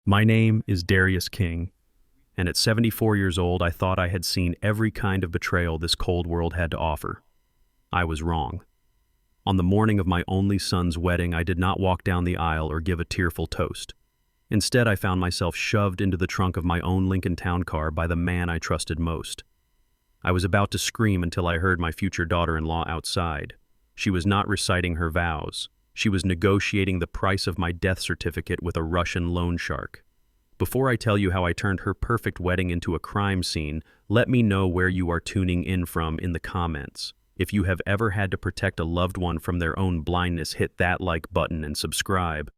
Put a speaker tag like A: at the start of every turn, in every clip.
A: My name is Darius King, and at 74 years old, I thought I had seen every kind of betrayal this cold world had to offer. I was wrong. On the morning of my only son's wedding, I did not walk down the aisle or give a tearful toast. Instead, I found myself shoved into the trunk of my own Lincoln Town car by the man I trusted most. I was about to scream until I heard my future daughter-in-law outside. She was not reciting her vows. She was negotiating the price of my death certificate with a Russian loan shark. Before I tell you how I turned her perfect wedding into a crime scene, let me know where you are tuning in from in the comments. If you have ever had to protect a loved one from their own blindness, hit that like button and subscribe.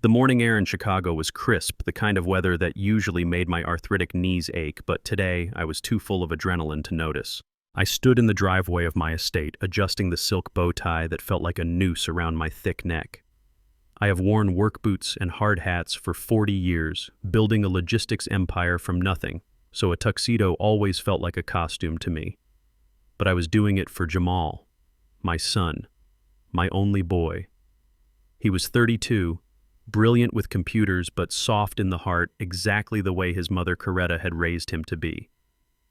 A: The morning air in Chicago was crisp, the kind of weather that usually made my arthritic knees ache, but today I was too full of adrenaline to notice. I stood in the driveway of my estate, adjusting the silk bow tie that felt like a noose around my thick neck. I have worn work boots and hard hats for 40 years, building a logistics empire from nothing, so a tuxedo always felt like a costume to me. But I was doing it for Jamal, my son, my only boy. He was 32, brilliant with computers but soft in the heart, exactly the way his mother Coretta had raised him to be.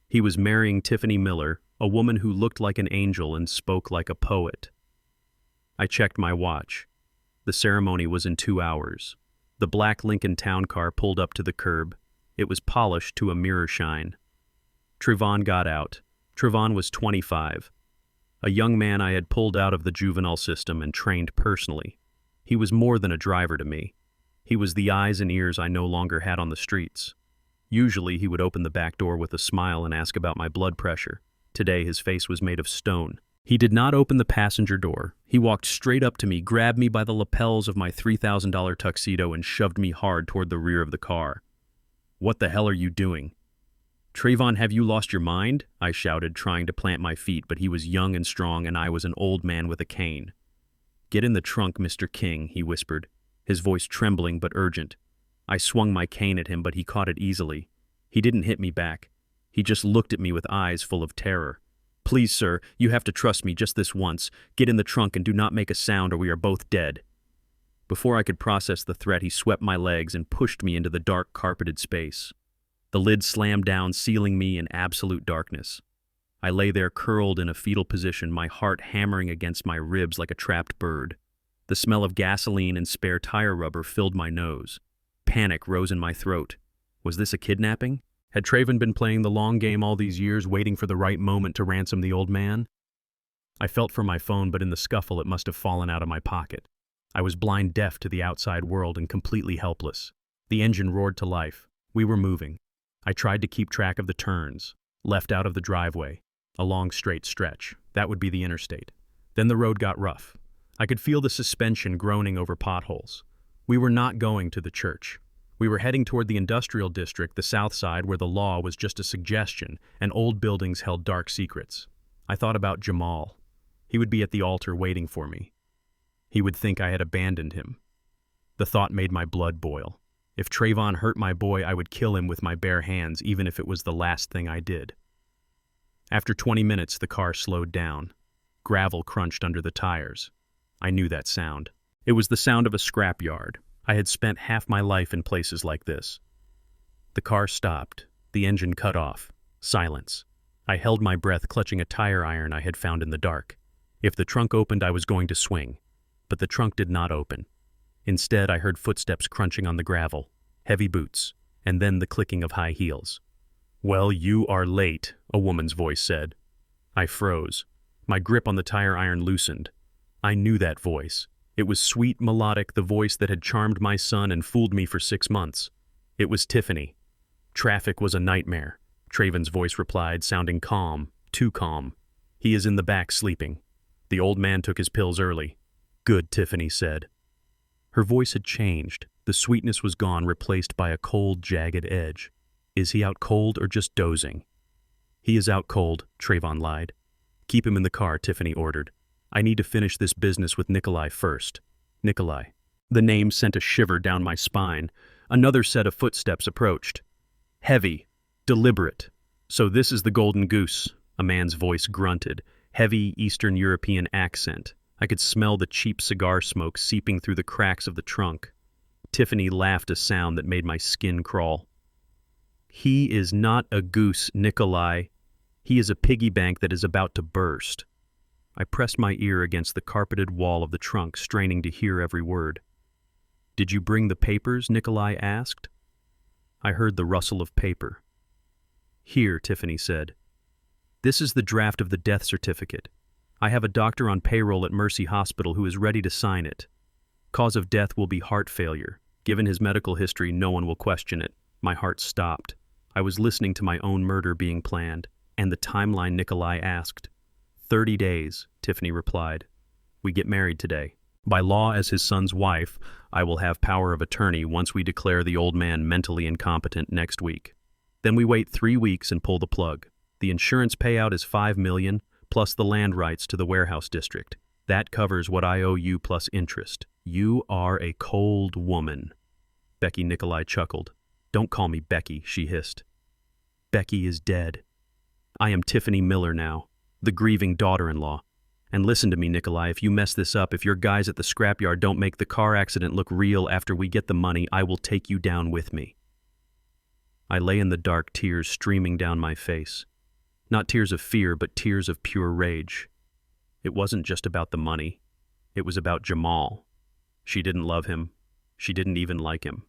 A: He was marrying Tiffany Miller, a woman who looked like an angel and spoke like a poet. I checked my watch. The ceremony was in 2 hours. The black Lincoln Town car pulled up to the curb. It was polished to a mirror shine. Trevon got out. Trevon was 25, a young man I had pulled out of the juvenile system and trained personally. He was more than a driver to me. He was the eyes and ears I no longer had on the streets. Usually he would open the back door with a smile and ask about my blood pressure. Today his face was made of stone. He did not open the passenger door. He walked straight up to me, grabbed me by the lapels of my $3,000 tuxedo and shoved me hard toward the rear of the car. "What the hell are you doing?" "Trevon, have you lost your mind?" I shouted, trying to plant my feet, but he was young and strong and I was an old man with a cane. "Get in the trunk, Mr. King," he whispered, his voice trembling but urgent. I swung my cane at him, but he caught it easily. He didn't hit me back. He just looked at me with eyes full of terror. "Please, sir, you have to trust me just this once. Get in the trunk and do not make a sound or we are both dead." Before I could process the threat, he swept my legs and pushed me into the dark, carpeted space. The lid slammed down, sealing me in absolute darkness. I lay there curled in a fetal position, my heart hammering against my ribs like a trapped bird. The smell of gasoline and spare tire rubber filled my nose. Panic rose in my throat. Was this a kidnapping? Had Trevon been playing the long game all these years, waiting for the right moment to ransom the old man? I felt for my phone, but in the scuffle it must have fallen out of my pocket. I was blind deaf to the outside world and completely helpless. The engine roared to life. We were moving. I tried to keep track of the turns. Left out of the driveway. A long straight stretch. That would be the interstate. Then the road got rough. I could feel the suspension groaning over potholes. We were not going to the church. We were heading toward the industrial district, the south side, where the law was just a suggestion and old buildings held dark secrets. I thought about Jamal. He would be at the altar waiting for me. He would think I had abandoned him. The thought made my blood boil. If Trevon hurt my boy, I would kill him with my bare hands, even if it was the last thing I did. After 20 minutes, the car slowed down. Gravel crunched under the tires. I knew that sound. It was the sound of a scrapyard. I had spent half my life in places like this. The car stopped. The engine cut off. Silence. I held my breath, clutching a tire iron I had found in the dark. If the trunk opened, I was going to swing. But the trunk did not open. Instead, I heard footsteps crunching on the gravel, heavy boots, and then the clicking of high heels. "Well, you are late," a woman's voice said. I froze. My grip on the tire iron loosened. I knew that voice. It was sweet, melodic, the voice that had charmed my son and fooled me for 6 months. It was Tiffany. "Traffic was a nightmare," Trevon's voice replied, sounding calm, too calm. "He is in the back sleeping. The old man took his pills early." "Good," Tiffany said. Her voice had changed. The sweetness was gone, replaced by a cold, jagged edge. "Is he out cold or just dozing?" "He is out cold," Trevon lied. "Keep him in the car," Tiffany ordered. "I need to finish this business with Nikolai first." Nikolai. The name sent a shiver down my spine. Another set of footsteps approached. Heavy, deliberate. "So this is the golden goose," a man's voice grunted. Heavy Eastern European accent. I could smell the cheap cigar smoke seeping through the cracks of the trunk. Tiffany laughed a sound that made my skin crawl. He is not a goose, Nikolai. He is a piggy bank that is about to burst. I pressed my ear against the carpeted wall of the trunk, straining to hear every word. Did you bring the papers? Nikolai asked. I heard the rustle of paper. Here, Tiffany said. This is the draft of the death certificate. I have a doctor on payroll at Mercy Hospital who is ready to sign it. Cause of death will be heart failure. Given his medical history, no one will question it. My heart stopped. I was listening to my own murder being planned, and the timeline Nikolai asked. 30 days, Tiffany replied. We get married today. By law, as his son's wife, I will have power of attorney once we declare the old man mentally incompetent next week. Then we wait 3 weeks and pull the plug. The insurance payout is $5 million, plus the land rights to the warehouse district. That covers what I owe you plus interest. You are a cold woman. Becky Nikolai chuckled. Don't call me Becky, she hissed. Becky is dead. I am Tiffany Miller now, the grieving daughter-in-law. And listen to me, Nikolai, if you mess this up, if your guys at the scrapyard don't make the car accident look real after we get the money, I will take you down with me. I lay in the dark, tears streaming down my face. Not tears of fear, but tears of pure rage. It wasn't just about the money. It was about Jamal. She didn't love him. She didn't even like him.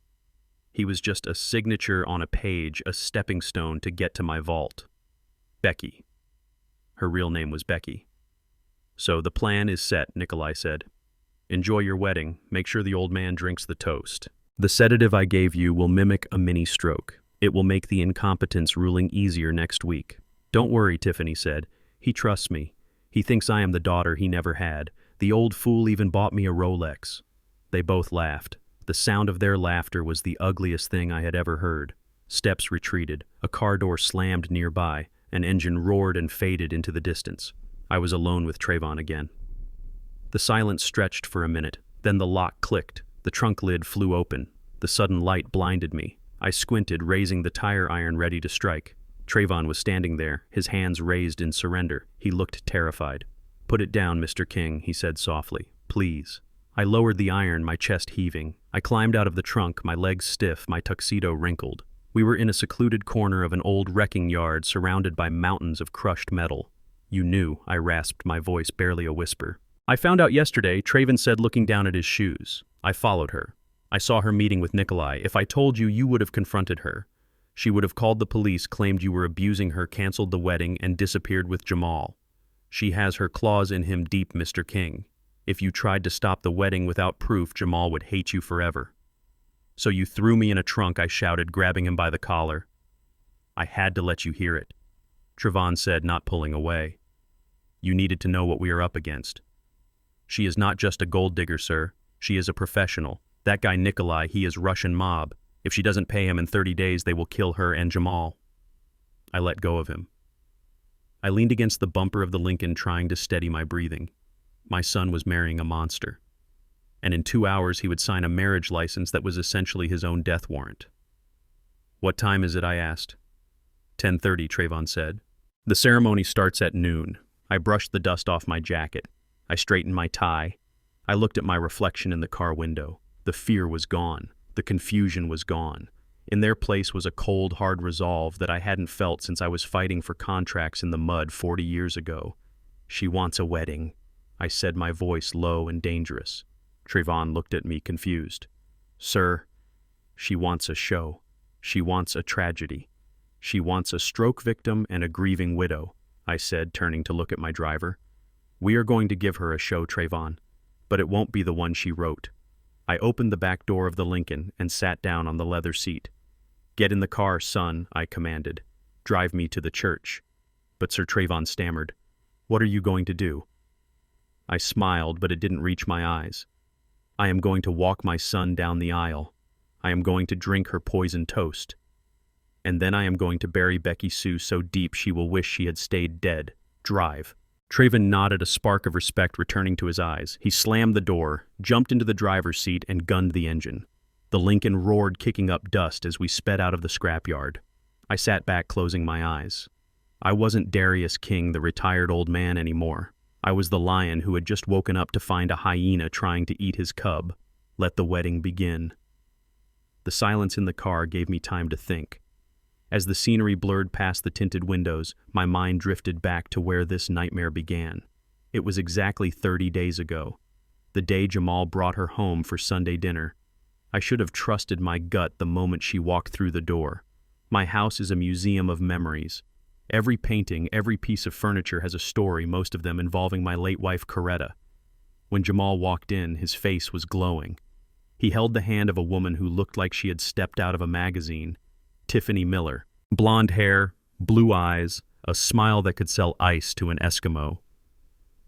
A: He was just a signature on a page, a stepping stone to get to my vault. Becky. Her real name was Becky. So the plan is set, Nikolai said. Enjoy your wedding. Make sure the old man drinks the toast. The sedative I gave you will mimic a mini stroke. It will make the incompetence ruling easier next week. Don't worry, Tiffany said. He trusts me. He thinks I am the daughter he never had. The old fool even bought me a Rolex. They both laughed. The sound of their laughter was the ugliest thing I had ever heard. Steps retreated. A car door slammed nearby. An engine roared and faded into the distance. I was alone with Trayvon again. The silence stretched for a minute. Then the lock clicked. The trunk lid flew open. The sudden light blinded me. I squinted, raising the tire iron ready to strike. Trayvon was standing there, his hands raised in surrender. He looked terrified. Put it down, Mr. King, he said softly. Please. I lowered the iron, my chest heaving. I climbed out of the trunk, my legs stiff, my tuxedo wrinkled. We were in a secluded corner of an old wrecking yard surrounded by mountains of crushed metal. You knew, I rasped, my voice barely a whisper. I found out yesterday, Trayvon said, looking down at his shoes. I followed her. I saw her meeting with Nikolai. If I told you, you would have confronted her. She would have called the police, claimed you were abusing her, canceled the wedding, and disappeared with Jamal. She has her claws in him deep, Mr. King. If you tried to stop the wedding without proof, Jamal would hate you forever. So you threw me in a trunk, I shouted, grabbing him by the collar. I had to let you hear it. Trayvon said, not pulling away. You needed to know what we are up against. She is not just a gold digger, sir. She is a professional. That guy Nikolai, he is Russian mob. If she doesn't pay him in 30 days, they will kill her and Jamal. I let go of him. I leaned against the bumper of the Lincoln, trying to steady my breathing. My son was marrying a monster. And in 2 hours, he would sign a marriage license that was essentially his own death warrant. What time is it? I asked. 10:30, Trayvon said. The ceremony starts at noon. I brushed the dust off my jacket. I straightened my tie. I looked at my reflection in the car window. The fear was gone. The confusion was gone. In their place was a cold, hard resolve that I hadn't felt since I was fighting for contracts in the mud 40 years ago. She wants a wedding, I said, my voice low and dangerous. Trayvon looked at me confused. Sir, she wants a show. She wants a tragedy. She wants a stroke victim and a grieving widow, I said, turning to look at my driver. We are going to give her a show, Trayvon, but it won't be the one she wrote. I opened the back door of the Lincoln and sat down on the leather seat. Get in the car, son, I commanded. Drive me to the church. But Sir Trayvon stammered. What are you going to do? I smiled, but it didn't reach my eyes. I am going to walk my son down the aisle. I am going to drink her poisoned toast. And then I am going to bury Becky Sue so deep she will wish she had stayed dead. Drive. Trayvon nodded, a spark of respect returning to his eyes. He slammed the door, jumped into the driver's seat, and gunned the engine. The Lincoln roared, kicking up dust as we sped out of the scrapyard. I sat back, closing my eyes. I wasn't Darius King, the retired old man, anymore. I was the lion who had just woken up to find a hyena trying to eat his cub. Let the wedding begin. The silence in the car gave me time to think. As the scenery blurred past the tinted windows, my mind drifted back to where this nightmare began. It was exactly 30 days ago, the day Jamal brought her home for Sunday dinner. I should have trusted my gut the moment she walked through the door. My house is a museum of memories. Every painting, every piece of furniture has a story, most of them involving my late wife, Coretta. When Jamal walked in, his face was glowing. He held the hand of a woman who looked like she had stepped out of a magazine, Tiffany Miller. Blonde hair, blue eyes, a smile that could sell ice to an Eskimo.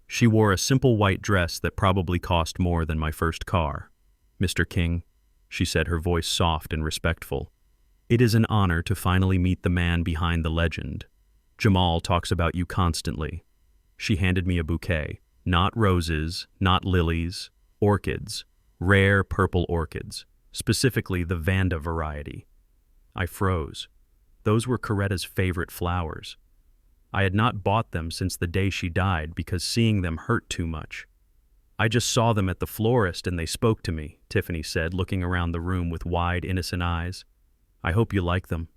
A: She wore a simple white dress that probably cost more than my first car. "Mr. King," she said, her voice soft and respectful. "It is an honor to finally meet the man behind the legend. Jamal talks about you constantly." She handed me a bouquet. Not roses, not lilies, orchids, rare purple orchids, specifically the Vanda variety. I froze. Those were Coretta's favorite flowers. I had not bought them since the day she died because seeing them hurt too much. "I just saw them at the florist and they spoke to me," Tiffany said, looking around the room with wide, innocent eyes. "I hope you like them."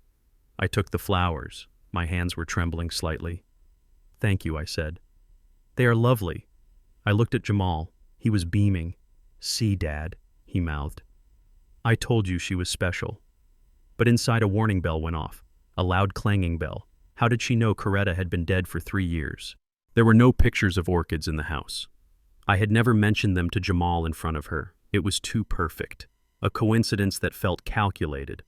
A: I took the flowers. My hands were trembling slightly. "Thank you," I said. "They are lovely." I looked at Jamal. He was beaming. "See, Dad," he mouthed. "I told you she was special." But inside a warning bell went off, a loud clanging bell. How did she know Coretta had been dead for 3 years? There were no pictures of orchids in the house. I had never mentioned them to Jamal in front of her. It was too perfect. A coincidence that felt calculated.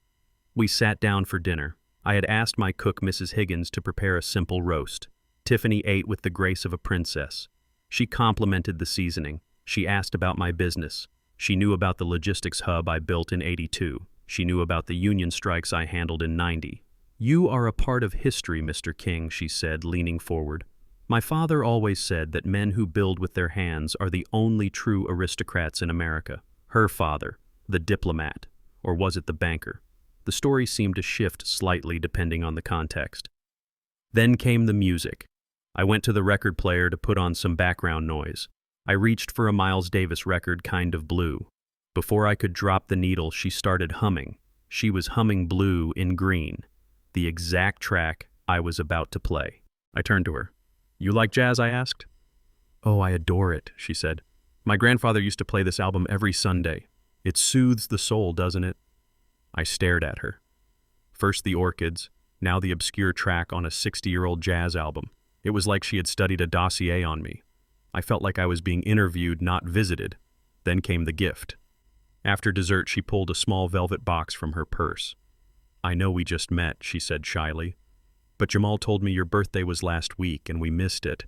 A: We sat down for dinner. I had asked my cook, Mrs. Higgins, to prepare a simple roast. Tiffany ate with the grace of a princess. She complimented the seasoning. She asked about my business. She knew about the logistics hub I built in '82. She knew about the union strikes I handled in '90. "You are a part of history, Mr. King," she said, leaning forward. "My father always said that men who build with their hands are the only true aristocrats in America." Her father, the diplomat, or was it the banker? The story seemed to shift slightly depending on the context. Then came the music. I went to the record player to put on some background noise. I reached for a Miles Davis record, Kind of Blue. Before I could drop the needle, she started humming. She was humming Blue in Green, the exact track I was about to play. I turned to her. "You like jazz?" I asked. "Oh, I adore it," she said. "My grandfather used to play this album every Sunday. It soothes the soul, doesn't it?" I stared at her. First the orchids, now the obscure track on a 60-year-old jazz album. It was like she had studied a dossier on me. I felt like I was being interviewed, not visited. Then came the gift. After dessert, she pulled a small velvet box from her purse. "I know we just met," she said shyly, "but Jamal told me your birthday was last week and we missed it.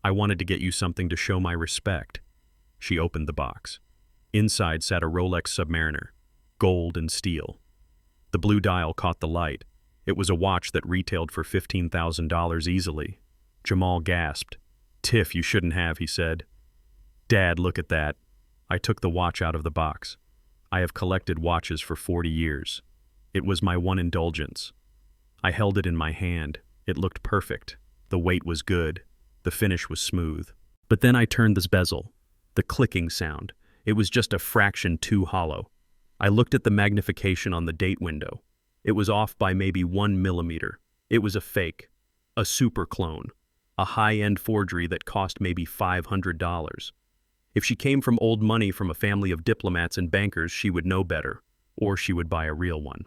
A: I wanted to get you something to show my respect." She opened the box. Inside sat a Rolex Submariner, gold and steel. The blue dial caught the light. It was a watch that retailed for $15,000 easily. Jamal gasped. "Tiff, you shouldn't have," he said. "Dad, look at that." I took the watch out of the box. I have collected watches for 40 years. It was my one indulgence. I held it in my hand. It looked perfect. The weight was good. The finish was smooth. But then I turned the bezel. The clicking sound. It was just a fraction too hollow. I looked at the magnification on the date window. It was off by maybe 1 millimeter. It was a fake. A super clone. A high-end forgery that cost maybe $500. If she came from old money from a family of diplomats and bankers, she would know better, or she would buy a real one.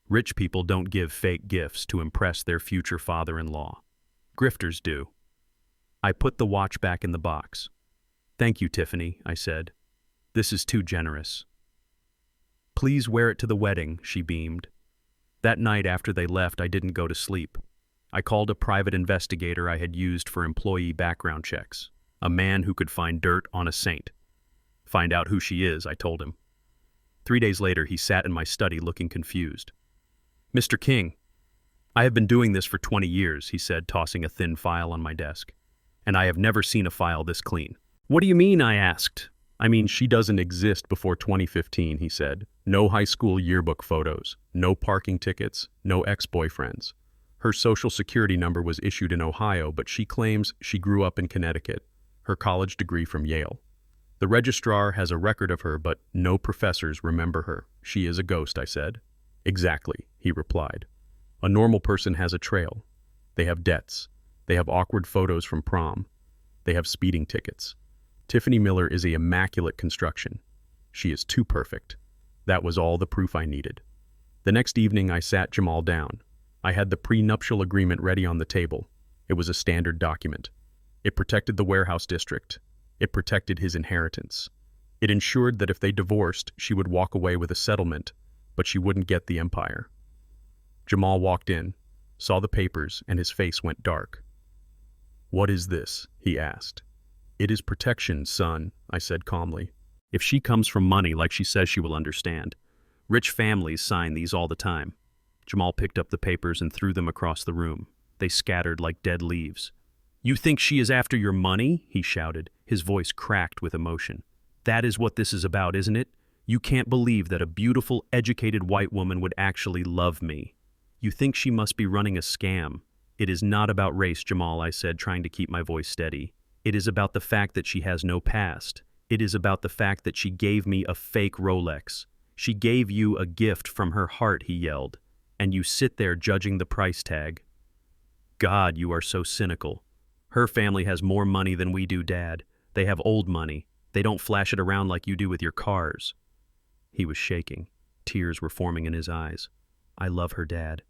A: Rich people don't give fake gifts to impress their future father-in-law. Grifters do. I put the watch back in the box. "Thank you, Tiffany," I said. "This is too generous." "Please wear it to the wedding," she beamed. That night after they left, I didn't go to sleep. I called a private investigator I had used for employee background checks, a man who could find dirt on a saint. "Find out who she is," I told him. 3 days later, he sat in my study looking confused. "Mr. King, I have been doing this for 20 years, he said, tossing a thin file on my desk. "And I have never seen a file this clean." "What do you mean?" I asked. "I mean, she doesn't exist before 2015, he said. "No high school yearbook photos, no parking tickets, no ex-boyfriends. Her social security number was issued in Ohio, but she claims she grew up in Connecticut. Her college degree from Yale." The registrar has a record of her, but no professors remember her. She is a ghost, I said. Exactly, he replied. A normal person has a trail. They have debts. They have awkward photos from prom. They have speeding tickets. Tiffany Miller is an immaculate construction. She is too perfect. That was all the proof I needed. The next evening I sat Jamal down. I had the prenuptial agreement ready on the table. It was a standard document. It protected the warehouse district. It protected his inheritance. It ensured that if they divorced, she would walk away with a settlement, but she wouldn't get the empire. Jamal walked in, saw the papers, and his face went dark. "What is this?" he asked. "It is protection, son," I said calmly. "If she comes from money like she says, she will understand. Rich families sign these all the time." Jamal picked up the papers and threw them across the room. They scattered like dead leaves. "You think she is after your money?" he shouted, his voice cracked with emotion. "That is what this is about, isn't it? You can't believe that a beautiful, educated white woman would actually love me. You think she must be running a scam. It is not about race, Jamal," I said, trying to keep my voice steady. "It is about the fact that she has no past. It is about the fact that she gave me a fake Rolex. She gave you a gift from her heart," he yelled, "and you sit there judging the price tag. God, you are so cynical. Her family has more money than we do, Dad. They have old money. They don't flash it around like you do with your cars." He was shaking. Tears were forming in his eyes. "I love her, Dad.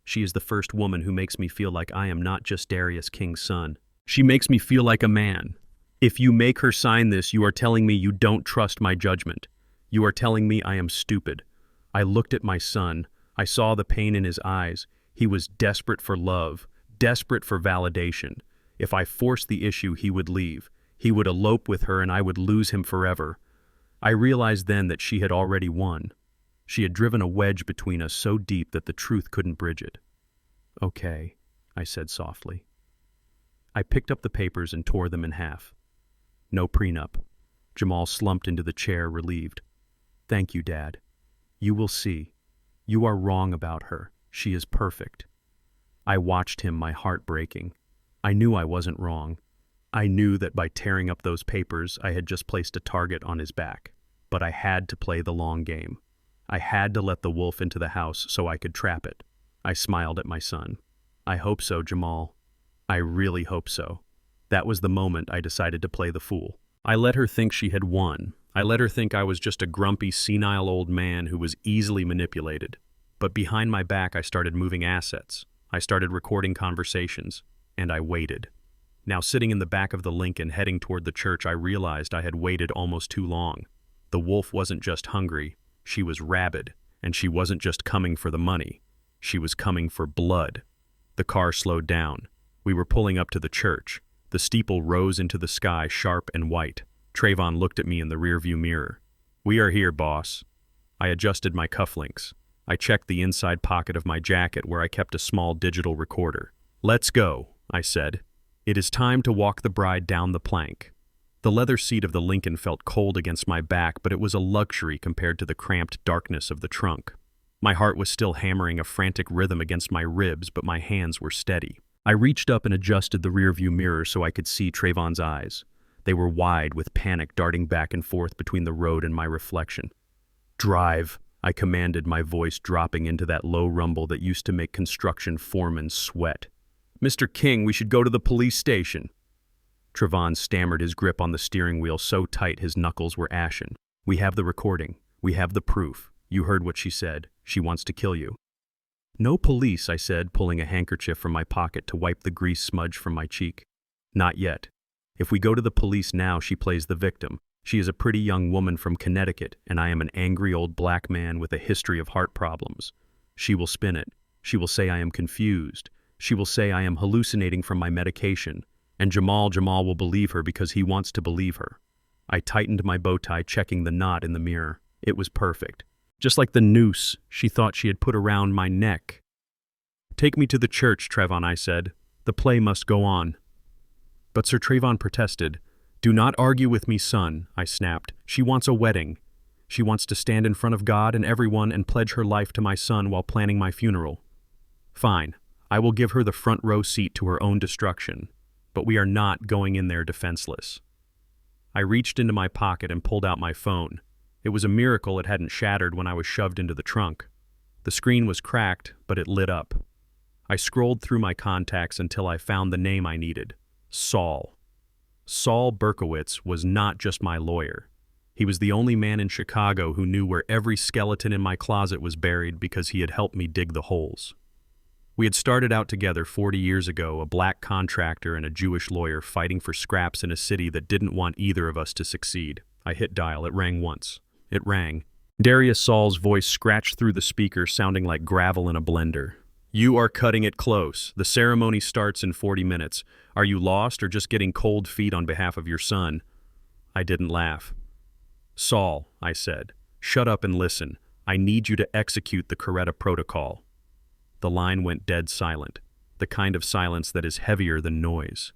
A: She is the first woman who makes me feel like I am not just Darius King's son. She makes me feel like a man. If you make her sign this, you are telling me you don't trust my judgment. You are telling me I am stupid." I looked at my son. I saw the pain in his eyes. He was desperate for love, desperate for validation. If I forced the issue, he would leave. He would elope with her and I would lose him forever. I realized then that she had already won. She had driven a wedge between us so deep that the truth couldn't bridge it. "Okay," I said softly. I picked up the papers and tore them in half. No prenup. Jamal slumped into the chair, relieved. "Thank you, Dad. You will see. You are wrong about her. She is perfect." I watched him, my heart breaking. I knew I wasn't wrong. I knew that by tearing up those papers, I had just placed a target on his back. But I had to play the long game. I had to let the wolf into the house so I could trap it. I smiled at my son. "I hope so, Jamal. I really hope so." That was the moment I decided to play the fool. I let her think she had won. I let her think I was just a grumpy, senile old man who was easily manipulated. But behind my back, I started moving assets. I started recording conversations. And I waited. Now sitting in the back of the Lincoln heading toward the church, I realized I had waited almost too long. The wolf wasn't just hungry. She was rabid. And she wasn't just coming for the money. She was coming for blood. The car slowed down. We were pulling up to the church. The steeple rose into the sky, sharp and white. Trayvon looked at me in the rearview mirror. "We are here, boss." I adjusted my cufflinks. I checked the inside pocket of my jacket where I kept a small digital recorder. "Let's go," I said. "It is time to walk the bride down the plank." The leather seat of the Lincoln felt cold against my back, but it was a luxury compared to the cramped darkness of the trunk. My heart was still hammering a frantic rhythm against my ribs, but my hands were steady. I reached up and adjusted the rearview mirror so I could see Trayvon's eyes. They were wide, with panic darting back and forth between the road and my reflection. "Drive," I commanded, my voice dropping into that low rumble that used to make construction foremen sweat. "Mr. King, we should go to the police station." Trayvon stammered, his grip on the steering wheel so tight his knuckles were ashen. "We have the recording. We have the proof. You heard what she said. She wants to kill you." "No police," I said, pulling a handkerchief from my pocket to wipe the grease smudge from my cheek. "Not yet. If we go to the police now, she plays the victim. She is a pretty young woman from Connecticut, and I am an angry old black man with a history of heart problems. She will spin it. She will say I am confused. She will say I am hallucinating from my medication. And Jamal will believe her because he wants to believe her." I tightened my bow tie, checking the knot in the mirror. It was perfect. Just like the noose she thought she had put around my neck. "Take me to the church, Trayvon," I said. "The play must go on." But Sir Trayvon protested. "Do not argue with me, son," I snapped. "She wants a wedding. She wants to stand in front of God and everyone and pledge her life to my son while planning my funeral. Fine, I will give her the front row seat to her own destruction, but we are not going in there defenseless." I reached into my pocket and pulled out my phone. It was a miracle it hadn't shattered when I was shoved into the trunk. The screen was cracked, but it lit up. I scrolled through my contacts until I found the name I needed. Saul. Saul Berkowitz was not just my lawyer. He was the only man in Chicago who knew where every skeleton in my closet was buried because he had helped me dig the holes. We had started out together 40 years ago, a black contractor and a Jewish lawyer fighting for scraps in a city that didn't want either of us to succeed. I hit dial. It rang once. It rang. Darius Saul's voice scratched through the speaker, sounding like gravel in a blender. You are cutting it close. The ceremony starts in 40 minutes. Are you lost or just getting cold feet on behalf of your son? I didn't laugh. Saul, I said, shut up and listen. I need you to execute the Coretta Protocol. The line went dead silent, the kind of silence that is heavier than noise.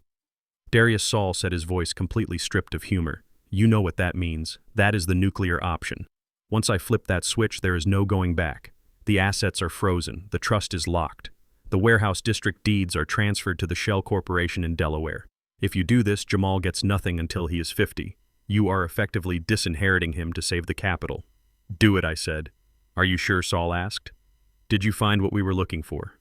A: Darius Saul said, his voice completely stripped of humor. You know what that means. That is the nuclear option. Once I flip that switch, there is no going back. The assets are frozen. The trust is locked. The warehouse district deeds are transferred to the Shell Corporation in Delaware. If you do this, Jamal gets nothing until he is 50. You are effectively disinheriting him to save the capital. Do it, I said. Are you sure? Saul asked. Did you find what we were looking for?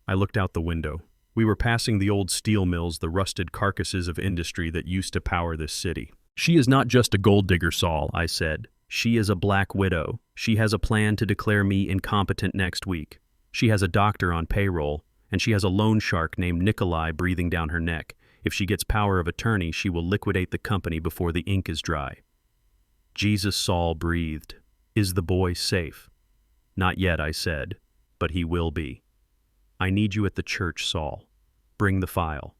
A: I looked out the window. We were passing the old steel mills, the rusted carcasses of industry that used to power this city. She is not just a gold digger, Saul, I said. She is a black widow. She has a plan to declare me incompetent next week. She has a doctor on payroll, and she has a loan shark named Nikolai breathing down her neck. If she gets power of attorney, she will liquidate the company before the ink is dry. Jesus, Saul breathed. Is the boy safe? Not yet, I said, but he will be. I need you at the church, Saul. Bring the file,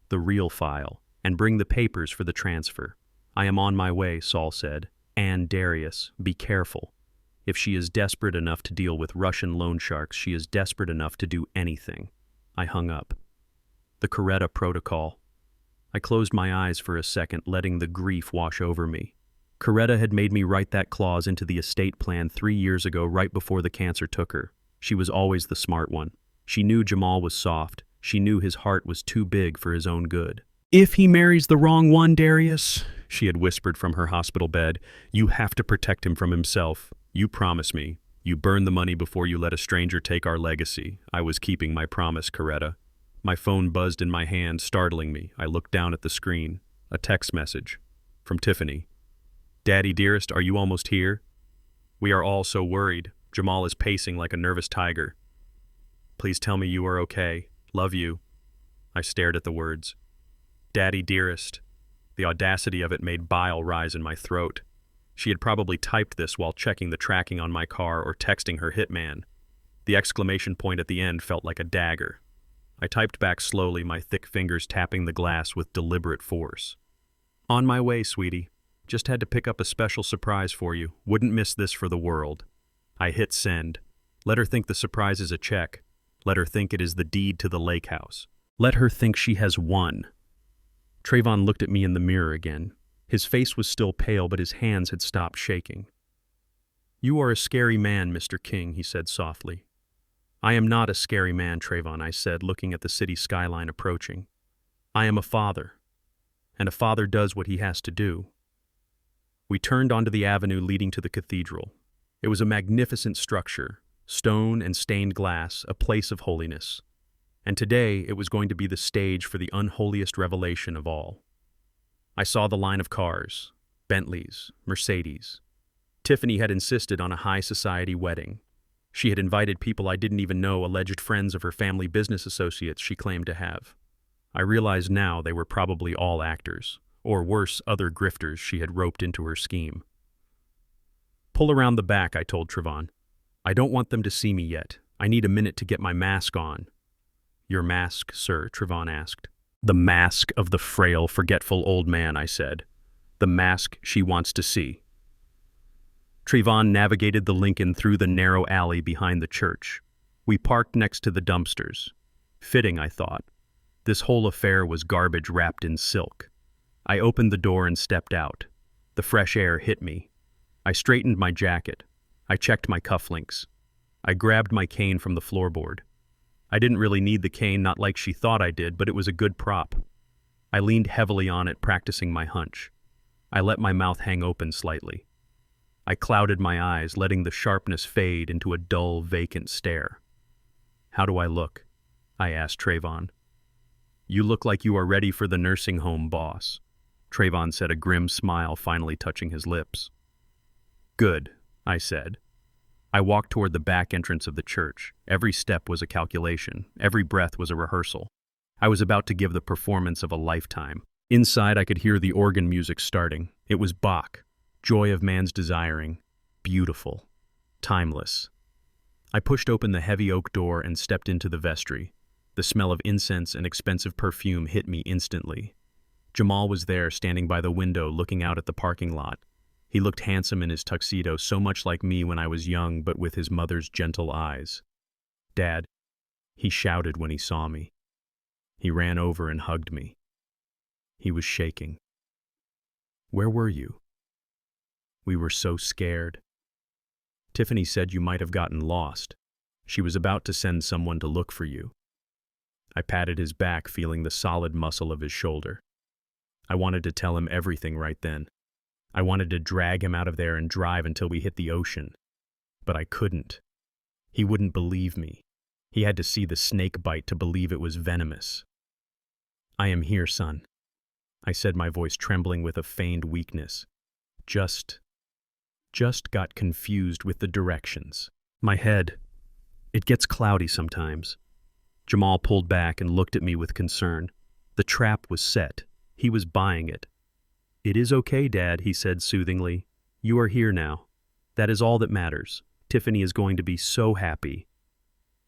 A: the real file, and bring the papers for the transfer. I am on my way, Saul said. And Darius, be careful. If she is desperate enough to deal with Russian loan sharks, she is desperate enough to do anything. I hung up. The Coretta Protocol. I closed my eyes for a second, letting the grief wash over me. Coretta had made me write that clause into the estate plan 3 years ago, right before the cancer took her. She was always the smart one. She knew Jamal was soft. She knew his heart was too big for his own good. If he marries the wrong one, Darius, she had whispered from her hospital bed, you have to protect him from himself. You promise me. You burn the money before you let a stranger take our legacy. I was keeping my promise, Coretta. My phone buzzed in my hand, startling me. I looked down at the screen. A text message from Tiffany. Daddy, dearest, are you almost here? We are all so worried. Jamal is pacing like a nervous tiger. Please tell me you are okay. Love you. I stared at the words. Daddy, dearest. The audacity of it made bile rise in my throat. She had probably typed this while checking the tracking on my car or texting her hitman. The exclamation point at the end felt like a dagger. I typed back slowly, my thick fingers tapping the glass with deliberate force. On my way, sweetie. Just had to pick up a special surprise for you. Wouldn't miss this for the world. I hit send. Let her think the surprise is a check. Let her think it is the deed to the lake house. Let her think she has won. Trayvon looked at me in the mirror again. His face was still pale, but his hands had stopped shaking. You are a scary man, Mr. King, he said softly. I am not a scary man, Trayvon, I said, looking at the city skyline approaching. I am a father, and a father does what he has to do. We turned onto the avenue leading to the cathedral. It was a magnificent structure, stone and stained glass, a place of holiness. And today it was going to be the stage for the unholiest revelation of all. I saw the line of cars, Bentleys, Mercedes. Tiffany had insisted on a high society wedding. She had invited people I didn't even know, alleged friends of her family business associates she claimed to have. I realized now they were probably all actors, or worse, other grifters she had roped into her scheme. Pull around the back, I told Trayvon. I don't want them to see me yet. I need a minute to get my mask on. Your mask, sir? Trayvon asked. The mask of the frail, forgetful old man, I said. The mask she wants to see. Trayvon navigated the Lincoln through the narrow alley behind the church. We parked next to the dumpsters. Fitting, I thought. This whole affair was garbage wrapped in silk. I opened the door and stepped out. The fresh air hit me. I straightened my jacket. I checked my cufflinks. I grabbed my cane from the floorboard. I didn't really need the cane, not like she thought I did, but it was a good prop. I leaned heavily on it, practicing my hunch. I let my mouth hang open slightly. I clouded my eyes, letting the sharpness fade into a dull, vacant stare. "How do I look?" I asked Trayvon. "You look like you are ready for the nursing home, boss," Trayvon said, a grim smile finally touching his lips. "Good," I said. I walked toward the back entrance of the church. Every step was a calculation. Every breath was a rehearsal. I was about to give the performance of a lifetime. Inside, I could hear the organ music starting. It was Bach, Joy of Man's Desiring, beautiful, timeless. I pushed open the heavy oak door and stepped into the vestry. The smell of incense and expensive perfume hit me instantly. Jamal was there, standing by the window, looking out at the parking lot. He looked handsome in his tuxedo, so much like me when I was young, but with his mother's gentle eyes. "Dad," he shouted when he saw me. He ran over and hugged me. He was shaking. "Where were you?" "We were so scared. Tiffany said you might have gotten lost. She was about to send someone to look for you." I patted his back, feeling the solid muscle of his shoulder. I wanted to tell him everything right then. I wanted to drag him out of there and drive until we hit the ocean. But I couldn't. He wouldn't believe me. He had to see the snake bite to believe it was venomous. "I am here, son," I said, my voice trembling with a feigned weakness. Just got confused with the directions. My head, it gets cloudy sometimes. Jamal pulled back and looked at me with concern. The trap was set. He was buying it. "It is okay, Dad," he said soothingly. "You are here now. That is all that matters. Tiffany is going to be so happy."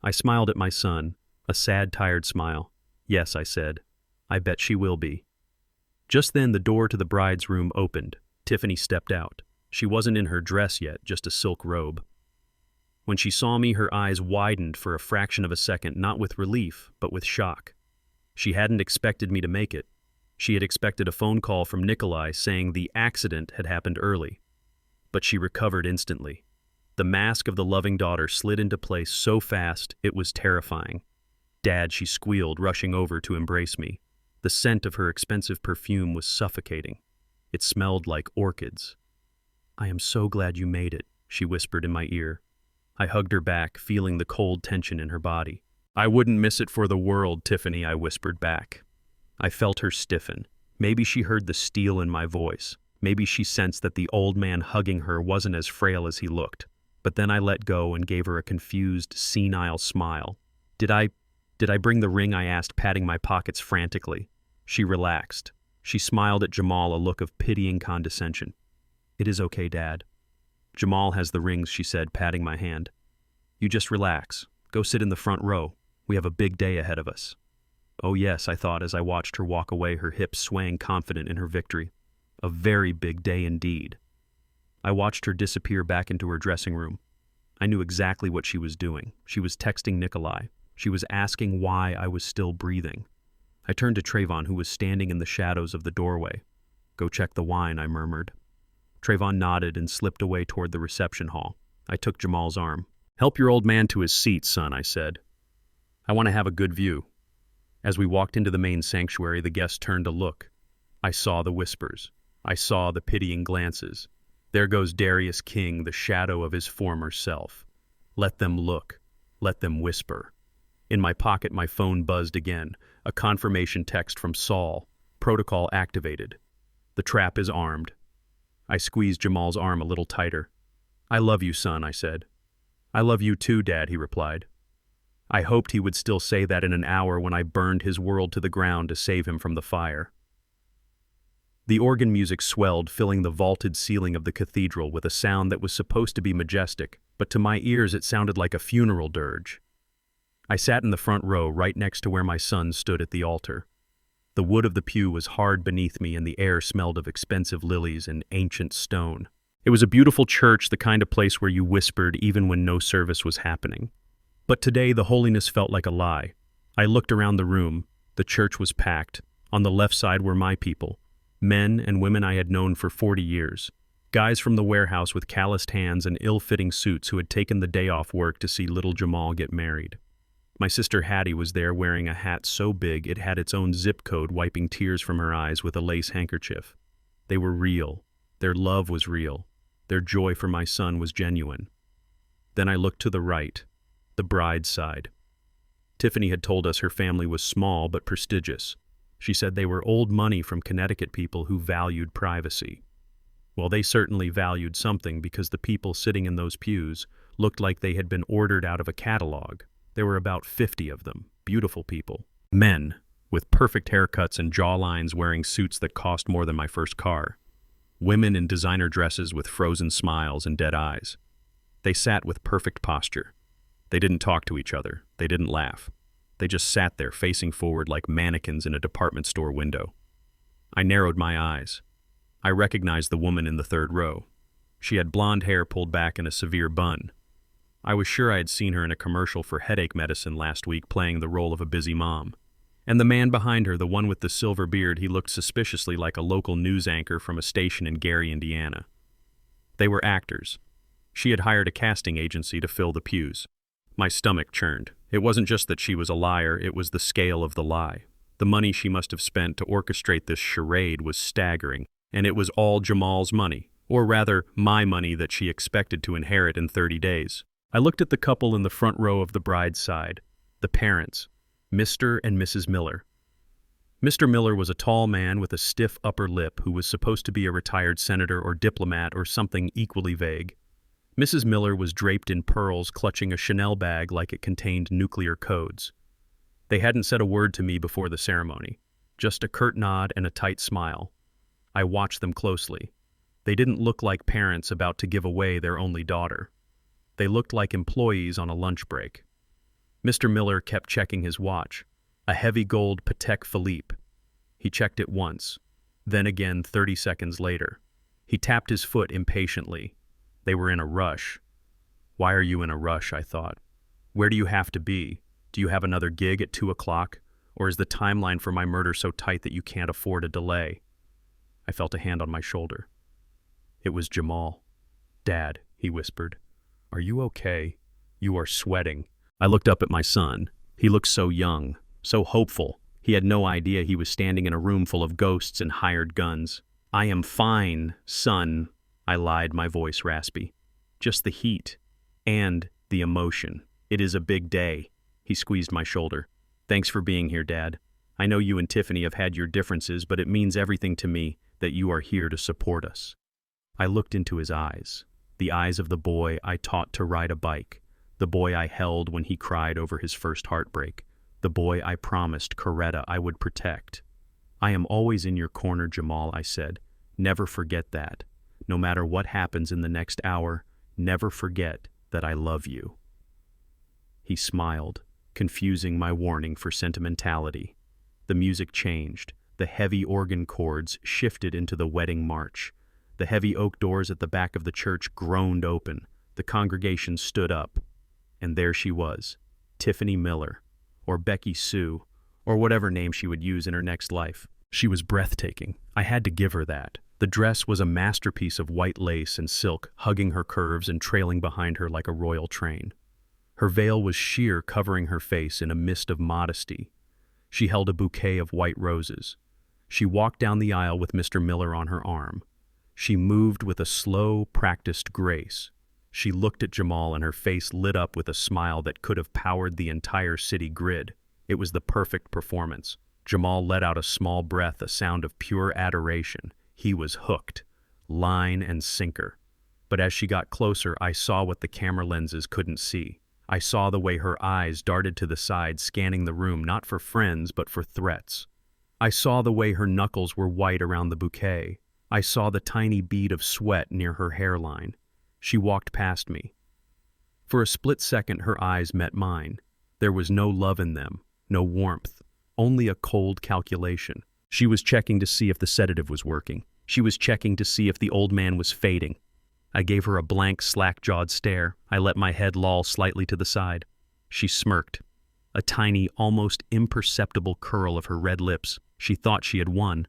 A: I smiled at my son, a sad, tired smile. "Yes," I said. "I bet she will be." Just then the door to the bride's room opened. Tiffany stepped out. She wasn't in her dress yet, just a silk robe. When she saw me, her eyes widened for a fraction of a second, not with relief, but with shock. She hadn't expected me to make it. She had expected a phone call from Nikolai saying the accident had happened early. But she recovered instantly. The mask of the loving daughter slid into place so fast it was terrifying. "Dad," she squealed, rushing over to embrace me. The scent of her expensive perfume was suffocating. It smelled like orchids. "I am so glad you made it," she whispered in my ear. I hugged her back, feeling the cold tension in her body. "I wouldn't miss it for the world, Tiffany," I whispered back. I felt her stiffen. Maybe she heard the steel in my voice. Maybe she sensed that the old man hugging her wasn't as frail as he looked. But then I let go and gave her a confused, senile smile. Did I bring the ring?" I asked, patting my pockets frantically. She relaxed. She smiled at Jamal, a look of pitying condescension. "It is okay, Dad. Jamal has the rings," she said, patting my hand. "You just relax. Go sit in the front row. We have a big day ahead of us." "Oh yes," I thought as I watched her walk away, her hips swaying confident in her victory. A very big day indeed. I watched her disappear back into her dressing room. I knew exactly what she was doing. She was texting Nikolai. She was asking why I was still breathing. I turned to Trayvon, who was standing in the shadows of the doorway. "Go check the wine," I murmured. Trayvon nodded and slipped away toward the reception hall. I took Jamal's arm. "Help your old man to his seat, son," I said. "I want to have a good view." As we walked into the main sanctuary, the guests turned to look. I saw the whispers. I saw the pitying glances. There goes Darius King, the shadow of his former self. Let them look. Let them whisper. In my pocket, my phone buzzed again. A confirmation text from Saul. Protocol activated. The trap is armed. I squeezed Jamal's arm a little tighter. "I love you, son," I said. "I love you too, Dad," he replied. I hoped he would still say that in an hour when I burned his world to the ground to save him from the fire. The organ music swelled, filling the vaulted ceiling of the cathedral with a sound that was supposed to be majestic, but to my ears it sounded like a funeral dirge. I sat in the front row, right next to where my son stood at the altar. The wood of the pew was hard beneath me, and the air smelled of expensive lilies and ancient stone. It was a beautiful church, the kind of place where you whispered even when no service was happening. But today the holiness felt like a lie. I looked around the room. The church was packed. On the left side were my people, men and women I had known for 40 years, guys from the warehouse with calloused hands and ill-fitting suits who had taken the day off work to see little Jamal get married. My sister Hattie was there wearing a hat so big it had its own zip code, wiping tears from her eyes with a lace handkerchief. They were real. Their love was real. Their joy for my son was genuine. Then I looked to the right, the bride's side. Tiffany had told us her family was small but prestigious. She said they were old money from Connecticut people who valued privacy. Well, they certainly valued something because the people sitting in those pews looked like they had been ordered out of a catalog. There were about 50 of them, beautiful people. Men, with perfect haircuts and jawlines wearing suits that cost more than my first car. Women in designer dresses with frozen smiles and dead eyes. They sat with perfect posture. They didn't talk to each other. They didn't laugh. They just sat there facing forward like mannequins in a department store window. I narrowed my eyes. I recognized the woman in the third row. She had blonde hair pulled back in a severe bun. I was sure I had seen her in a commercial for headache medicine last week playing the role of a busy mom. And the man behind her, the one with the silver beard, he looked suspiciously like a local news anchor from a station in Gary, Indiana. They were actors. She had hired a casting agency to fill the pews. My stomach churned. It wasn't just that she was a liar, it was the scale of the lie. The money she must have spent to orchestrate this charade was staggering, and it was all Jamal's money, or rather, my money that she expected to inherit in 30 days. I looked at the couple in the front row of the bride's side, the parents, Mr. and Mrs. Miller. Mr. Miller was a tall man with a stiff upper lip who was supposed to be a retired senator or diplomat or something equally vague. Mrs. Miller was draped in pearls, clutching a Chanel bag like it contained nuclear codes. They hadn't said a word to me before the ceremony, just a curt nod and a tight smile. I watched them closely. They didn't look like parents about to give away their only daughter. They looked like employees on a lunch break. Mr. Miller kept checking his watch, a heavy gold Patek Philippe. He checked it once, then again 30 seconds later. He tapped his foot impatiently. They were in a rush. Why are you in a rush, I thought. Where do you have to be? Do you have another gig at 2 o'clock? Or is the timeline for my murder so tight that you can't afford a delay? I felt a hand on my shoulder. It was Jamal. Dad, he whispered. Are you okay? You are sweating. I looked up at my son. He looked so young, so hopeful. He had no idea he was standing in a room full of ghosts and hired guns. I am fine, son, I lied, my voice raspy. Just the heat and the emotion. It is a big day. He squeezed my shoulder. Thanks for being here, Dad. I know you and Tiffany have had your differences, but it means everything to me that you are here to support us. I looked into his eyes, the eyes of the boy I taught to ride a bike, the boy I held when he cried over his first heartbreak, the boy I promised Coretta I would protect. I am always in your corner, Jamal, I said. Never forget that. No matter what happens in the next hour, never forget that I love you. He smiled, confusing my warning for sentimentality. The music changed. The heavy organ chords shifted into the wedding march. The heavy oak doors at the back of the church groaned open. The congregation stood up. And there she was, Tiffany Miller, or Becky Sue, or whatever name she would use in her next life. She was breathtaking. I had to give her that. The dress was a masterpiece of white lace and silk, hugging her curves and trailing behind her like a royal train. Her veil was sheer, covering her face in a mist of modesty. She held a bouquet of white roses. She walked down the aisle with Mr. Miller on her arm. She moved with a slow, practiced grace. She looked at Jamal and her face lit up with a smile that could have powered the entire city grid. It was the perfect performance. Jamal let out a small breath, a sound of pure adoration. He was hooked, line and sinker. But as she got closer, I saw what the camera lenses couldn't see. I saw the way her eyes darted to the side, scanning the room, not for friends, but for threats. I saw the way her knuckles were white around the bouquet. I saw the tiny bead of sweat near her hairline. She walked past me. For a split second, her eyes met mine. There was no love in them, no warmth, only a cold calculation. She was checking to see if the sedative was working. She was checking to see if the old man was fading. I gave her a blank, slack-jawed stare. I let my head loll slightly to the side. She smirked. A tiny, almost imperceptible curl of her red lips. She thought she had won.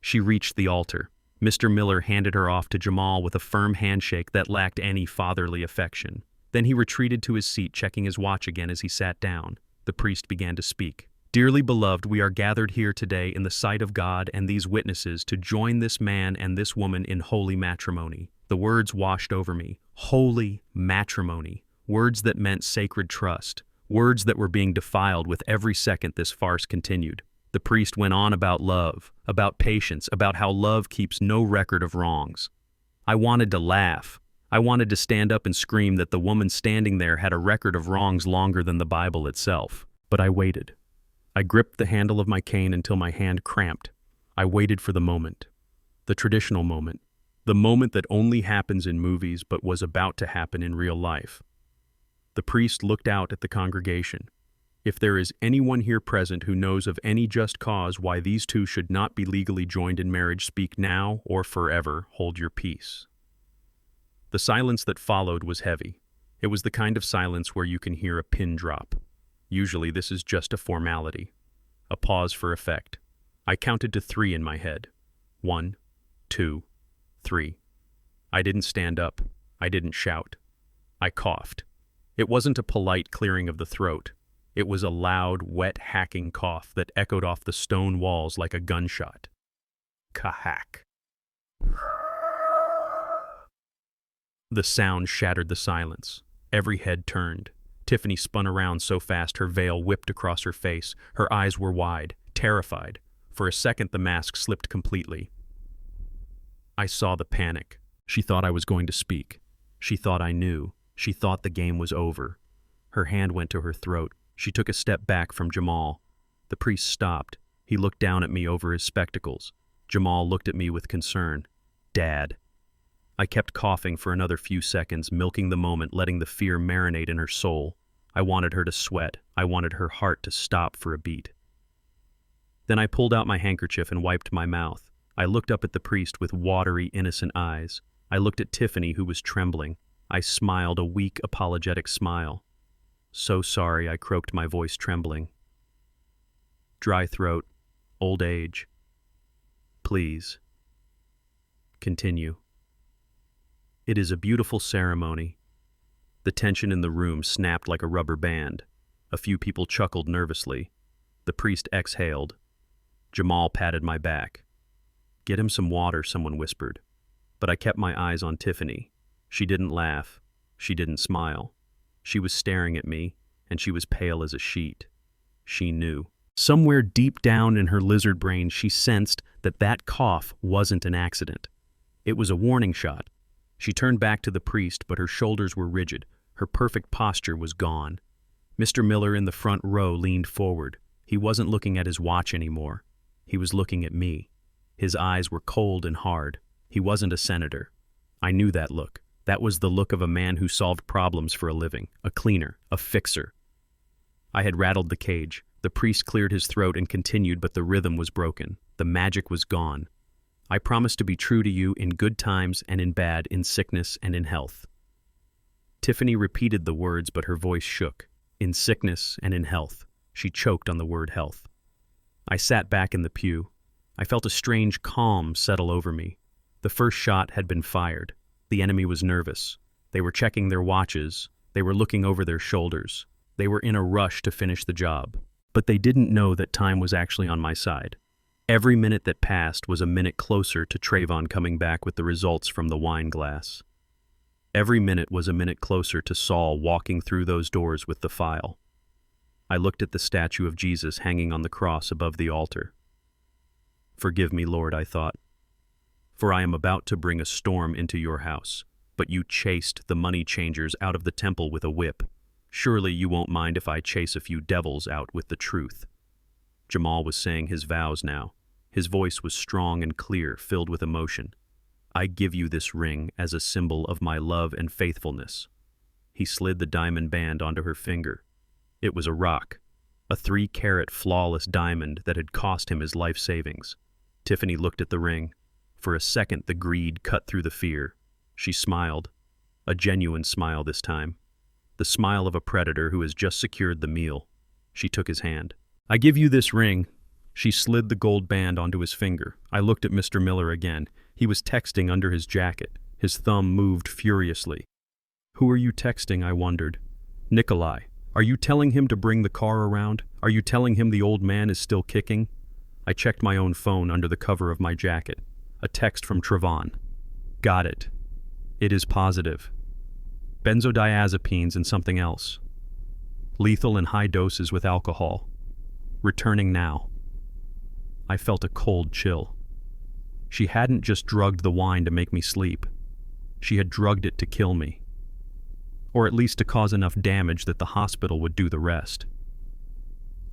A: She reached the altar. Mr. Miller handed her off to Jamal with a firm handshake that lacked any fatherly affection. Then he retreated to his seat, checking his watch again as he sat down. The priest began to speak. Dearly beloved, we are gathered here today in the sight of God and these witnesses to join this man and this woman in holy matrimony. The words washed over me. Holy matrimony. Words that meant sacred trust. Words that were being defiled with every second this farce continued. The priest went on about love, about patience, about how love keeps no record of wrongs. I wanted to laugh. I wanted to stand up and scream that the woman standing there had a record of wrongs longer than the Bible itself. But I waited. I gripped the handle of my cane until my hand cramped. I waited for the moment. The traditional moment. The moment that only happens in movies but was about to happen in real life. The priest looked out at the congregation. If there is anyone here present who knows of any just cause why these two should not be legally joined in marriage, speak now or forever hold your peace. The silence that followed was heavy. It was the kind of silence where you can hear a pin drop. Usually this is just a formality. A pause for effect. I counted to 3 in my head. 1, 2, 3. I didn't stand up. I didn't shout. I coughed. It wasn't a polite clearing of the throat. It was a loud, wet, hacking cough that echoed off the stone walls like a gunshot. Ka-hack. The sound shattered the silence. Every head turned. Tiffany spun around so fast her veil whipped across her face. Her eyes were wide, terrified. For a second the mask slipped completely. I saw the panic. She thought I was going to speak. She thought I knew. She thought the game was over. Her hand went to her throat. She took a step back from Jamal. The priest stopped. He looked down at me over his spectacles. Jamal looked at me with concern. Dad. I kept coughing for another few seconds, milking the moment, letting the fear marinate in her soul. I wanted her to sweat. I wanted her heart to stop for a beat. Then I pulled out my handkerchief and wiped my mouth. I looked up at the priest with watery, innocent eyes. I looked at Tiffany, who was trembling. I smiled a weak, apologetic smile. So sorry, I croaked, my voice trembling. Dry throat, old age. Please. Continue. It is a beautiful ceremony. The tension in the room snapped like a rubber band. A few people chuckled nervously. The priest exhaled. Jamal patted my back. Get him some water, someone whispered. But I kept my eyes on Tiffany. She didn't laugh. She didn't smile. She was staring at me, and she was pale as a sheet. She knew. Somewhere deep down in her lizard brain, she sensed that that cough wasn't an accident. It was a warning shot. She turned back to the priest, but her shoulders were rigid. Her perfect posture was gone. Mr. Miller in the front row leaned forward. He wasn't looking at his watch anymore. He was looking at me. His eyes were cold and hard. He wasn't a senator. I knew that look. That was the look of a man who solved problems for a living, a cleaner, a fixer. I had rattled the cage. The priest cleared his throat and continued, but the rhythm was broken. The magic was gone. I promise to be true to you in good times and in bad, in sickness and in health. Tiffany repeated the words, but her voice shook. In sickness and in health. She choked on the word health. I sat back in the pew. I felt a strange calm settle over me. The first shot had been fired. The enemy was nervous. They were checking their watches. They were looking over their shoulders. They were in a rush to finish the job. But they didn't know that time was actually on my side. Every minute that passed was a minute closer to Trayvon coming back with the results from the wine glass. Every minute was a minute closer to Saul walking through those doors with the file. I looked at the statue of Jesus hanging on the cross above the altar. Forgive me, Lord, I thought, for I am about to bring a storm into your house, but you chased the money changers out of the temple with a whip. Surely you won't mind if I chase a few devils out with the truth. Jamal was saying his vows now. His voice was strong and clear, filled with emotion. I give you this ring as a symbol of my love and faithfulness. He slid the diamond band onto her finger. It was a rock, a 3-carat flawless diamond that had cost him his life savings. Tiffany looked at the ring. For a second, the greed cut through the fear. She smiled, a genuine smile this time. The smile of a predator who has just secured the meal. She took his hand. I give you this ring. She slid the gold band onto his finger. I looked at Mr. Miller again. He was texting under his jacket. His thumb moved furiously. Who are you texting, I wondered. Nikolai. Are you telling him to bring the car around? Are you telling him the old man is still kicking? I checked my own phone under the cover of my jacket. A text from Trevon. Got it. It is positive. Benzodiazepines and something else. Lethal in high doses with alcohol. Returning now. I felt a cold chill. She hadn't just drugged the wine to make me sleep. She had drugged it to kill me. Or at least to cause enough damage that the hospital would do the rest.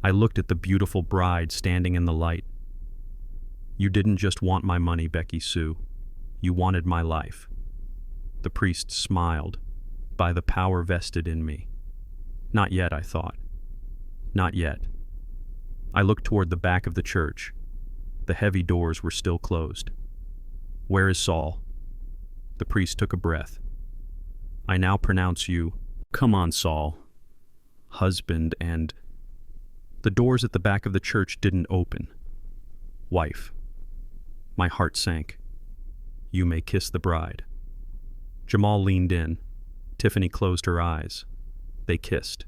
A: I looked at the beautiful bride standing in the light. You didn't just want my money, Becky Sue. You wanted my life. The priest smiled. By the power vested in me. Not yet, I thought. Not yet. I looked toward the back of the church. The heavy doors were still closed. Where is Saul? The priest took a breath. I now pronounce you, come on, Saul, husband and... The doors at the back of the church didn't open. Wife. My heart sank. You may kiss the bride. Jamal leaned in. Tiffany closed her eyes. They kissed.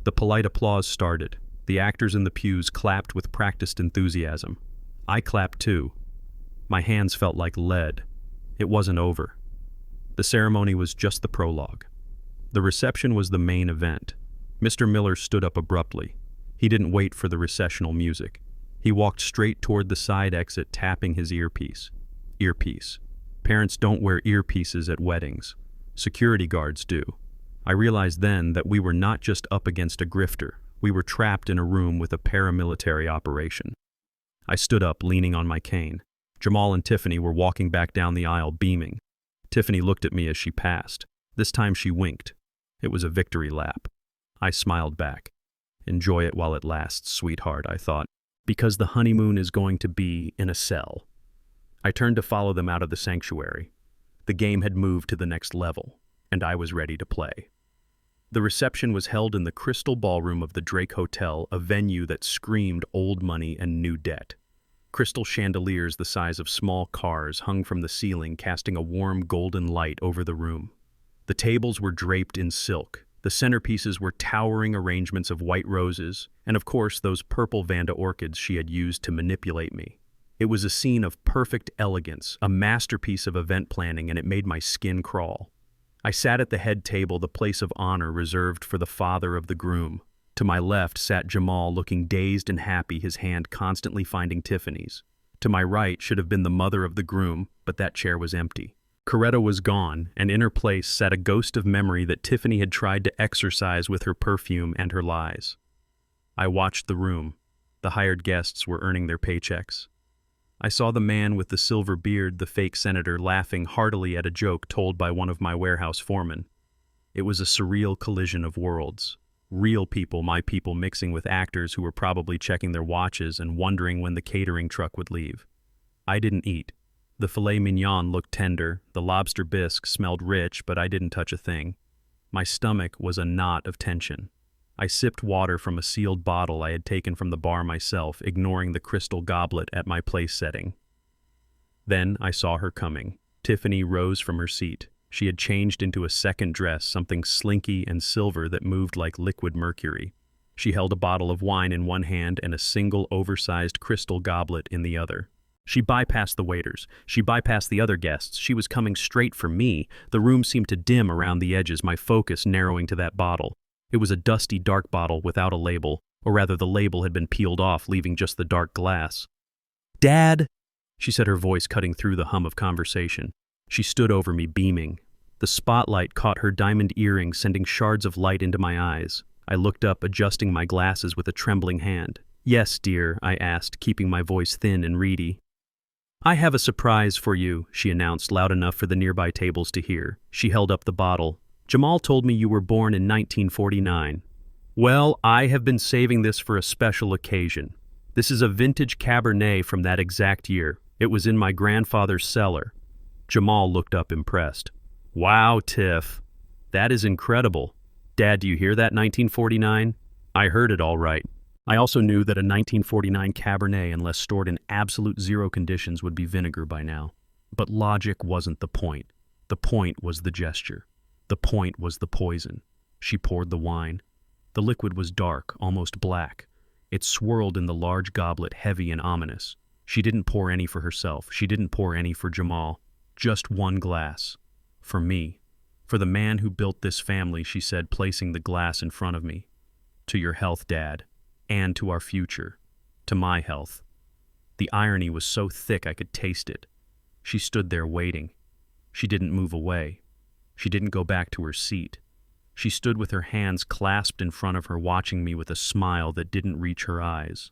A: The polite applause started. The actors in the pews clapped with practiced enthusiasm. I clapped too. My hands felt like lead. It wasn't over. The ceremony was just the prologue. The reception was the main event. Mr. Miller stood up abruptly. He didn't wait for the recessional music. He walked straight toward the side exit, tapping his earpiece. Earpiece. Parents don't wear earpieces at weddings. Security guards do. I realized then that we were not just up against a grifter. We were trapped in a room with a paramilitary operation. I stood up, leaning on my cane. Jamal and Tiffany were walking back down the aisle, beaming. Tiffany looked at me as she passed. This time she winked. It was a victory lap. I smiled back. Enjoy it while it lasts, sweetheart, I thought, because the honeymoon is going to be in a cell. I turned to follow them out of the sanctuary. The game had moved to the next level, and I was ready to play. The reception was held in the Crystal Ballroom of the Drake Hotel, a venue that screamed old money and new debt. Crystal chandeliers the size of small cars hung from the ceiling, casting a warm golden light over the room. The tables were draped in silk. The centerpieces were towering arrangements of white roses, and of course those purple Vanda orchids she had used to manipulate me. It was a scene of perfect elegance, a masterpiece of event planning, and it made my skin crawl. I sat at the head table, the place of honor reserved for the father of the groom. To my left sat Jamal, looking dazed and happy, his hand constantly finding Tiffany's. To my right should have been the mother of the groom, but that chair was empty. Coretta was gone, and in her place sat a ghost of memory that Tiffany had tried to exorcise with her perfume and her lies. I watched the room. The hired guests were earning their paychecks. I saw the man with the silver beard, the fake senator, laughing heartily at a joke told by one of my warehouse foremen. It was a surreal collision of worlds. Real people, my people, mixing with actors who were probably checking their watches and wondering when the catering truck would leave. I didn't eat. The filet mignon looked tender, the lobster bisque smelled rich, but I didn't touch a thing. My stomach was a knot of tension. I sipped water from a sealed bottle I had taken from the bar myself, ignoring the crystal goblet at my place setting. Then I saw her coming. Tiffany rose from her seat. She had changed into a second dress, something slinky and silver that moved like liquid mercury. She held a bottle of wine in one hand and a single oversized crystal goblet in the other. She bypassed the waiters. She bypassed the other guests. She was coming straight for me. The room seemed to dim around the edges, my focus narrowing to that bottle. It was a dusty, dark bottle without a label, or rather the label had been peeled off, leaving just the dark glass. "Dad," she said, her voice cutting through the hum of conversation. She stood over me, beaming. The spotlight caught her diamond earring, sending shards of light into my eyes. I looked up, adjusting my glasses with a trembling hand. "Yes, dear," I asked, keeping my voice thin and reedy. "I have a surprise for you," she announced, loud enough for the nearby tables to hear. She held up the bottle. "Jamal told me you were born in 1949. Well, I have been saving this for a special occasion. This is a vintage Cabernet from that exact year. It was in my grandfather's cellar." Jamal looked up impressed. "Wow, Tiff. That is incredible. Dad, do you hear that, 1949? I heard it all right. I also knew that a 1949 Cabernet, unless stored in absolute zero conditions, would be vinegar by now. But logic wasn't the point. The point was the gesture. The point was the poison. She poured the wine. The liquid was dark, almost black. It swirled in the large goblet, heavy and ominous. She didn't pour any for herself. She didn't pour any for Jamal. Just one glass. For me. For the man who built this family, she said, placing the glass in front of me. To your health, Dad. And to our future. To my health. The irony was so thick I could taste it. She stood there waiting. She didn't move away. She didn't go back to her seat. She stood with her hands clasped in front of her, watching me with a smile that didn't reach her eyes.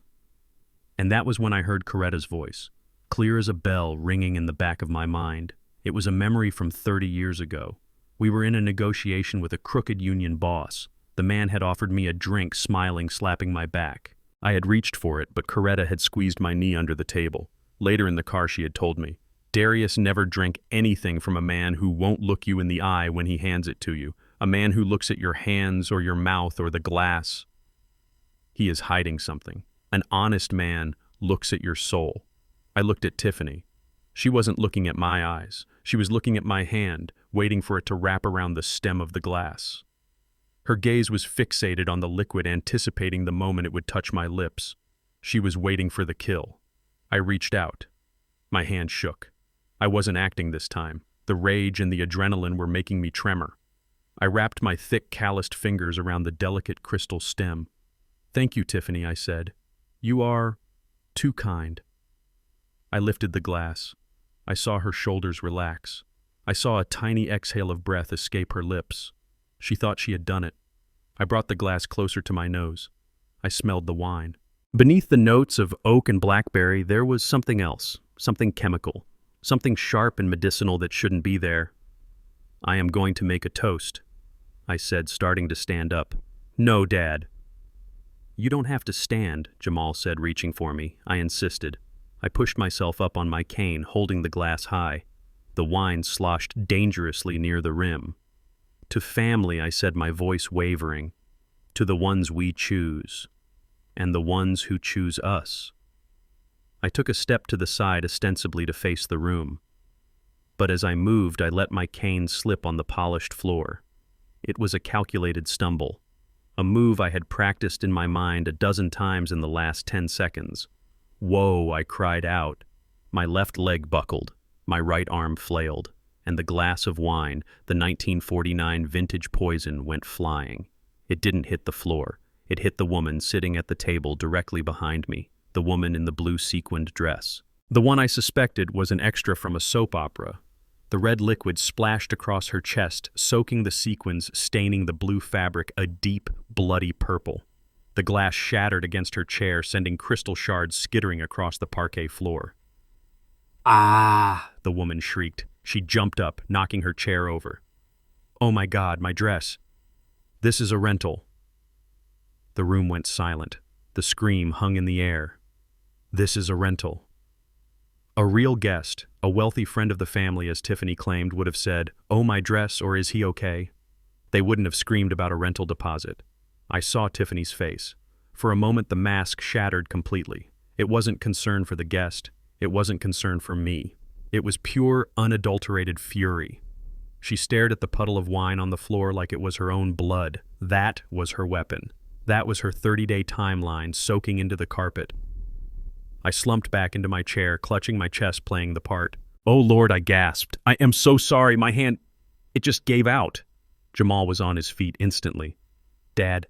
A: And that was when I heard Coretta's voice, clear as a bell ringing in the back of my mind. It was a memory from 30 years ago. We were in a negotiation with a crooked union boss. The man had offered me a drink, smiling, slapping my back. I had reached for it, but Coretta had squeezed my knee under the table. Later in the car, she had told me, Darius never drank anything from a man who won't look you in the eye when he hands it to you, a man who looks at your hands or your mouth or the glass. He is hiding something. An honest man looks at your soul. I looked at Tiffany. She wasn't looking at my eyes. She was looking at my hand, waiting for it to wrap around the stem of the glass. Her gaze was fixated on the liquid, anticipating the moment it would touch my lips. She was waiting for the kill. I reached out. My hand shook. I wasn't acting this time. The rage and the adrenaline were making me tremor. I wrapped my thick, calloused fingers around the delicate crystal stem. "Thank you, Tiffany," I said. "You are too kind." I lifted the glass. I saw her shoulders relax. I saw a tiny exhale of breath escape her lips. She thought she had done it. I brought the glass closer to my nose. I smelled the wine. Beneath the notes of oak and blackberry, there was something else, something chemical, something sharp and medicinal that shouldn't be there. "I am going to make a toast," I said, starting to stand up. "No, Dad." "You don't have to stand," Jamal said, reaching for me. I insisted. I pushed myself up on my cane, holding the glass high. The wine sloshed dangerously near the rim. "To family," I said, my voice wavering. "To the ones we choose. And the ones who choose us." I took a step to the side, ostensibly to face the room. But as I moved, I let my cane slip on the polished floor. It was a calculated stumble, a move I had practiced in my mind a dozen times in the last 10 seconds. "Whoa," I cried out. My left leg buckled, my right arm flailed, and the glass of wine, the 1949 vintage poison, went flying. It didn't hit the floor. It hit the woman sitting at the table directly behind me, the woman in the blue sequined dress. The one I suspected was an extra from a soap opera. The red liquid splashed across her chest, soaking the sequins, staining the blue fabric a deep, bloody purple. The glass shattered against her chair, sending crystal shards skittering across the parquet floor. "Ah!" the woman shrieked. She jumped up, knocking her chair over. "Oh my God, my dress. This is a rental." The room went silent. The scream hung in the air. "This is a rental." A real guest, a wealthy friend of the family, as Tiffany claimed, would have said, "Oh, my dress," or "Is he okay?" They wouldn't have screamed about a rental deposit. I saw Tiffany's face. For a moment, the mask shattered completely. It wasn't concern for the guest. It wasn't concern for me. It was pure, unadulterated fury. She stared at the puddle of wine on the floor like it was her own blood. That was her weapon. That was her 30-day timeline soaking into the carpet. I slumped back into my chair, clutching my chest, playing the part. "Oh, Lord," I gasped. "I am so sorry. My hand, it just gave out." Jamal was on his feet instantly. "Dad,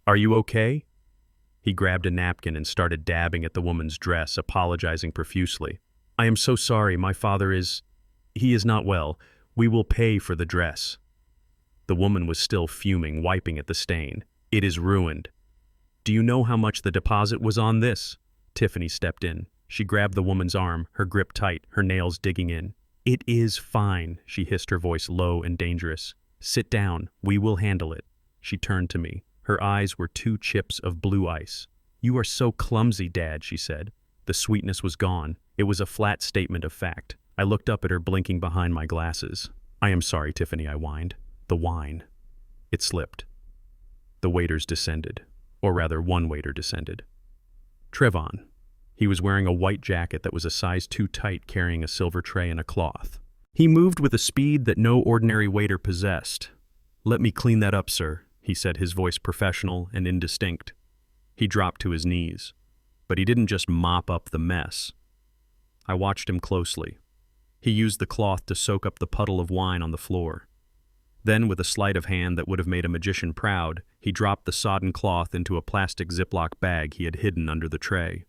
A: are you okay?" He grabbed a napkin and started dabbing at the woman's dress, apologizing profusely. "I am so sorry. My father he is not well. We will pay for the dress." The woman was still fuming, wiping at the stain. "It is ruined." "Do you know how much the deposit was on this?" Tiffany stepped in. She grabbed the woman's arm, her grip tight, her nails digging in. "It is fine," she hissed, her voice low and dangerous. "Sit down. We will handle it." She turned to me. Her eyes were 2 chips of blue ice. "You are so clumsy, Dad," she said. The sweetness was gone. It was a flat statement of fact. I looked up at her, blinking behind my glasses. "I am sorry, Tiffany," I whined. "The wine." It slipped. The waiters descended. Or rather, one waiter descended. Trevon. He was wearing a white jacket that was a size too tight, carrying a silver tray and a cloth. He moved with a speed that no ordinary waiter possessed. "Let me clean that up, sir," he said, his voice professional and indistinct. He dropped to his knees. But he didn't just mop up the mess. I watched him closely. He used the cloth to soak up the puddle of wine on the floor. Then, with a sleight of hand that would have made a magician proud, he dropped the sodden cloth into a plastic Ziploc bag he had hidden under the tray.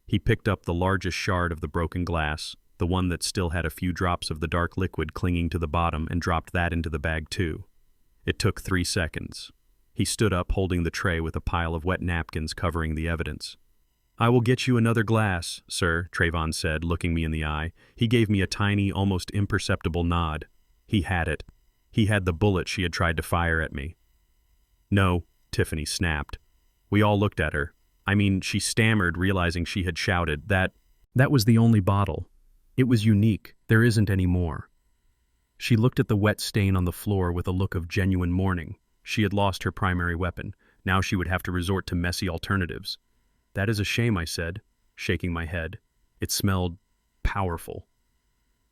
A: He picked up the largest shard of the broken glass, the one that still had a few drops of the dark liquid clinging to the bottom, and dropped that into the bag too. It took 3 seconds. He stood up, holding the tray with a pile of wet napkins covering the evidence. "I will get you another glass, sir," Trayvon said, looking me in the eye. He gave me a tiny, almost imperceptible nod. He had it. He had the bullet she had tried to fire at me. "No," Tiffany snapped. We all looked at her. I mean, she stammered, realizing she had shouted. That was the only bottle. It was unique. There isn't any more." She looked at the wet stain on the floor with a look of genuine mourning. She had lost her primary weapon. Now she would have to resort to messy alternatives. "That is a shame," I said, shaking my head. It smelled powerful.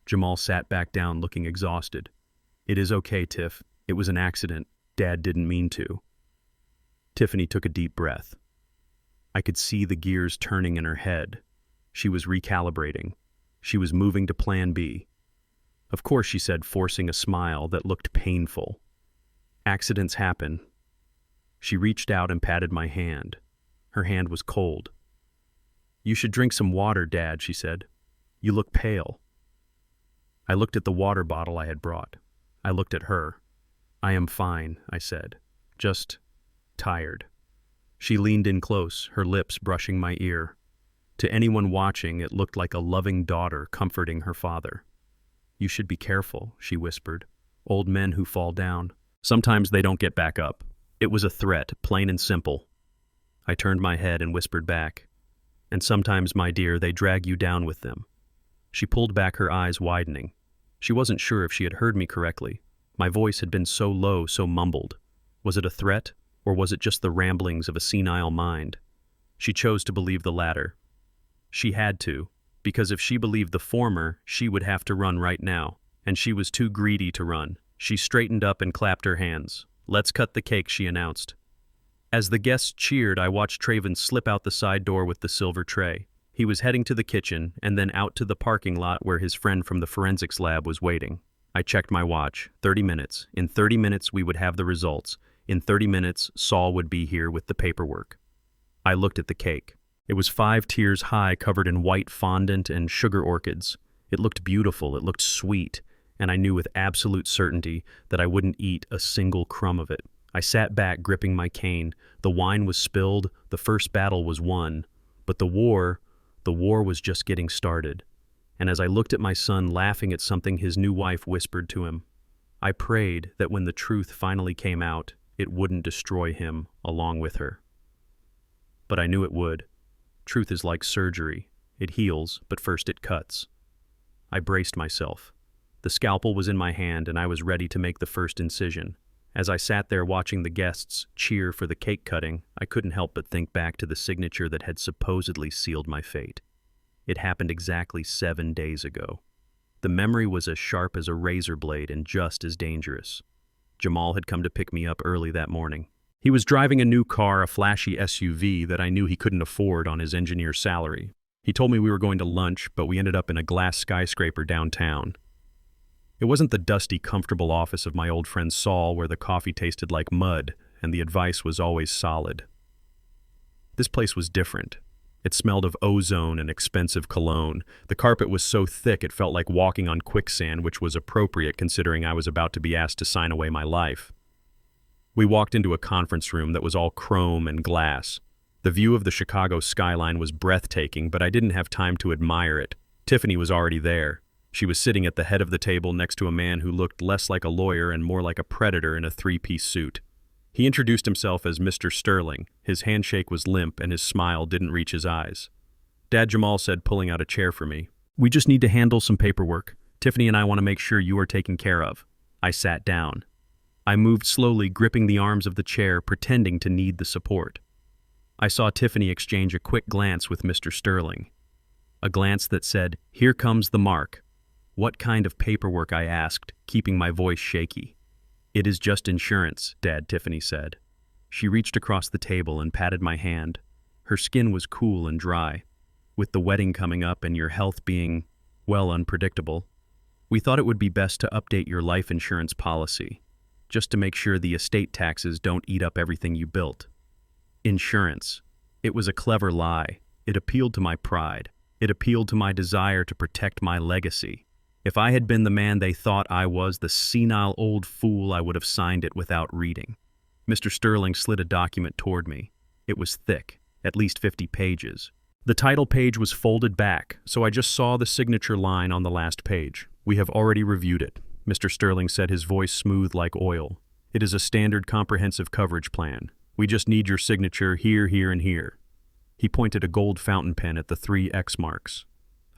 A: Jamal sat back down, looking exhausted. "It is okay, Tiff. It was an accident. Dad didn't mean to." Tiffany took a deep breath. I could see the gears turning in her head. She was recalibrating. She was moving to plan B. "Of course," she said, forcing a smile that looked painful. "Accidents happen." She reached out and patted my hand. Her hand was cold. "You should drink some water, Dad," she said. "You look pale." I looked at the water bottle I had brought. I looked at her. "I am fine," I said. "Just tired." She leaned in close, her lips brushing my ear. To anyone watching, it looked like a loving daughter comforting her father. "You should be careful," she whispered. "Old men who fall down, sometimes they don't get back up." It was a threat, plain and simple. I turned my head and whispered back. "And sometimes, my dear, they drag you down with them." She pulled back, her eyes widening. She wasn't sure if she had heard me correctly. My voice had been so low, so mumbled. Was it a threat, or was it just the ramblings of a senile mind? She chose to believe the latter. She had to, because if she believed the former, she would have to run right now, and she was too greedy to run. She straightened up and clapped her hands. "Let's cut the cake," she announced. As the guests cheered, I watched Trayvon slip out the side door with the silver tray. He was heading to the kitchen and then out to the parking lot where his friend from the forensics lab was waiting. I checked my watch. 30 minutes. In 30 minutes, we would have the results. In 30 minutes, Saul would be here with the paperwork. I looked at the cake. It was 5 tiers high, covered in white fondant and sugar orchids. It looked beautiful, it looked sweet, and I knew with absolute certainty that I wouldn't eat a single crumb of it. I sat back, gripping my cane. The wine was spilled, the first battle was won, but the war was just getting started. And as I looked at my son laughing at something his new wife whispered to him, I prayed that when the truth finally came out, it wouldn't destroy him along with her. But I knew it would. Truth is like surgery. It heals, but first it cuts. I braced myself. The scalpel was in my hand, and I was ready to make the first incision. As I sat there watching the guests cheer for the cake cutting, I couldn't help but think back to the signature that had supposedly sealed my fate. It happened exactly 7 days ago. The memory was as sharp as a razor blade and just as dangerous. Jamal had come to pick me up early that morning. He was driving a new car, a flashy SUV that I knew he couldn't afford on his engineer's salary. He told me we were going to lunch, but we ended up in a glass skyscraper downtown. It wasn't the dusty, comfortable office of my old friend Saul, where the coffee tasted like mud and the advice was always solid. This place was different. It smelled of ozone and expensive cologne. The carpet was so thick it felt like walking on quicksand, which was appropriate considering I was about to be asked to sign away my life. We walked into a conference room that was all chrome and glass. The view of the Chicago skyline was breathtaking, but I didn't have time to admire it. Tiffany was already there. She was sitting at the head of the table next to a man who looked less like a lawyer and more like a predator in a 3-piece suit. He introduced himself as Mr. Sterling. His handshake was limp and his smile didn't reach his eyes. Dad, Jamal said, pulling out a chair for me. "We just need to handle some paperwork. Tiffany and I want to make sure you are taken care of." I sat down. I moved slowly, gripping the arms of the chair, pretending to need the support. I saw Tiffany exchange a quick glance with Mr. Sterling. A glance that said, "Here comes the mark." "What kind of paperwork?" I asked, keeping my voice shaky. "It is just insurance, Dad," Tiffany said. She reached across the table and patted my hand. Her skin was cool and dry. With the wedding coming up and your health being, well, unpredictable, we thought it would be best to update your life insurance policy, just to make sure the estate taxes don't eat up everything you built. Insurance. It was a clever lie. It appealed to my pride. It appealed to my desire to protect my legacy. If I had been the man they thought I was, the senile old fool, I would have signed it without reading. Mr. Sterling slid a document toward me. It was thick, at least 50 pages. The title page was folded back, so I just saw the signature line on the last page. We have already reviewed it, Mr. Sterling said, his voice smooth like oil. It is a standard comprehensive coverage plan. We just need your signature here, here, and here. He pointed a gold fountain pen at the 3 X marks.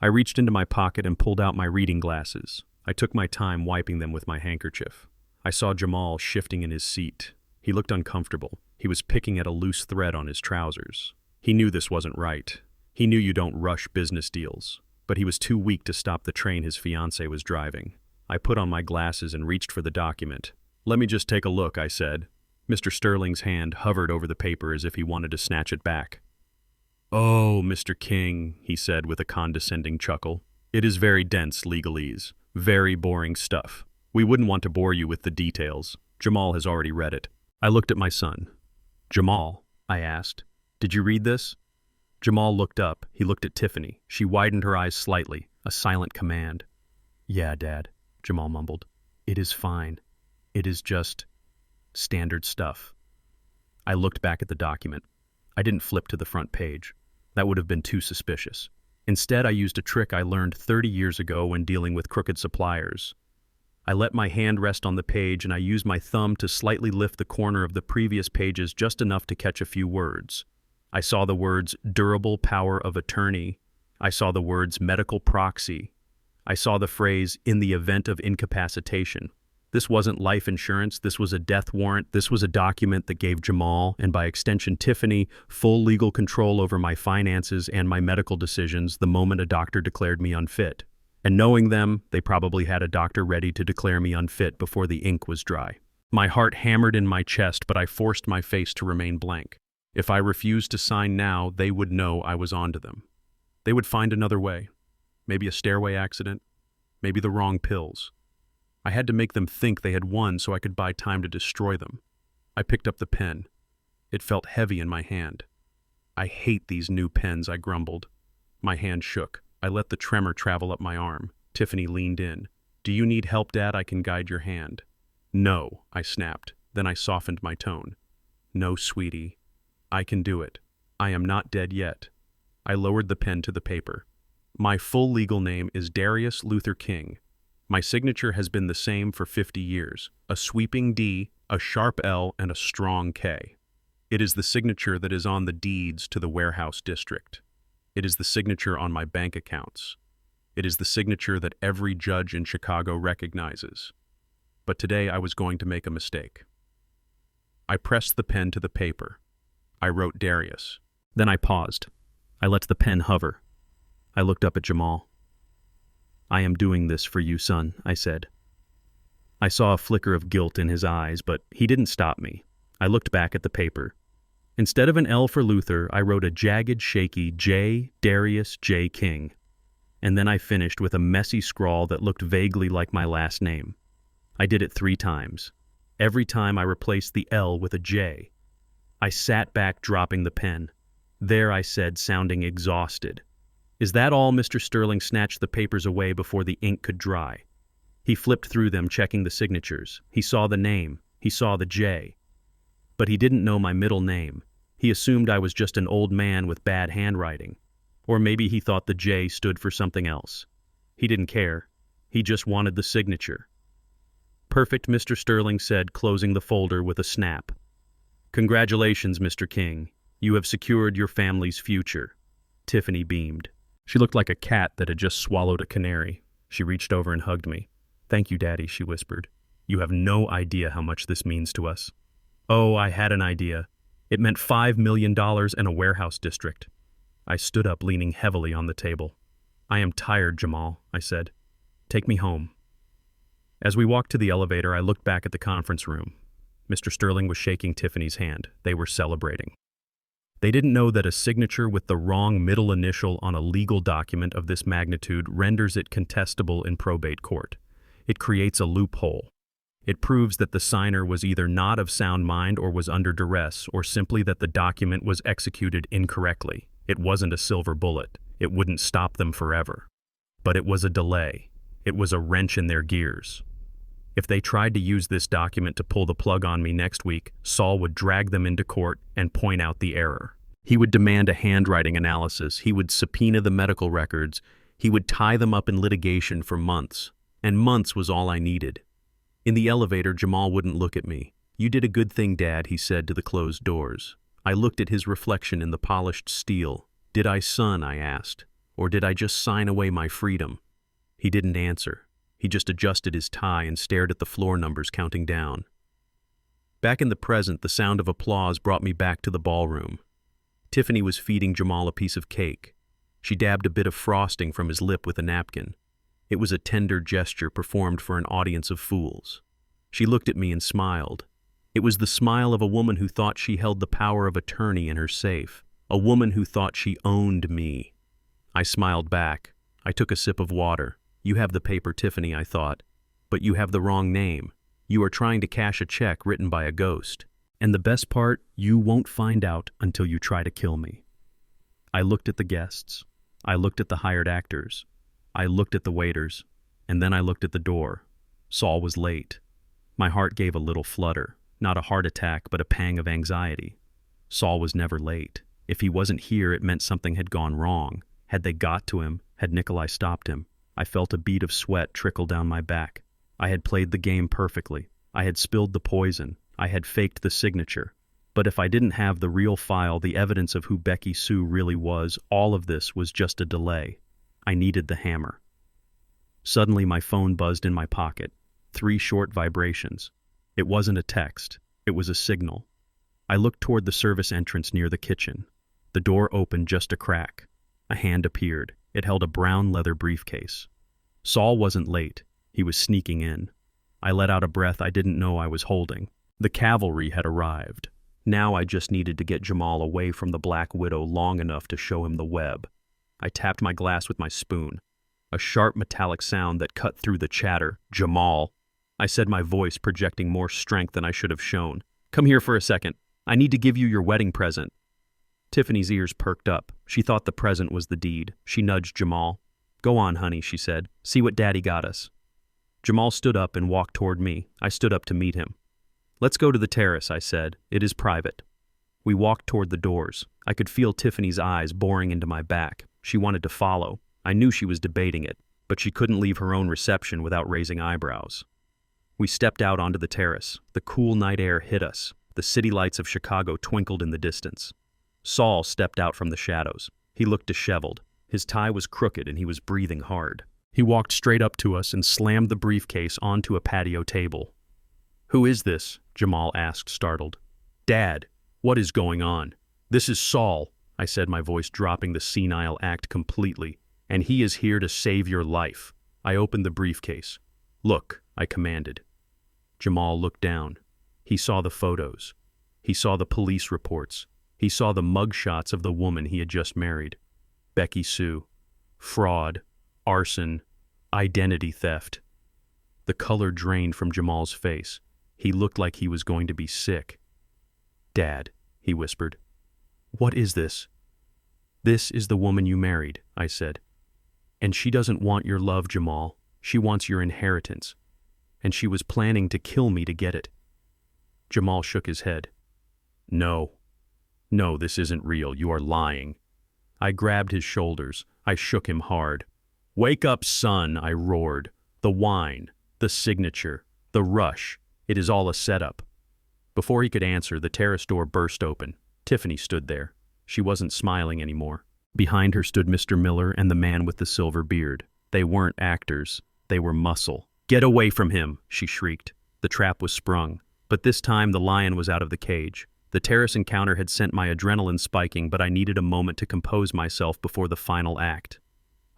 A: I reached into my pocket and pulled out my reading glasses. I took my time wiping them with my handkerchief. I saw Jamal shifting in his seat. He looked uncomfortable. He was picking at a loose thread on his trousers. He knew this wasn't right. He knew you don't rush business deals. But he was too weak to stop the train his fiancée was driving. I put on my glasses and reached for the document. "Let me just take a look," I said. Mr. Sterling's hand hovered over the paper as if he wanted to snatch it back. "Oh, Mr. King," he said with a condescending chuckle. "It is very dense legalese. Very boring stuff. We wouldn't want to bore you with the details. Jamal has already read it." I looked at my son. "Jamal," I asked, "did you read this?" Jamal looked up. He looked at Tiffany. She widened her eyes slightly, a silent command. "Yeah, Dad," Jamal mumbled. "It is fine. It is just standard stuff." I looked back at the document. I didn't flip to the front page. That would have been too suspicious. Instead, I used a trick I learned 30 years ago when dealing with crooked suppliers. I let my hand rest on the page and I used my thumb to slightly lift the corner of the previous pages just enough to catch a few words. I saw the words durable power of attorney. I saw the words medical proxy. I saw the phrase in the event of incapacitation. This wasn't life insurance, this was a death warrant. This was a document that gave Jamal, and by extension Tiffany, full legal control over my finances and my medical decisions the moment a doctor declared me unfit. And knowing them, they probably had a doctor ready to declare me unfit before the ink was dry. My heart hammered in my chest, but I forced my face to remain blank. If I refused to sign now, they would know I was onto them. They would find another way. Maybe a stairway accident. Maybe the wrong pills. I had to make them think they had won so I could buy time to destroy them. I picked up the pen. It felt heavy in my hand. "I hate these new pens," I grumbled. My hand shook. I let the tremor travel up my arm. Tiffany leaned in. "Do you need help, Dad? I can guide your hand." "No," I snapped. Then I softened my tone. "No, sweetie. I can do it. I am not dead yet." I lowered the pen to the paper. "My full legal name is Darius Luther King. My signature has been the same for 50 years. A sweeping D, a sharp L, and a strong K. It is the signature that is on the deeds to the warehouse district. It is the signature on my bank accounts. It is the signature that every judge in Chicago recognizes. But today I was going to make a mistake." I pressed the pen to the paper. I wrote Darius. Then I paused. I let the pen hover. I looked up at Jamal. "I am doing this for you, son," I said. I saw a flicker of guilt in his eyes, but he didn't stop me. I looked back at the paper. Instead of an L for Luther, I wrote a jagged, shaky J, Darius J. King. And then I finished with a messy scrawl that looked vaguely like my last name. I did it 3 times. Every time I replaced the L with a J. I sat back, dropping the pen. "There," I said, sounding exhausted. "Is that all?" Mr. Sterling snatched the papers away before the ink could dry. He flipped through them, checking the signatures. He saw the name. He saw the J. But he didn't know my middle name. He assumed I was just an old man with bad handwriting. Or maybe he thought the J stood for something else. He didn't care. He just wanted the signature. "Perfect," Mr. Sterling said, closing the folder with a snap. "Congratulations, Mr. King. You have secured your family's future." Tiffany beamed. She looked like a cat that had just swallowed a canary. She reached over and hugged me. "Thank you, Daddy," she whispered. "You have no idea how much this means to us." Oh, I had an idea. It meant $5 million and a warehouse district. I stood up, leaning heavily on the table. "I am tired, Jamal," I said. "Take me home." As we walked to the elevator, I looked back at the conference room. Mr. Sterling was shaking Tiffany's hand. They were celebrating. They didn't know that a signature with the wrong middle initial on a legal document of this magnitude renders it contestable in probate court. It creates a loophole. It proves that the signer was either not of sound mind or was under duress, or simply that the document was executed incorrectly. It wasn't a silver bullet. It wouldn't stop them forever. But it was a delay. It was a wrench in their gears. If they tried to use this document to pull the plug on me next week, Saul would drag them into court and point out the error. He would demand a handwriting analysis. He would subpoena the medical records. He would tie them up in litigation for months. And months was all I needed. In the elevator, Jamal wouldn't look at me. "You did a good thing, Dad," he said to the closed doors. I looked at his reflection in the polished steel. "Did I, son?" I asked. "Or did I just sign away my freedom?" He didn't answer. He just adjusted his tie and stared at the floor numbers counting down. Back in the present, the sound of applause brought me back to the ballroom. Tiffany was feeding Jamal a piece of cake. She dabbed a bit of frosting from his lip with a napkin. It was a tender gesture performed for an audience of fools. She looked at me and smiled. It was the smile of a woman who thought she held the power of attorney in her safe, a woman who thought she owned me. I smiled back. I took a sip of water. "You have the paper, Tiffany," I thought. "But you have the wrong name. You are trying to cash a check written by a ghost. And the best part, you won't find out until you try to kill me." I looked at the guests. I looked at the hired actors. I looked at the waiters. And then I looked at the door. Saul was late. My heart gave a little flutter. Not a heart attack, but a pang of anxiety. Saul was never late. If he wasn't here, it meant something had gone wrong. Had they got to him? Had Nikolai stopped him? I felt a bead of sweat trickle down my back. I had played the game perfectly. I had spilled the poison. I had faked the signature. But if I didn't have the real file, the evidence of who Becky Sue really was, all of this was just a delay. I needed the hammer. Suddenly my phone buzzed in my pocket. 3 short vibrations. It wasn't a text. It was a signal. I looked toward the service entrance near the kitchen. The door opened just a crack. A hand appeared. It held a brown leather briefcase. Saul wasn't late. He was sneaking in. I let out a breath I didn't know I was holding. The cavalry had arrived. Now I just needed to get Jamal away from the Black Widow long enough to show him the web. I tapped my glass with my spoon. A sharp metallic sound that cut through the chatter. "Jamal," I said, my voice projecting more strength than I should have shown. "Come here for a second. I need to give you your wedding present." Tiffany's ears perked up. She thought the present was the deed. She nudged Jamal. "Go on, honey," she said. "See what Daddy got us." Jamal stood up and walked toward me. I stood up to meet him. "Let's go to the terrace," I said. "It is private." We walked toward the doors. I could feel Tiffany's eyes boring into my back. She wanted to follow. I knew she was debating it, but she couldn't leave her own reception without raising eyebrows. We stepped out onto the terrace. The cool night air hit us. The city lights of Chicago twinkled in the distance. Saul stepped out from the shadows. He looked disheveled. His tie was crooked and he was breathing hard. He walked straight up to us and slammed the briefcase onto a patio table. "Who is this?" Jamal asked, startled. "Dad, what is going on?" "This is Saul," I said, my voice dropping the senile act completely. "And he is here to save your life." I opened the briefcase. "Look," I commanded. Jamal looked down. He saw the photos. He saw the police reports. He saw the mugshots of the woman he had just married. Becky Sue. Fraud. Arson. Identity theft. The color drained from Jamal's face. He looked like he was going to be sick. "Dad," he whispered. "What is this?" "This is the woman you married," I said. "And she doesn't want your love, Jamal. She wants your inheritance. And she was planning to kill me to get it." Jamal shook his head. No, this isn't real. You are lying." I grabbed his shoulders. I shook him hard. "Wake up, son," I roared. "The wine, the signature, the rush. It is all a setup." Before he could answer, the terrace door burst open. Tiffany stood there. She wasn't smiling anymore. Behind her stood Mr. Miller and the man with the silver beard. They weren't actors. They were muscle. "Get away from him," she shrieked. The trap was sprung, but this time the lion was out of the cage. The terrace encounter had sent my adrenaline spiking, but I needed a moment to compose myself before the final act.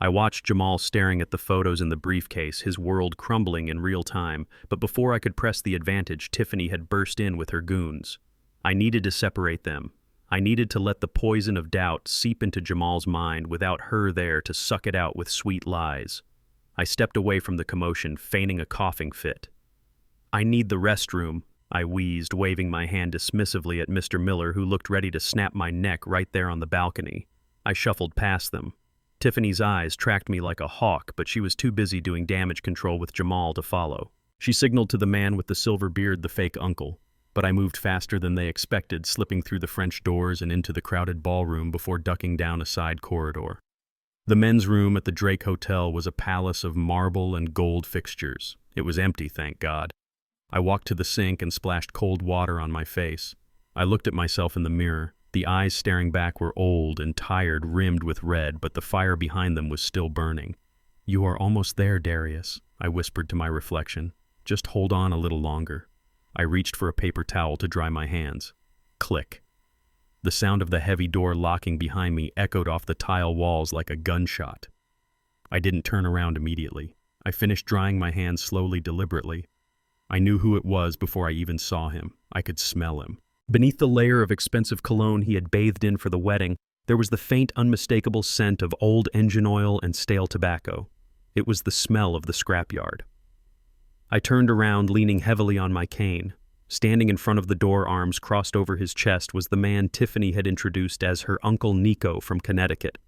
A: I watched Jamal staring at the photos in the briefcase, his world crumbling in real time, but before I could press the advantage, Tiffany had burst in with her goons. I needed to separate them. I needed to let the poison of doubt seep into Jamal's mind without her there to suck it out with sweet lies. I stepped away from the commotion, feigning a coughing fit. "I need the restroom," I wheezed, waving my hand dismissively at Mr. Miller, who looked ready to snap my neck right there on the balcony. I shuffled past them. Tiffany's eyes tracked me like a hawk, but she was too busy doing damage control with Jamal to follow. She signaled to the man with the silver beard, the fake uncle, but I moved faster than they expected, slipping through the French doors and into the crowded ballroom before ducking down a side corridor. The men's room at the Drake Hotel was a palace of marble and gold fixtures. It was empty, thank God. I walked to the sink and splashed cold water on my face. I looked at myself in the mirror. The eyes staring back were old and tired, rimmed with red, but the fire behind them was still burning. "You are almost there, Darius," I whispered to my reflection. "Just hold on a little longer." I reached for a paper towel to dry my hands. Click. The sound of the heavy door locking behind me echoed off the tile walls like a gunshot. I didn't turn around immediately. I finished drying my hands slowly, deliberately. I knew who it was before I even saw him. I could smell him. Beneath the layer of expensive cologne he had bathed in for the wedding, there was the faint, unmistakable scent of old engine oil and stale tobacco. It was the smell of the scrapyard. I turned around, leaning heavily on my cane. Standing in front of the door, arms crossed over his chest, was the man Tiffany had introduced as her Uncle Nico from Connecticut.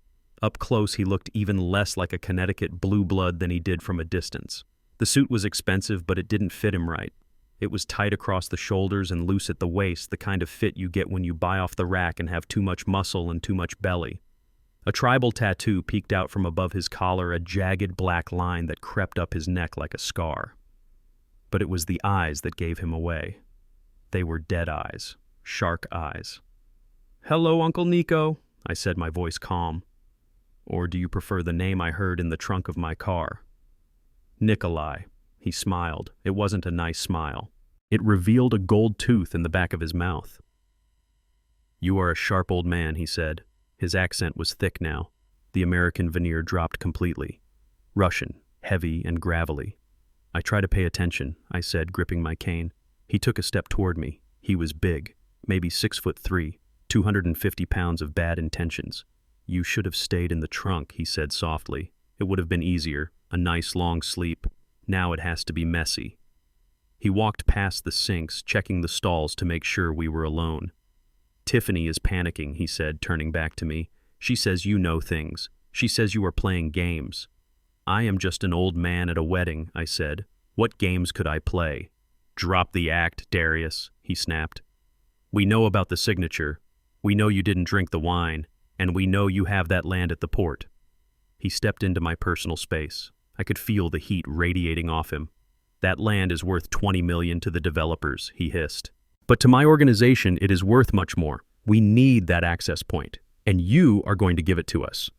A: Up close, he looked even less like a Connecticut blue blood than he did from a distance. The suit was expensive, but it didn't fit him right. It was tight across the shoulders and loose at the waist, the kind of fit you get when you buy off the rack and have too much muscle and too much belly. A tribal tattoo peeked out from above his collar, a jagged black line that crept up his neck like a scar. But it was the eyes that gave him away. They were dead eyes, shark eyes. "Hello, Uncle Nico," I said, my voice calm. "Or do you prefer the name I heard in the trunk of my car?" "Nikolai." He smiled. It wasn't a nice smile. It revealed a gold tooth in the back of his mouth. "You are a sharp old man," he said. His accent was thick now. The American veneer dropped completely. Russian, heavy and gravelly. "I try to pay attention," I said, gripping my cane. He took a step toward me. He was big, maybe 6'3", 250 pounds of bad intentions. "You should have stayed in the trunk," he said softly. "It would have been easier, a nice long sleep. Now it has to be messy." He walked past the sinks, checking the stalls to make sure we were alone. "Tiffany is panicking," he said, turning back to me. "She says you know things. She says you are playing games." "I am just an old man at a wedding," I said. "What games could I play?" "Drop the act, Darius," he snapped. "We know about the signature. We know you didn't drink the wine, and we know you have that land at the port." He stepped into my personal space. I could feel the heat radiating off him. "That land is worth $20 million to the developers," he hissed. "But to my organization, it is worth much more. We need that access point, and you are going to give it to us."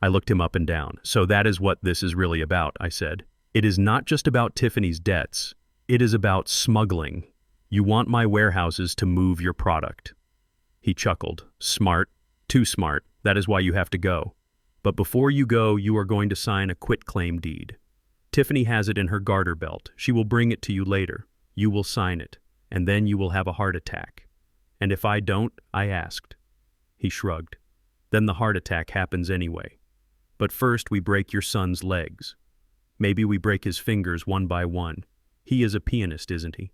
A: I looked him up and down. "So that is what this is really about," I said. "It is not just about Tiffany's debts. It is about smuggling. You want my warehouses to move your product." He chuckled. "Smart. Too smart. That is why you have to go. But before you go, you are going to sign a quitclaim deed. Tiffany has it in her garter belt. She will bring it to you later. You will sign it, and then you will have a heart attack." "And if I don't?" I asked. He shrugged. "Then the heart attack happens anyway. But first we break your son's legs. Maybe we break his fingers one by one. He is a pianist, isn't he?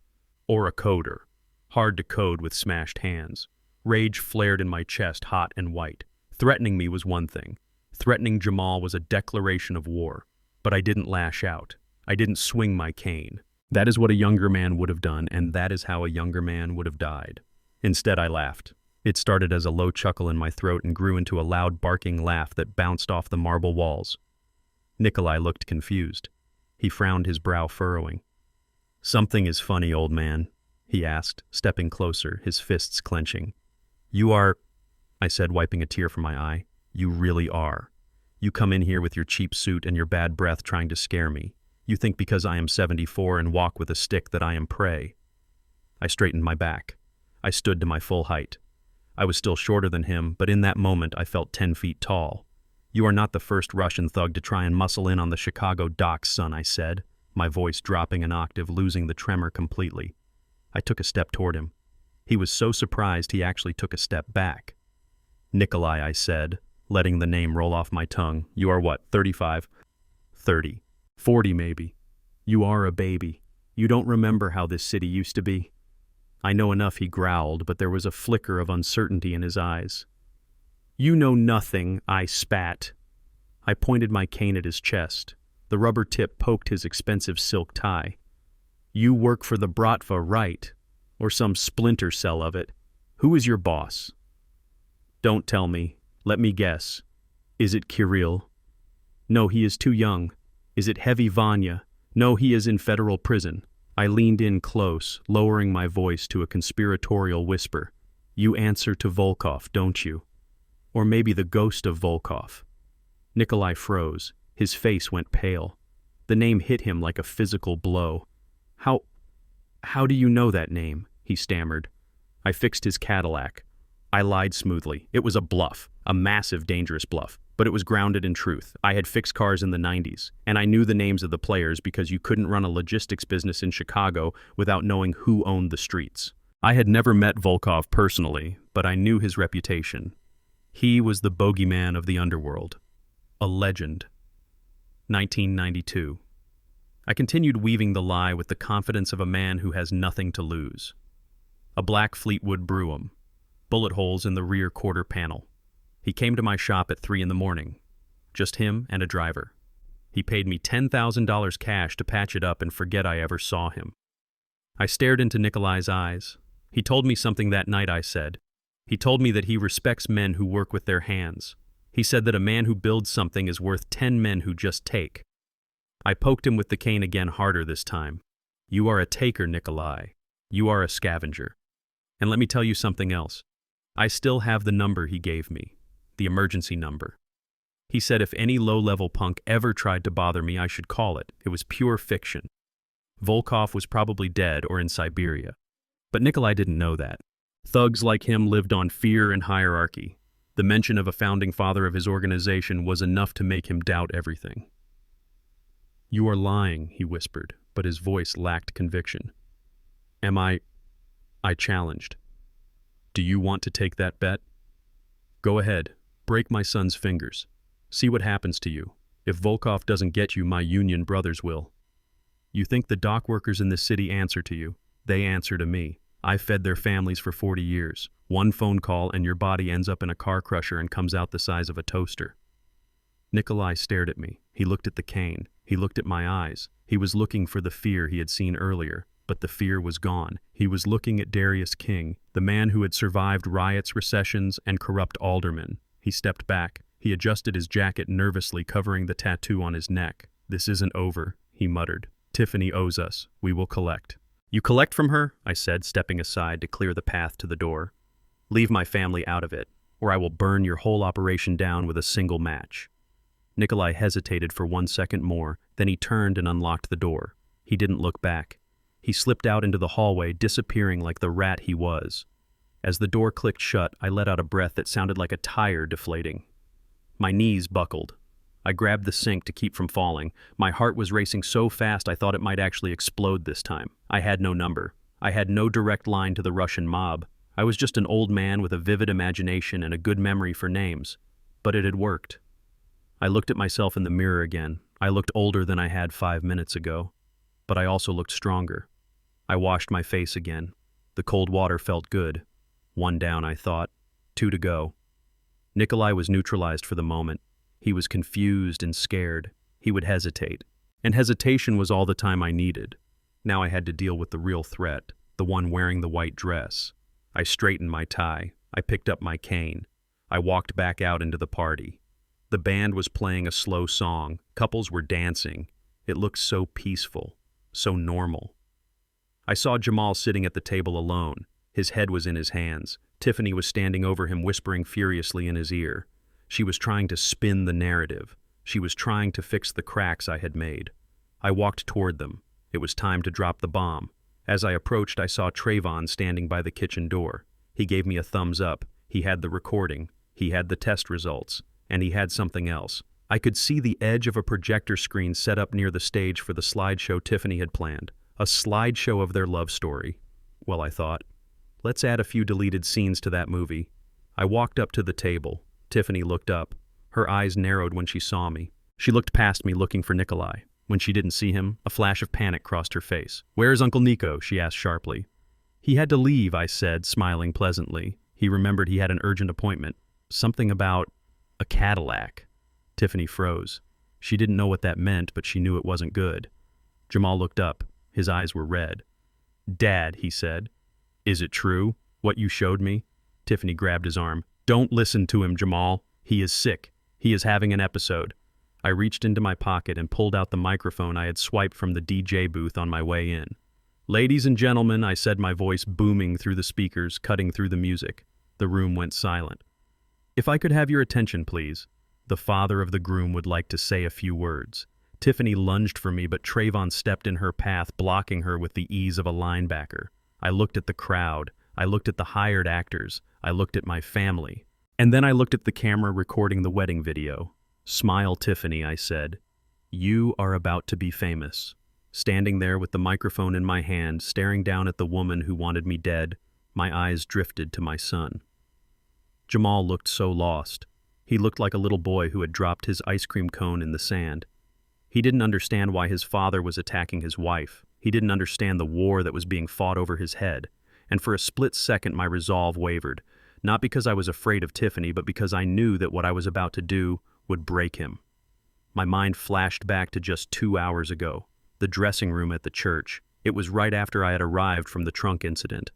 A: Or a coder. Hard to code with smashed hands." Rage flared in my chest, hot and white. Threatening me was one thing. Threatening Jamal was a declaration of war. But I didn't lash out. I didn't swing my cane. That is what a younger man would have done, and that is how a younger man would have died. Instead, I laughed. It started as a low chuckle in my throat and grew into a loud barking laugh that bounced off the marble walls. Nikolai looked confused. He frowned, his brow furrowing. "Something is funny, old man," he asked, stepping closer, his fists clenching. "You are," I said, wiping a tear from my eye. "You really are. You come in here with your cheap suit and your bad breath trying to scare me. You think because I am 74 and walk with a stick that I am prey." I straightened my back. I stood to my full height. I was still shorter than him, but in that moment I felt 10 feet tall. You are not the first Russian thug to try and muscle in on the Chicago docks, son, I said, my voice dropping an octave, losing the tremor completely. I took a step toward him. He was so surprised he actually took a step back. Nikolai, I said, letting the name roll off my tongue. You are what, 35? 30. 40 maybe. You are a baby. You don't remember how this city used to be. I know enough, he growled, but there was a flicker of uncertainty in his eyes. You know nothing, I spat. I pointed my cane at his chest. The rubber tip poked his expensive silk tie. You work for the Bratva, right? Or some splinter cell of it. Who is your boss? Don't tell me. Let me guess. Is it Kirill? No, he is too young. Is it Heavy Vanya? No, he is in federal prison. I leaned in close, lowering my voice to a conspiratorial whisper. You answer to Volkov, don't you? Or maybe the ghost of Volkov. Nikolai froze. His face went pale. The name hit him like a physical blow. How do you know that name? He stammered. I fixed his Cadillac. I lied smoothly. It was a bluff, a massive, dangerous bluff, but it was grounded in truth. I had fixed cars in the 90s, and I knew the names of the players because you couldn't run a logistics business in Chicago without knowing who owned the streets. I had never met Volkov personally, but I knew his reputation. He was the bogeyman of the underworld. A legend. 1992. I continued weaving the lie with the confidence of a man who has nothing to lose. A black Fleetwood Brougham. Bullet holes in the rear quarter panel. He came to my shop at 3 a.m. Just him and a driver. He paid me $10,000 cash to patch it up and forget I ever saw him. I stared into Nikolai's eyes. He told me something that night, I said. He told me that he respects men who work with their hands. He said that a man who builds something is worth 10 men who just take. I poked him with the cane again, harder this time. You are a taker, Nikolai. You are a scavenger. And let me tell you something else. I still have the number he gave me, the emergency number. He said if any low-level punk ever tried to bother me, I should call it. It was pure fiction. Volkov was probably dead or in Siberia. But Nikolai didn't know that. Thugs like him lived on fear and hierarchy. The mention of a founding father of his organization was enough to make him doubt everything. You are lying, he whispered, but his voice lacked conviction. Am I challenged. Do you want to take that bet? Go ahead, break my son's fingers. See what happens to you. If Volkov doesn't get you, my union brothers will. You think the dock workers in this city answer to you? They answer to me. I fed their families for 40 years. One phone call and your body ends up in a car crusher and comes out the size of a toaster. Nikolai stared at me. He looked at the cane. He looked at my eyes. He was looking for the fear he had seen earlier, but the fear was gone. He was looking at Darius King, the man who had survived riots, recessions, and corrupt aldermen. He stepped back. He adjusted his jacket nervously, covering the tattoo on his neck. This isn't over, he muttered. Tiffany owes us. We will collect. You collect from her? I said, stepping aside to clear the path to the door. Leave my family out of it, or I will burn your whole operation down with a single match. Nikolai hesitated for 1 second more, then he turned and unlocked the door. He didn't look back. He slipped out into the hallway, disappearing like the rat he was. As the door clicked shut, I let out a breath that sounded like a tire deflating. My knees buckled. I grabbed the sink to keep from falling. My heart was racing so fast I thought it might actually explode this time. I had no number. I had no direct line to the Russian mob. I was just an old man with a vivid imagination and a good memory for names. But it had worked. I looked at myself in the mirror again. I looked older than I had 5 minutes ago. But I also looked stronger. I washed my face again. The cold water felt good. 1 down, I thought. 2 to go. Nikolai was neutralized for the moment. He was confused and scared. He would hesitate. And hesitation was all the time I needed. Now I had to deal with the real threat, the one wearing the white dress. I straightened my tie. I picked up my cane. I walked back out into the party. The band was playing a slow song. Couples were dancing. It looked so peaceful, so normal. I saw Jamal sitting at the table alone. His head was in his hands. Tiffany was standing over him, whispering furiously in his ear. She was trying to spin the narrative. She was trying to fix the cracks I had made. I walked toward them. It was time to drop the bomb. As I approached, I saw Trayvon standing by the kitchen door. He gave me a thumbs up. He had the recording. He had the test results. And he had something else. I could see the edge of a projector screen set up near the stage for the slideshow Tiffany had planned. A slideshow of their love story. Well, I thought, let's add a few deleted scenes to that movie. I walked up to the table. Tiffany looked up. Her eyes narrowed when she saw me. She looked past me looking for Nikolai. When she didn't see him, a flash of panic crossed her face. "Where's Uncle Nico?" she asked sharply. "He had to leave," I said, smiling pleasantly. He remembered he had an urgent appointment. Something about a Cadillac. Tiffany froze. She didn't know what that meant, but she knew it wasn't good. Jamal looked up. His eyes were red. "Dad," he said. "Is it true, what you showed me?" Tiffany grabbed his arm. "Don't listen to him, Jamal. He is sick. He is having an episode." I reached into my pocket and pulled out the microphone I had swiped from the DJ booth on my way in. "Ladies and gentlemen," I said, my voice booming through the speakers, cutting through the music. The room went silent. "If I could have your attention, please. The father of the groom would like to say a few words." Tiffany lunged for me, but Trayvon stepped in her path, blocking her with the ease of a linebacker. I looked at the crowd. I looked at the hired actors. I looked at my family. And then I looked at the camera recording the wedding video. "Smile, Tiffany," I said. "You are about to be famous." Standing there with the microphone in my hand, staring down at the woman who wanted me dead, my eyes drifted to my son. Jamal looked so lost. He looked like a little boy who had dropped his ice cream cone in the sand. He didn't understand why his father was attacking his wife. He didn't understand the war that was being fought over his head. And for a split second my resolve wavered, not because I was afraid of Tiffany, but because I knew that what I was about to do would break him. My mind flashed back to just 2 hours ago, the dressing room at the church. It was right after I had arrived from the trunk incident.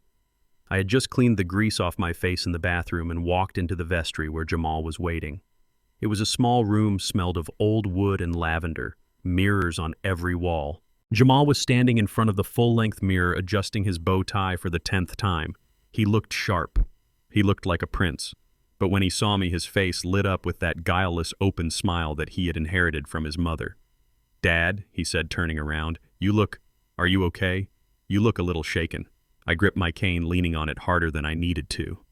A: I had just cleaned the grease off my face in the bathroom and walked into the vestry where Jamal was waiting. It was a small room, smelled of old wood and lavender, mirrors on every wall. Jamal was standing in front of the full-length mirror, adjusting his bow tie for the 10th time. He looked sharp. He looked like a prince. But when he saw me, his face lit up with that guileless, open smile that he had inherited from his mother. "Dad," he said, turning around, are you okay? You look a little shaken." I gripped my cane, leaning on it harder than I needed to.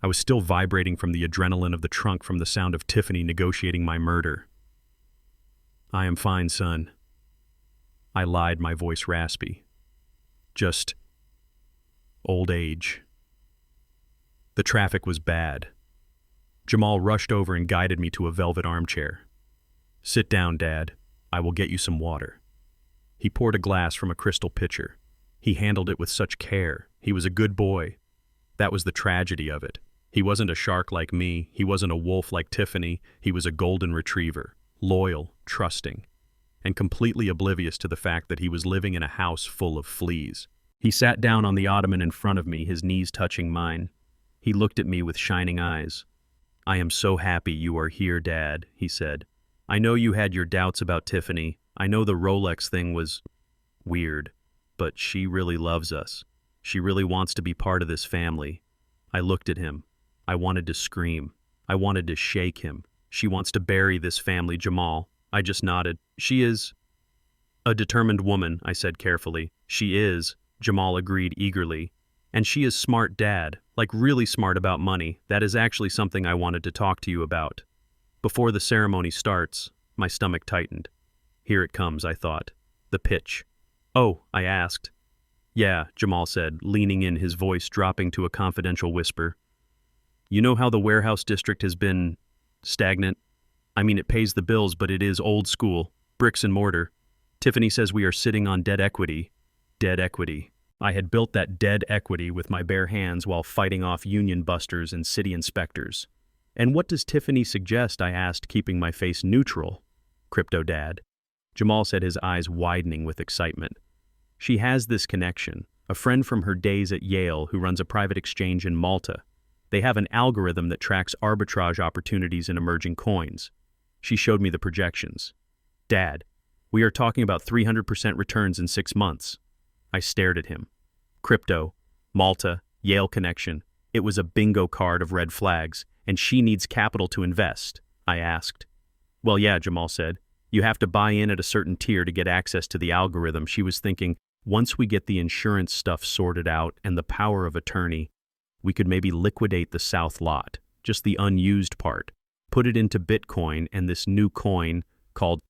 A: I was still vibrating from the adrenaline of the trunk, from the sound of Tiffany negotiating my murder. "I am fine, son." I lied, my voice raspy. "Just old age." The traffic was bad. Jamal rushed over and guided me to a velvet armchair. "Sit down, Dad. I will get you some water." He poured a glass from a crystal pitcher. He handled it with such care. He was a good boy. That was the tragedy of it. He wasn't a shark like me. He wasn't a wolf like Tiffany. He was a golden retriever, loyal, trusting, and completely oblivious to the fact that he was living in a house full of fleas. He sat down on the ottoman in front of me, his knees touching mine. He looked at me with shining eyes. "I am so happy you are here, Dad," he said. "I know you had your doubts about Tiffany. I know the Rolex thing was weird, but she really loves us. She really wants to be part of this family." I looked at him. I wanted to scream. I wanted to shake him. "She wants to bury this family, Jamal." I just nodded. "She is a determined woman," I said carefully. "She is," Jamal agreed eagerly. "And she is smart, Dad, like really smart about money. That is actually something I wanted to talk to you about." Before the ceremony starts, my stomach tightened. Here it comes, I thought. The pitch. "Oh," I asked. "Yeah," Jamal said, leaning in, his voice dropping to a confidential whisper. "You know how the warehouse district has been stagnant? I mean, it pays the bills, but it is old school, bricks and mortar. Tiffany says we are sitting on dead equity." Dead equity. I had built that dead equity with my bare hands while fighting off union busters and city inspectors. "And what does Tiffany suggest?" I asked, keeping my face neutral. "Crypto, Dad." Jamal said, his eyes widening with excitement. "She has this connection, a friend from her days at Yale who runs a private exchange in Malta. They have an algorithm that tracks arbitrage opportunities in emerging coins. She showed me the projections. Dad, we are talking about 300% returns in 6 months. I stared at him. Crypto, Malta, Yale connection. It was a bingo card of red flags, and she needs capital to invest, I asked. Well, yeah, Jamal said. You have to buy in at a certain tier to get access to the algorithm. She was thinking, once we get the insurance stuff sorted out and the power of attorney, we could maybe liquidate the south lot, just the unused part. put it into Bitcoin, and this new coin called...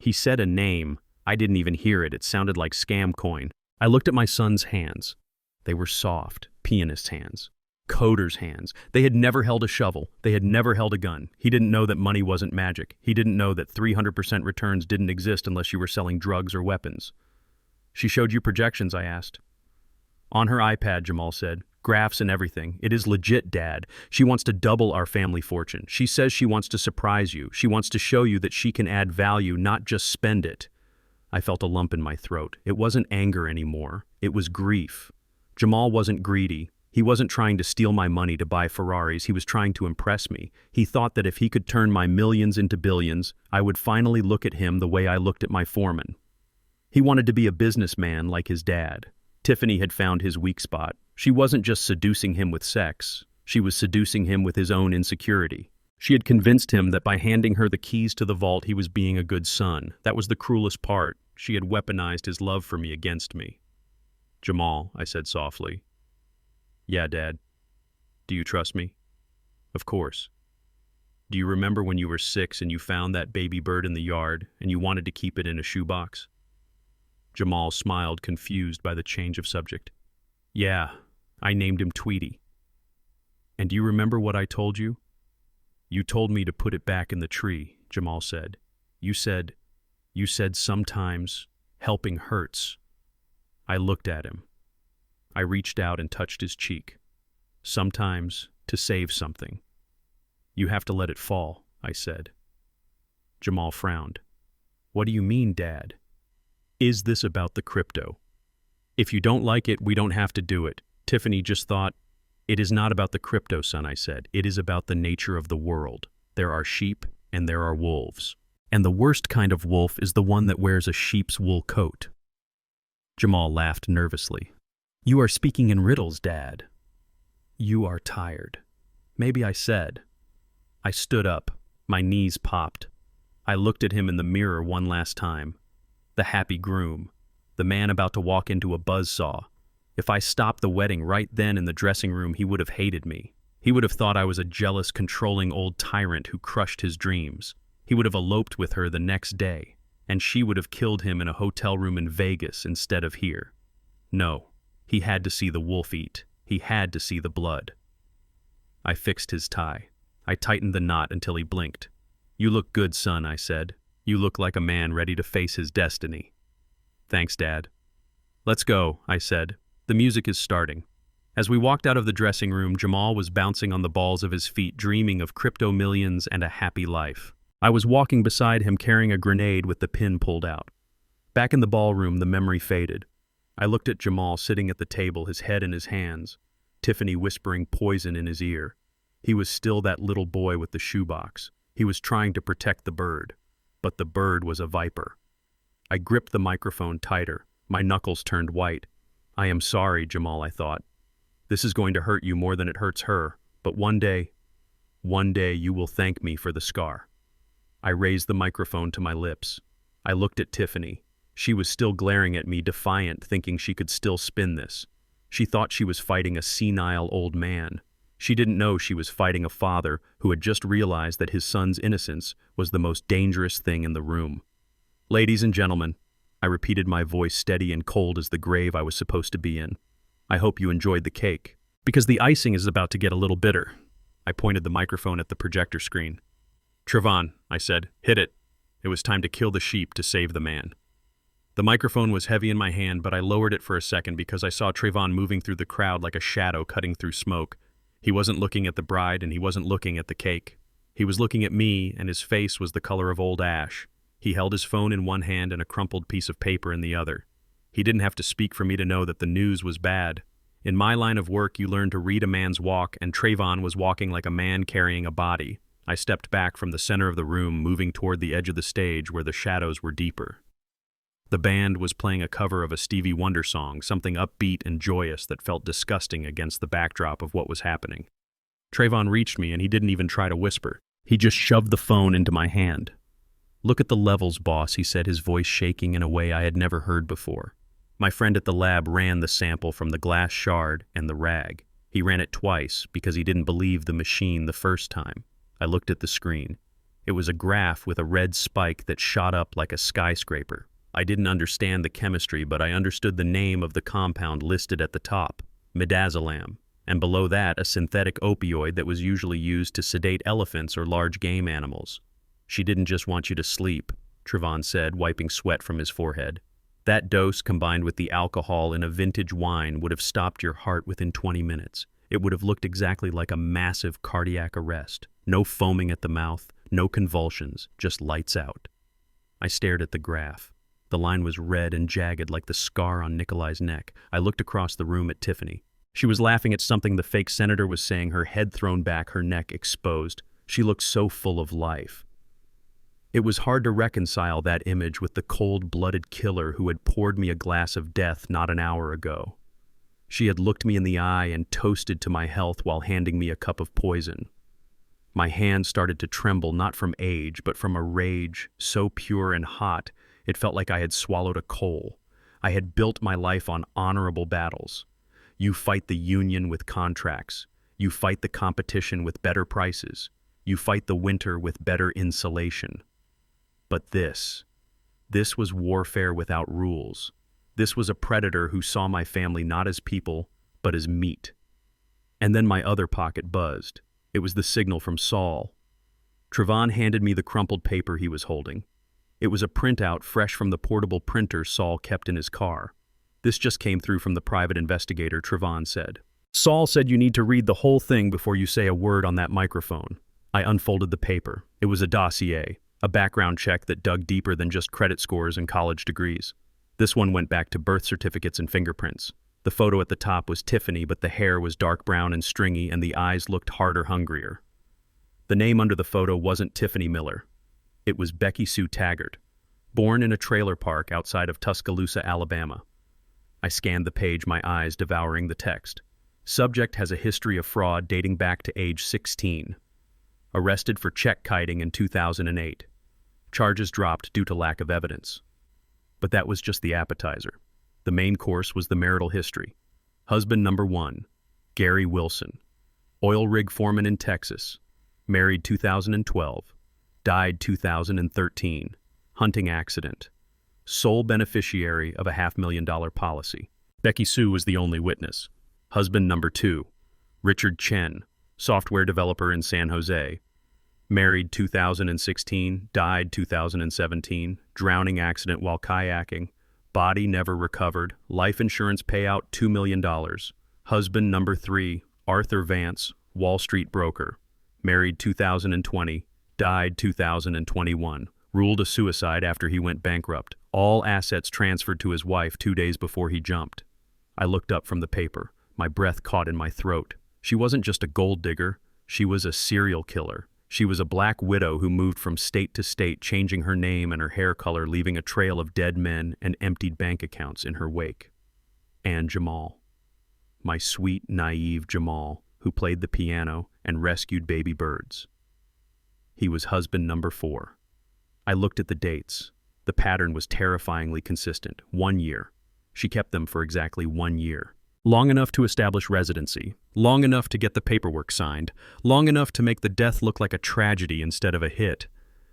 A: He said a name. I didn't even hear it. It sounded like scam coin. I looked at my son's hands. They were soft, pianist's hands, coder's hands. They had never held a shovel. They had never held a gun. He didn't know that money wasn't magic. He didn't know that 300% returns didn't exist unless you were selling drugs or weapons. She showed you projections, I asked. On her iPad, Jamal said. Graphs and everything. It is legit, Dad. She wants to double our family fortune. She says she wants to surprise you. She wants to show you that she can add value, not just spend it. I felt a lump in my throat. It wasn't anger anymore. It was grief. Jamal wasn't greedy. He wasn't trying to steal my money to buy Ferraris. He was trying to impress me. He thought that if he could turn my millions into billions, I would finally look at him the way I looked at my foreman. He wanted to be a businessman like his dad. Tiffany had found his weak spot. She wasn't just seducing him with sex. She was seducing him with his own insecurity. She had convinced him that by handing her the keys to the vault, he was being a good son. That was the cruelest part. She had weaponized his love for me against me. Jamal, I said softly. Yeah, Dad. Do you trust me? Of course. Do you remember when you were 6 and you found that baby bird in the yard and you wanted to keep it in a shoebox? Jamal smiled, confused by the change of subject. Yeah, I named him Tweety. And do you remember what I told you? You told me to put it back in the tree, Jamal said. You said sometimes helping hurts. I looked at him. I reached out and touched his cheek. Sometimes to save something. You have to let it fall, I said. Jamal frowned. What do you mean, Dad? Is this about the crypto? If you don't like it, we don't have to do it. Tiffany just thought, it is not about the crypto, son, I said. It is about the nature of the world. There are sheep and there are wolves. And the worst kind of wolf is the one that wears a sheep's wool coat. Jamal laughed nervously. You are speaking in riddles, Dad. You are tired. Maybe I said. I stood up. My knees popped. I looked at him in the mirror one last time. The happy groom. The man about to walk into a buzzsaw. If I stopped the wedding right then in the dressing room, he would have hated me. He would have thought I was a jealous, controlling old tyrant who crushed his dreams. He would have eloped with her the next day, and she would have killed him in a hotel room in Vegas instead of here. No, he had to see the wolf eat. He had to see the blood. I fixed his tie. I tightened the knot until he blinked. You look good, son, I said. You look like a man ready to face his destiny. Thanks, Dad. Let's go, I said. The music is starting. As we walked out of the dressing room, Jamal was bouncing on the balls of his feet, dreaming of crypto millions and a happy life. I was walking beside him carrying a grenade with the pin pulled out. Back in the ballroom, the memory faded. I looked at Jamal sitting at the table, his head in his hands, Tiffany whispering poison in his ear. He was still that little boy with the shoebox. He was trying to protect the bird, but the bird was a viper. I gripped the microphone tighter. My knuckles turned white. I am sorry, Jamal, I thought. This is going to hurt you more than it hurts her, but one day you will thank me for the scar. I raised the microphone to my lips. I looked at Tiffany. She was still glaring at me, defiant, thinking she could still spin this. She thought she was fighting a senile old man. She didn't know she was fighting a father who had just realized that his son's innocence was the most dangerous thing in the room. Ladies and gentlemen, I repeated, my voice steady and cold as the grave I was supposed to be in. I hope you enjoyed the cake, because the icing is about to get a little bitter. I pointed the microphone at the projector screen. Trevon, I said, hit it. It was time to kill the sheep to save the man. The microphone was heavy in my hand, but I lowered it for a second because I saw Trevon moving through the crowd like a shadow cutting through smoke. He wasn't looking at the bride and he wasn't looking at the cake. He was looking at me, and his face was the color of old ash. He held his phone in one hand and a crumpled piece of paper in the other. He didn't have to speak for me to know that the news was bad. In my line of work, you learn to read a man's walk, and Trevon was walking like a man carrying a body. I stepped back from the center of the room, moving toward the edge of the stage where the shadows were deeper. The band was playing a cover of a Stevie Wonder song, something upbeat and joyous that felt disgusting against the backdrop of what was happening. Trevon reached me, and he didn't even try to whisper. He just shoved the phone into my hand. Look at the levels, boss, he said, his voice shaking in a way I had never heard before. My friend at the lab ran the sample from the glass shard and the rag. He ran it twice because he didn't believe the machine the first time. I looked at the screen. It was a graph with a red spike that shot up like a skyscraper. I didn't understand the chemistry, but I understood the name of the compound listed at the top, midazolam, and below that a synthetic opioid that was usually used to sedate elephants or large game animals. She didn't just want you to sleep, Trevon said, wiping sweat from his forehead. That dose, combined with the alcohol in a vintage wine, would have stopped your heart within 20 minutes. It would have looked exactly like a massive cardiac arrest. No foaming at the mouth, no convulsions, just lights out. I stared at the graph. The line was red and jagged like the scar on Nikolai's neck. I looked across the room at Tiffany. She was laughing at something the fake senator was saying, her head thrown back, her neck exposed. She looked so full of life. It was hard to reconcile that image with the cold-blooded killer who had poured me a glass of death not an hour ago. She had looked me in the eye and toasted to my health while handing me a cup of poison. My hand started to tremble, not from age, but from a rage so pure and hot, it felt like I had swallowed a coal. I had built my life on honorable battles. You fight the union with contracts. You fight the competition with better prices. You fight the winter with better insulation. But this was warfare without rules. This was a predator who saw my family not as people, but as meat. And then my other pocket buzzed. It was the signal from Saul. Trevon handed me the crumpled paper he was holding. It was a printout fresh from the portable printer Saul kept in his car. This just came through from the private investigator, Trevon said. Saul said you need to read the whole thing before you say a word on that microphone. I unfolded the paper. It was a dossier, a background check that dug deeper than just credit scores and college degrees. This one went back to birth certificates and fingerprints. The photo at the top was Tiffany, but the hair was dark brown and stringy, and the eyes looked harder, hungrier. The name under the photo wasn't Tiffany Miller. It was Becky Sue Taggart, born in a trailer park outside of Tuscaloosa, Alabama. I scanned the page, my eyes devouring the text. Subject has a history of fraud dating back to age 16. Arrested for check kiting in 2008. Charges dropped due to lack of evidence. But that was just the appetizer. The main course was the marital history. Husband number 1, Gary Wilson. Oil rig foreman in Texas. Married 2012. Died 2013. Hunting accident. Sole beneficiary of a $500,000 policy. Becky Sue was the only witness. Husband number 2, Richard Chen. Software developer in San Jose. Married 2016. Died 2017. Drowning accident while kayaking. Body never recovered. Life insurance payout $2 million. Husband number 3, Arthur Vance, Wall Street broker. Married 2020. Died 2021. Ruled a suicide after he went bankrupt. All assets transferred to his wife 2 days before he jumped. I looked up from the paper. My breath caught in my throat. She wasn't just a gold digger. She was a serial killer. She was a black widow who moved from state to state, changing her name and her hair color, leaving a trail of dead men and emptied bank accounts in her wake. And Jamal. My sweet, naive Jamal, who played the piano and rescued baby birds. He was husband number 4. I looked at the dates. The pattern was terrifyingly consistent. 1 year. She kept them for exactly 1 year. Long enough to establish residency, long enough to get the paperwork signed, long enough to make the death look like a tragedy instead of a hit.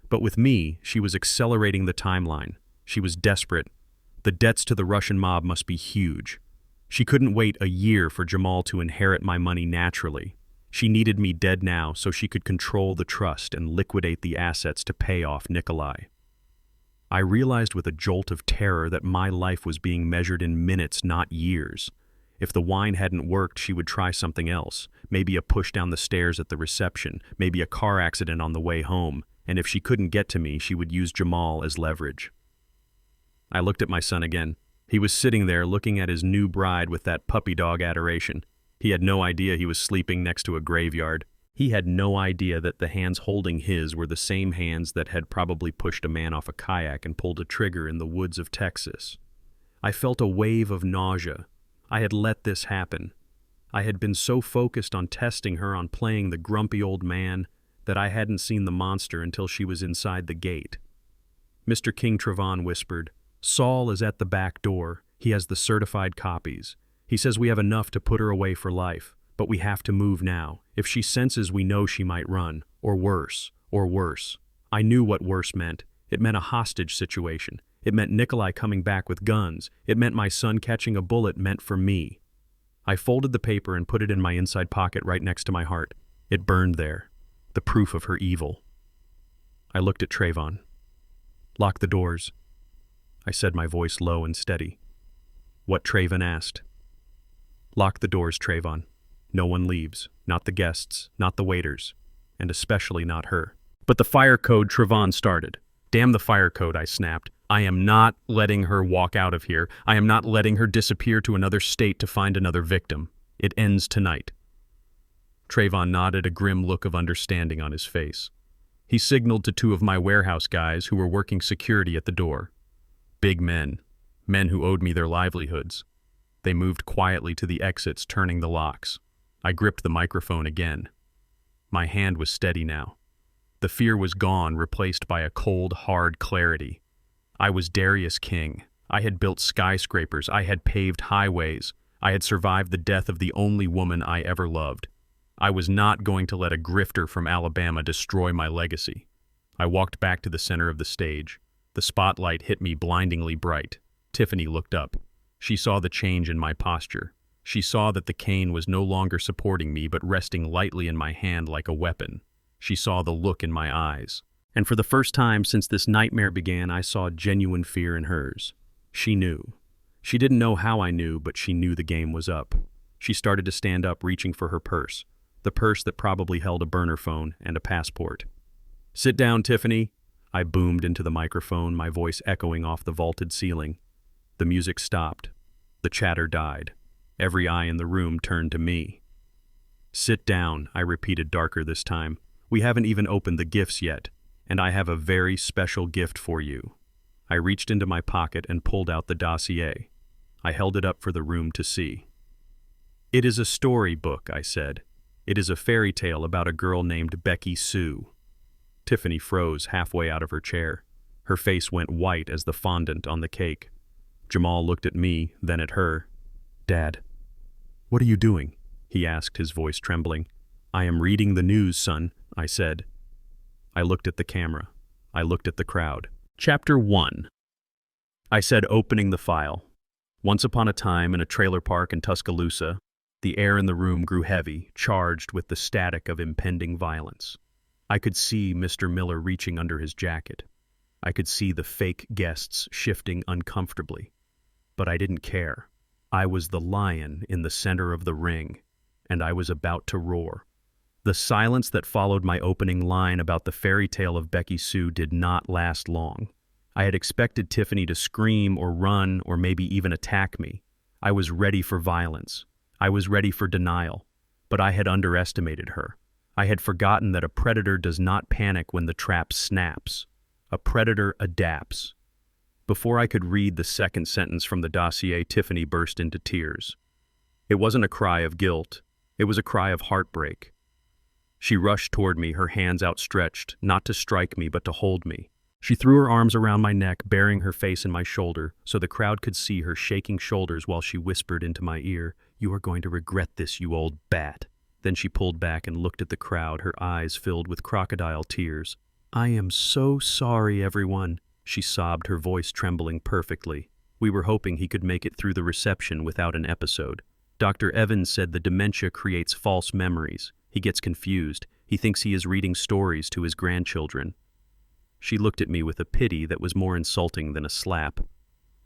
A: But with me, she was accelerating the timeline. She was desperate. The debts to the Russian mob must be huge. She couldn't wait a year for Jamal to inherit my money naturally. She needed me dead now so she could control the trust and liquidate the assets to pay off Nikolai. I realized with a jolt of terror that my life was being measured in minutes, not years. If the wine hadn't worked, she would try something else. Maybe a push down the stairs at the reception, maybe a car accident on the way home, and if she couldn't get to me, she would use Jamal as leverage. I looked at my son again. He was sitting there looking at his new bride with that puppy dog adoration. He had no idea he was sleeping next to a graveyard. He had no idea that the hands holding his were the same hands that had probably pushed a man off a kayak and pulled a trigger in the woods of Texas. I felt a wave of nausea. I had let this happen. I had been so focused on testing her, on playing the grumpy old man, that I hadn't seen the monster until she was inside the gate. Mr. King Trevon whispered, "Saul is at the back door. He has the certified copies. He says we have enough to put her away for life, but we have to move now. If she senses we know she might run, or worse, or worse. I knew what worse meant. It meant a hostage situation. It meant Nikolai coming back with guns. It meant my son catching a bullet meant for me. I folded the paper and put it in my inside pocket right next to my heart. It burned there, the proof of her evil. I looked at Trayvon. "Lock the doors," I said, my voice low and steady. What Trayvon asked. "Lock the doors, Trayvon. No one leaves, not the guests, not the waiters, and especially not her." "But the fire code," Trayvon started. "Damn the fire code," I snapped. "I am not letting her walk out of here. I am not letting her disappear to another state to find another victim. It ends tonight." Trayvon nodded, a grim look of understanding on his face. He signaled to two of my warehouse guys who were working security at the door. Big men who owed me their livelihoods. They moved quietly to the exits, turning the locks. I gripped the microphone again. My hand was steady now. The fear was gone, replaced by a cold, hard clarity. I was Darius King. I had built skyscrapers. I had paved highways. I had survived the death of the only woman I ever loved. I was not going to let a grifter from Alabama destroy my legacy. I walked back to the center of the stage. The spotlight hit me blindingly bright. Tiffany looked up. She saw the change in my posture. She saw that the cane was no longer supporting me but resting lightly in my hand like a weapon. She saw the look in my eyes. And for the first time since this nightmare began, I saw genuine fear in hers. She knew. She didn't know how I knew, but she knew the game was up. She started to stand up, reaching for her purse. The purse that probably held a burner phone and a passport. "Sit down, Tiffany," I boomed into the microphone, my voice echoing off the vaulted ceiling. The music stopped. The chatter died. Every eye in the room turned to me. "Sit down," I repeated, darker this time. "We haven't even opened the gifts yet, and I have a very special gift for you." I reached into my pocket and pulled out the dossier. I held it up for the room to see. "It is a storybook," I said. "It is a fairy tale about a girl named Becky Sue." Tiffany froze halfway out of her chair. Her face went white as the fondant on the cake. Jamal looked at me, then at her. "Dad, what are you doing?" he asked, his voice trembling. "I am reading the news, son," I said. I looked at the camera. I looked at the crowd. Chapter 1. I said, opening the file. Once upon a time, in a trailer park in Tuscaloosa, the air in the room grew heavy, charged with the static of impending violence. I could see Mr. Miller reaching under his jacket. I could see the fake guests shifting uncomfortably. But I didn't care. I was the lion in the center of the ring, and I was about to roar. The silence that followed my opening line about the fairy tale of Becky Sue did not last long. I had expected Tiffany to scream or run or maybe even attack me. I was ready for violence. I was ready for denial. But I had underestimated her. I had forgotten that a predator does not panic when the trap snaps. A predator adapts. Before I could read the second sentence from the dossier, Tiffany burst into tears. It wasn't a cry of guilt. It was a cry of heartbreak. She rushed toward me, her hands outstretched, not to strike me, but to hold me. She threw her arms around my neck, burying her face in my shoulder, so the crowd could see her shaking shoulders while she whispered into my ear, "You are going to regret this, you old bat." Then she pulled back and looked at the crowd, her eyes filled with crocodile tears. "I am so sorry, everyone," she sobbed, her voice trembling perfectly. We were hoping he could make it through the reception without an episode. Dr. Evans said the dementia creates false memories. He gets confused. He thinks he is reading stories to his grandchildren. She looked at me with a pity that was more insulting than a slap.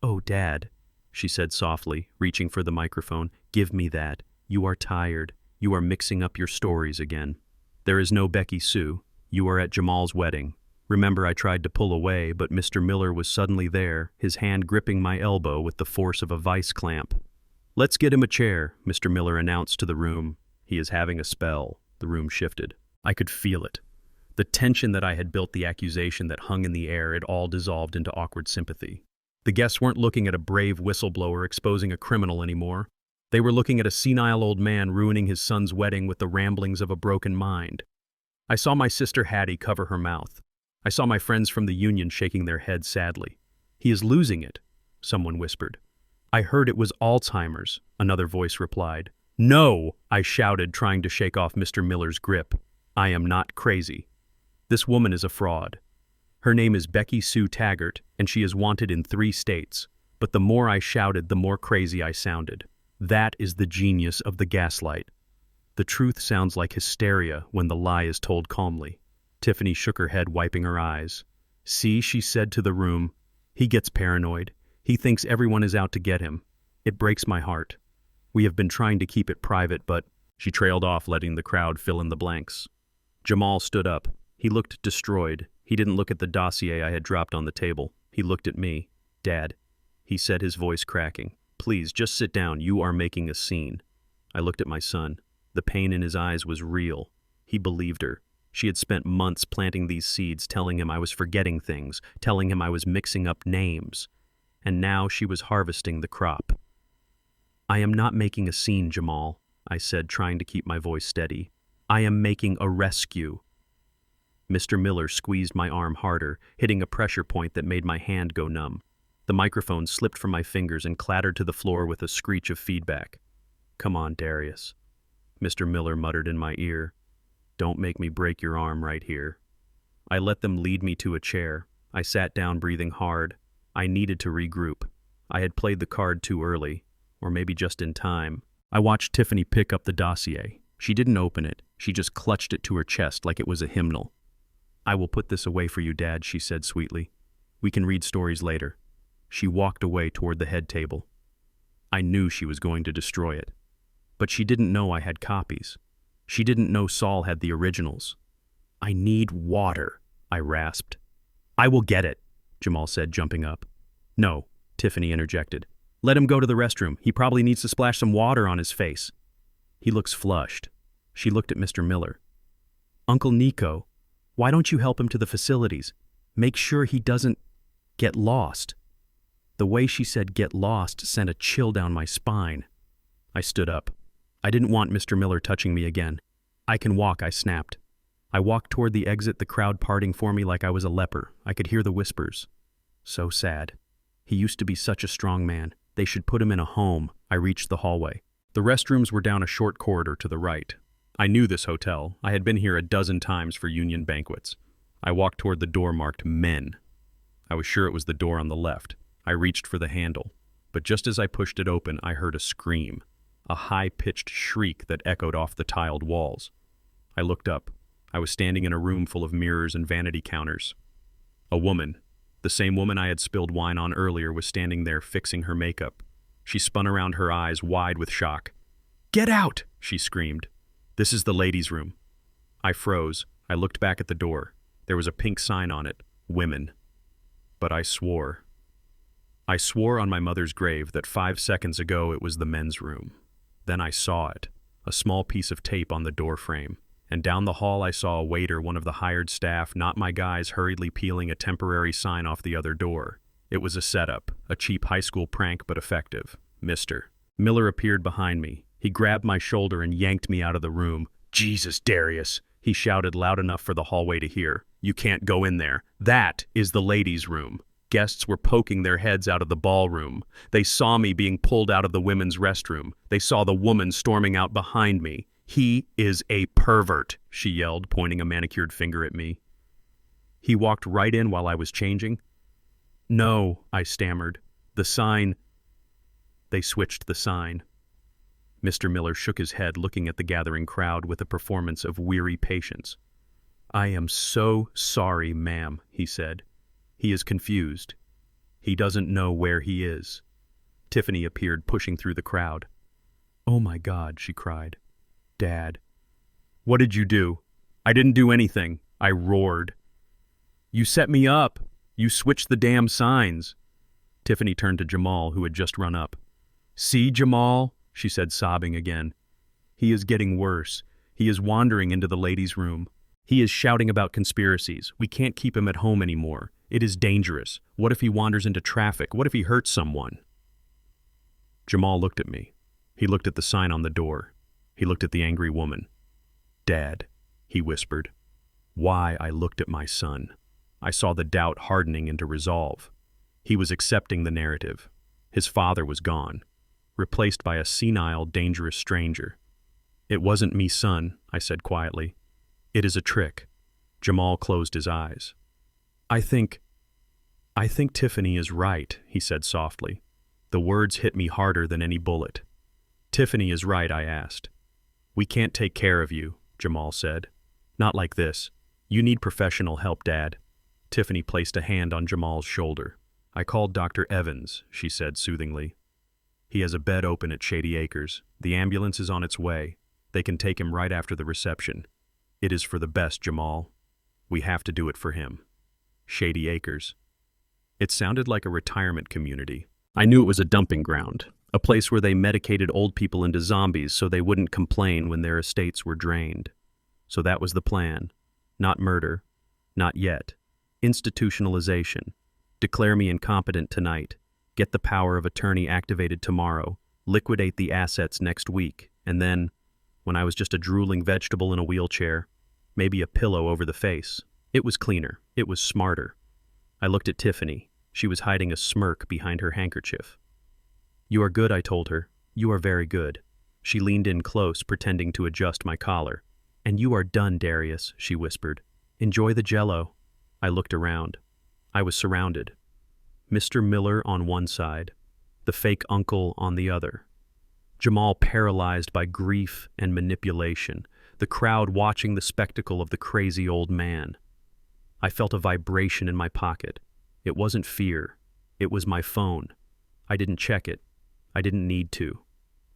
A: "Oh, Dad," she said softly, reaching for the microphone, "give me that. You are tired. You are mixing up your stories again. There is no Becky Sue. You are at Jamal's wedding. Remember, I tried to pull away, but Mr. Miller was suddenly there, his hand gripping my elbow with the force of a vice clamp. "Let's get him a chair," Mr. Miller announced to the room. "He is having a spell." The room shifted. I could feel it. The tension that I had built, the accusation that hung in the air, it all dissolved into awkward sympathy. The guests weren't looking at a brave whistleblower exposing a criminal anymore. They were looking at a senile old man ruining his son's wedding with the ramblings of a broken mind. I saw my sister Hattie cover her mouth. I saw my friends from the union shaking their heads sadly. "He is losing it," someone whispered. "I heard it was Alzheimer's," another voice replied. "No!" I shouted, trying to shake off Mr. Miller's grip. "I am not crazy. This woman is a fraud. Her name is Becky Sue Taggart, and she is wanted in 3 states. But the more I shouted, the more crazy I sounded. That is the genius of the gaslight. The truth sounds like hysteria when the lie is told calmly." Tiffany shook her head, wiping her eyes. "See," she said to the room, "he gets paranoid. He thinks everyone is out to get him. It breaks my heart. We have been trying to keep it private, but—" She trailed off, letting the crowd fill in the blanks. Jamal stood up. He looked destroyed. He didn't look at the dossier I had dropped on the table. He looked at me. "Dad," he said, his voice cracking, "please, just sit down. You are making a scene." I looked at my son. The pain in his eyes was real. He believed her. She had spent months planting these seeds, telling him I was forgetting things, telling him I was mixing up names. And now she was harvesting the crop. "I am not making a scene, Jamal," I said, trying to keep my voice steady. "I am making a rescue." Mr. Miller squeezed my arm harder, hitting a pressure point that made my hand go numb. The microphone slipped from my fingers and clattered to the floor with a screech of feedback. "Come on, Darius," Mr. Miller muttered in my ear. "Don't make me break your arm right here." I let them lead me to a chair. I sat down, breathing hard. I needed to regroup. I had played the card too early, or maybe just in time. I watched Tiffany pick up the dossier. She didn't open it. She just clutched it to her chest like it was a hymnal. "I will put this away for you, Dad," she said sweetly. "We can read stories later." She walked away toward the head table. I knew she was going to destroy it. But she didn't know I had copies. She didn't know Saul had the originals. "I need water," I rasped. "I will get it," Jamal said, jumping up. "No," Tiffany interjected. "Let him go to the restroom. He probably needs to splash some water on his face. He looks flushed." She looked at Mr. Miller. "Uncle Nico, why don't you help him to the facilities? Make sure he doesn't get lost." The way she said "get lost" sent a chill down my spine. I stood up. I didn't want Mr. Miller touching me again. "I can walk," I snapped. I walked toward the exit, the crowd parting for me like I was a leper. I could hear the whispers. So sad. He used to be such a strong man. They should put him in a home. I reached the hallway. The restrooms were down a short corridor to the right. I knew this hotel. I had been here a dozen times for union banquets. I walked toward the door marked Men. I was sure it was the door on the left. I reached for the handle, but just as I pushed it open, I heard a scream, a high-pitched shriek that echoed off the tiled walls. I looked up. I was standing in a room full of mirrors and vanity counters. A woman, the same woman I had spilled wine on earlier, was standing there fixing her makeup. She spun around, her eyes wide with shock. "Get out!" she screamed. "This is the ladies' room." I froze. I looked back at the door. There was a pink sign on it, "Women." But I swore. I swore on my mother's grave that 5 seconds ago it was the men's room. Then I saw it, a small piece of tape on the door frame. And down the hall I saw a waiter, one of the hired staff, not my guys, hurriedly peeling a temporary sign off the other door. It was a setup, a cheap high school prank, but effective. Mr. Miller appeared behind me. He grabbed my shoulder and yanked me out of the room. "Jesus, Darius," he shouted loud enough for the hallway to hear. "You can't go in there. That is the ladies' room." Guests were poking their heads out of the ballroom. They saw me being pulled out of the women's restroom. They saw the woman storming out behind me. "He is a pervert," she yelled, pointing a manicured finger at me. "He walked right in while I was changing?" "No," I stammered. "The sign—" They switched the sign. Mr. Miller shook his head, looking at the gathering crowd with a performance of weary patience. "I am so sorry, ma'am," he said. "He is confused. He doesn't know where he is." Tiffany appeared, pushing through the crowd. "Oh my God," she cried. "Dad." "What did you do?" "I didn't do anything," I roared. "You set me up. You switched the damn signs." Tiffany turned to Jamal, who had just run up. "See, Jamal," she said, sobbing again. "He is getting worse. He is wandering into the ladies' room. He is shouting about conspiracies. We can't keep him at home anymore. It is dangerous. What if he wanders into traffic? What if he hurts someone?" Jamal looked at me. He looked at the sign on the door. He looked at the angry woman. "Dad," he whispered. Why? I looked at my son. I saw the doubt hardening into resolve. He was accepting the narrative. His father was gone. replaced by a senile, dangerous stranger. "It wasn't me, son," I said quietly. "It is a trick." Jamal closed his eyes. I think Tiffany is right," he said softly. The words hit me harder than any bullet. "Tiffany is right," I asked. "We can't take care of you," Jamal said. "Not like this. You need professional help, Dad." Tiffany placed a hand on Jamal's shoulder. "I called Dr. Evans," she said soothingly. "He has a bed open at Shady Acres. The ambulance is on its way. They can take him right after the reception. It is for the best, Jamal. We have to do it for him." Shady Acres. It sounded like a retirement community. I knew it was a dumping ground, a place where they medicated old people into zombies so they wouldn't complain when their estates were drained. So that was the plan. Not murder. Not yet. Institutionalization. Declare me incompetent tonight. Get the power of attorney activated tomorrow. Liquidate the assets next week. And then, when I was just a drooling vegetable in a wheelchair, maybe a pillow over the face. It was cleaner. It was smarter. I looked at Tiffany. She was hiding a smirk behind her handkerchief. "You are good," I told her. "You are very good." She leaned in close, pretending to adjust my collar. "And you are done, Darius," she whispered. "Enjoy the Jell-O." I looked around. I was surrounded. Mr. Miller on one side, the fake uncle on the other. Jamal paralyzed by grief and manipulation, the crowd watching the spectacle of the crazy old man. I felt a vibration in my pocket. It wasn't fear. It was my phone. I didn't check it. I didn't need to.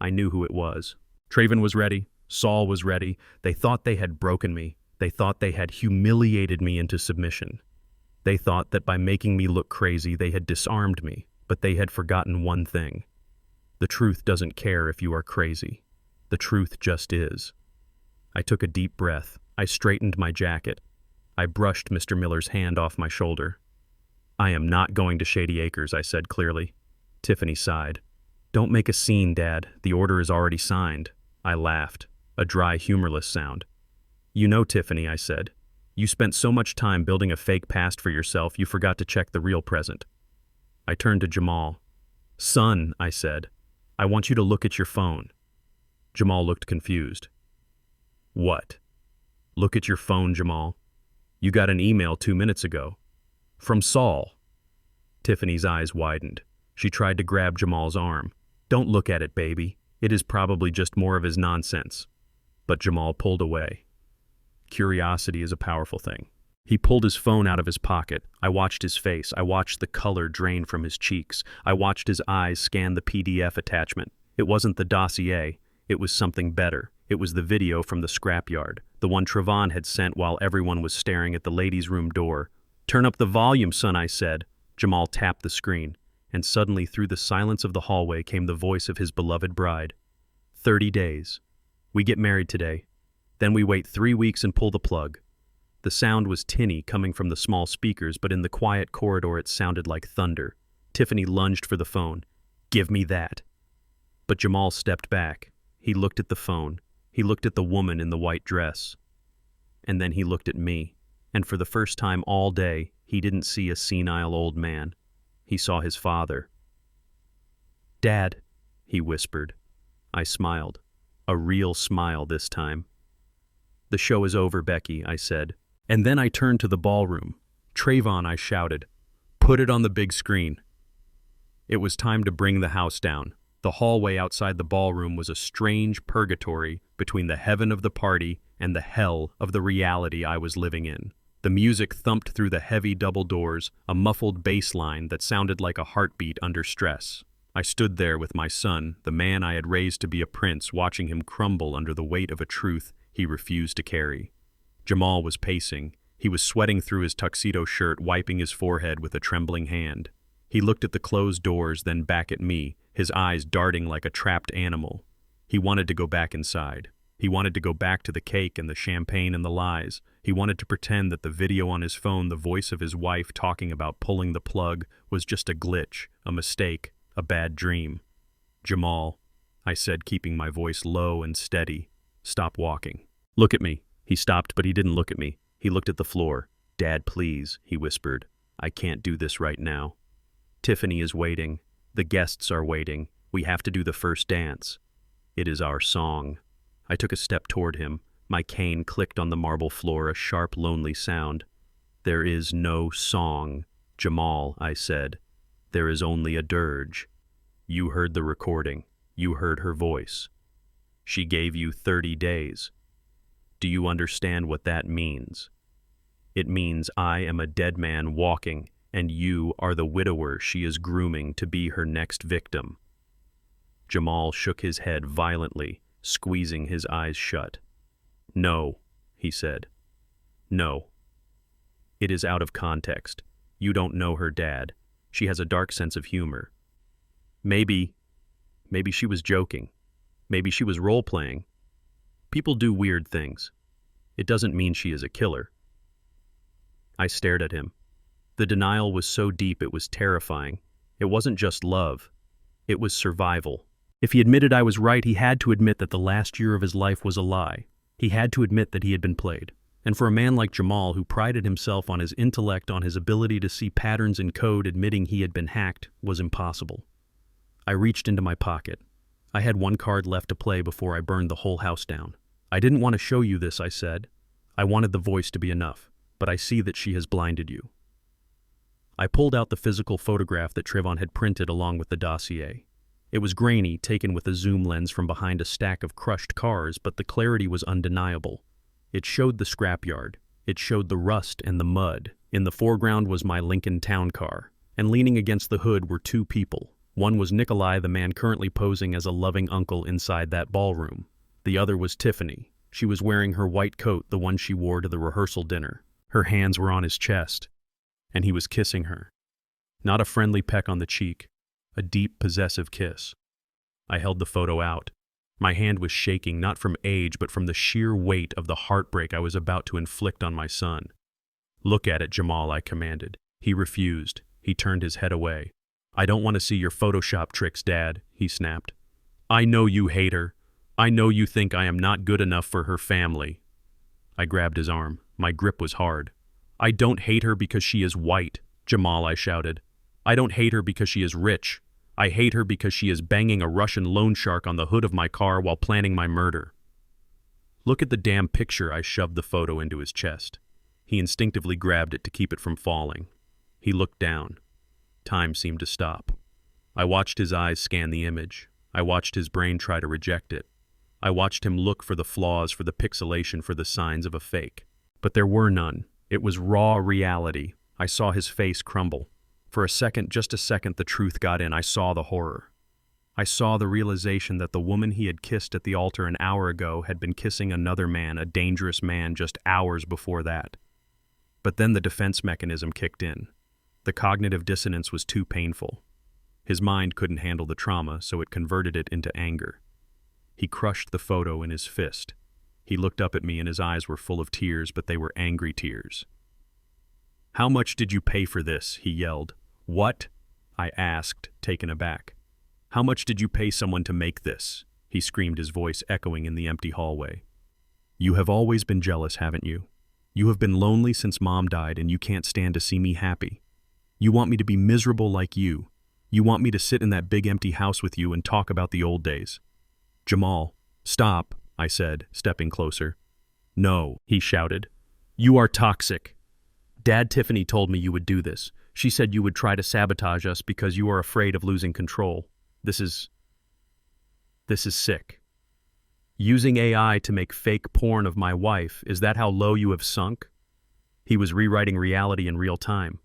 A: I knew who it was. Traven was ready. Saul was ready. They thought they had broken me. They thought they had humiliated me into submission. They thought that by making me look crazy, they had disarmed me, but they had forgotten one thing. The truth doesn't care if you are crazy. The truth just is. I took a deep breath. I straightened my jacket. I brushed Mr. Miller's hand off my shoulder. "I am not going to Shady Acres," I said clearly. Tiffany sighed. "Don't make a scene, Dad. The order is already signed." I laughed, a dry, humorless sound. "You know, Tiffany," I said, "you spent so much time building a fake past for yourself, you forgot to check the real present." I turned to Jamal. "Son," I said, "I want you to look at your phone." Jamal looked confused. "What?" "Look at your phone, Jamal. You got an email 2 minutes ago. From Saul." Tiffany's eyes widened. She tried to grab Jamal's arm. "Don't look at it, baby. It is probably just more of his nonsense." But Jamal pulled away. Curiosity is a powerful thing. He pulled his phone out of his pocket. I watched his face. I watched the color drain from his cheeks. I watched his eyes scan the PDF attachment. It wasn't the dossier. It was something better. It was the video from the scrapyard, the one Trevon had sent while everyone was staring at the ladies' room door. "Turn up the volume, son," I said. Jamal tapped the screen, and suddenly through the silence of the hallway came the voice of his beloved bride. 30 days. We get married today. Then we wait 3 weeks and pull the plug." The sound was tinny coming from the small speakers, but in the quiet corridor it sounded like thunder. Tiffany lunged for the phone. "Give me that." But Jamal stepped back. He looked at the phone. He looked at the woman in the white dress. And then he looked at me. And for the first time all day, he didn't see a senile old man. He saw his father. "Dad," he whispered. I smiled. A real smile this time. "The show is over, Becky," I said. And then I turned to the ballroom. "Trayvon," I shouted. "Put it on the big screen." It was time to bring the house down. The hallway outside the ballroom was a strange purgatory between the heaven of the party and the hell of the reality I was living in. The music thumped through the heavy double doors, a muffled bass line that sounded like a heartbeat under stress. I stood there with my son, the man I had raised to be a prince, watching him crumble under the weight of a truth he refused to carry. Jamal was pacing. He was sweating through his tuxedo shirt, wiping his forehead with a trembling hand. He looked at the closed doors, then back at me, his eyes darting like a trapped animal. He wanted to go back inside. He wanted to go back to the cake and the champagne and the lies. He wanted to pretend that the video on his phone, the voice of his wife talking about pulling the plug, was just a glitch, a mistake, a bad dream. "Jamal," I said, keeping my voice low and steady, "stop walking. Look at me." He stopped, but he didn't look at me. He looked at the floor. "Dad, please," he whispered. "I can't do this right now. Tiffany is waiting. The guests are waiting. We have to do the first dance. It is our song. I took a step toward him. My cane clicked on the marble floor, a sharp, lonely sound. There is no song, Jamal, I said. There is only a dirge. You heard the recording. You heard her voice. She gave you 30 days. Do you understand what that means? It means I am a dead man walking, and you are the widower she is grooming to be her next victim. Jamal shook his head violently, squeezing his eyes shut. No, he said. No. It is out of context. You don't know her dad. She has a dark sense of humor. Maybe she was joking. Maybe she was role-playing. People do weird things. It doesn't mean she is a killer. I stared at him. The denial was so deep it was terrifying. It wasn't just love. It was survival. If he admitted I was right, he had to admit that the last year of his life was a lie. He had to admit that he had been played. And for a man like Jamal, who prided himself on his intellect, on his ability to see patterns in code, admitting he had been hacked was impossible. I reached into my pocket. I had one card left to play before I burned the whole house down. I didn't want to show you this, I said. I wanted the voice to be enough, but I see that she has blinded you. I pulled out the physical photograph that Trayvon had printed along with the dossier. It was grainy, taken with a zoom lens from behind a stack of crushed cars, but the clarity was undeniable. It showed the scrapyard. It showed the rust and the mud. In the foreground was my Lincoln Town car, and leaning against the hood were two people. One was Nikolai, the man currently posing as a loving uncle inside that ballroom. The other was Tiffany. She was wearing her white coat, the one she wore to the rehearsal dinner. Her hands were on his chest, and he was kissing her. Not a friendly peck on the cheek, a deep, possessive kiss. I held the photo out. My hand was shaking, not from age, but from the sheer weight of the heartbreak I was about to inflict on my son. Look at it, Jamal, I commanded. He refused. He turned his head away. I don't want to see your Photoshop tricks, Dad, he snapped. I know you hate her. I know you think I am not good enough for her family. I grabbed his arm. My grip was hard. I don't hate her because she is white, Jamal, I shouted. I don't hate her because she is rich. I hate her because she is banging a Russian loan shark on the hood of my car while planning my murder. Look at the damn picture, I shoved the photo into his chest. He instinctively grabbed it to keep it from falling. He looked down. Time seemed to stop. I watched his eyes scan the image. I watched his brain try to reject it. I watched him look for the flaws, for the pixelation, for the signs of a fake. But there were none. It was raw reality. I saw his face crumble. For a second, just a second, the truth got in. I saw the horror. I saw the realization that the woman he had kissed at the altar an hour ago had been kissing another man, a dangerous man, just hours before that. But then the defense mechanism kicked in. The cognitive dissonance was too painful. His mind couldn't handle the trauma, so it converted it into anger. He crushed the photo in his fist. He looked up at me and his eyes were full of tears, but they were angry tears. How much did you pay for this? He yelled. What? I asked, taken aback. How much did you pay someone to make this? He screamed, his voice echoing in the empty hallway. You have always been jealous, haven't you? You have been lonely since Mom died and you can't stand to see me happy. You want me to be miserable like you. You want me to sit in that big empty house with you and talk about the old days. Jamal, stop, I said, stepping closer. No, he shouted. You are toxic. Dad, Tiffany told me you would do this. She said you would try to sabotage us because you are afraid of losing control. This is sick. Using AI to make fake porn of my wife, is that how low you have sunk? He was rewriting reality in real time.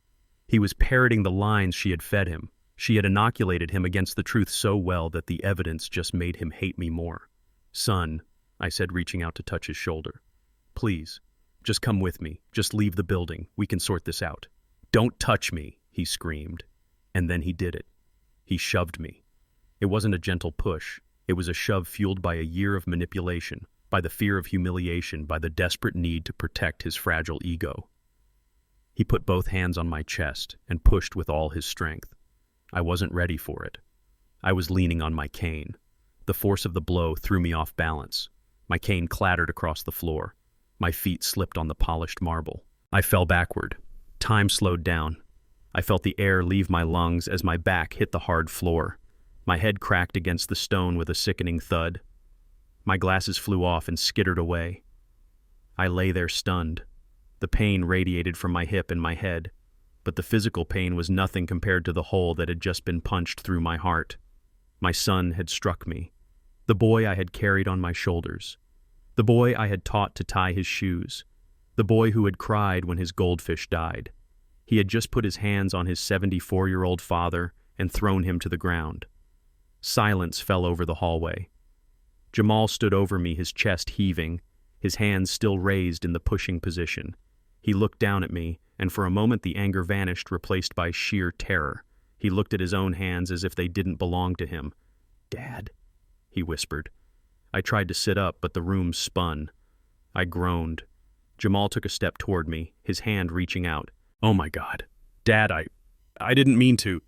A: He was parroting the lines she had fed him. She had inoculated him against the truth so well that the evidence just made him hate me more. Son, I said, reaching out to touch his shoulder. Please, just come with me. Just leave the building. We can sort this out. Don't touch me, he screamed. And then he did it. He shoved me. It wasn't a gentle push. It was a shove fueled by a year of manipulation, by the fear of humiliation, by the desperate need to protect his fragile ego. He put both hands on my chest and pushed with all his strength. I wasn't ready for it. I was leaning on my cane. The force of the blow threw me off balance. My cane clattered across the floor. My feet slipped on the polished marble. I fell backward. Time slowed down. I felt the air leave my lungs as my back hit the hard floor. My head cracked against the stone with a sickening thud. My glasses flew off and skittered away. I lay there stunned. The pain radiated from my hip and my head, but the physical pain was nothing compared to the hole that had just been punched through my heart. My son had struck me. The boy I had carried on my shoulders. The boy I had taught to tie his shoes. The boy who had cried when his goldfish died. He had just put his hands on his 74-year-old father and thrown him to the ground. Silence fell over the hallway. Jamal stood over me, his chest heaving, his hands still raised in the pushing position. He looked down at me, and for a moment the anger vanished, replaced by sheer terror. He looked at his own hands as if they didn't belong to him. "Dad," he whispered. I tried to sit up, but the room spun. I groaned. Jamal took a step toward me, his hand reaching out. "Oh my God. Dad, I didn't mean to."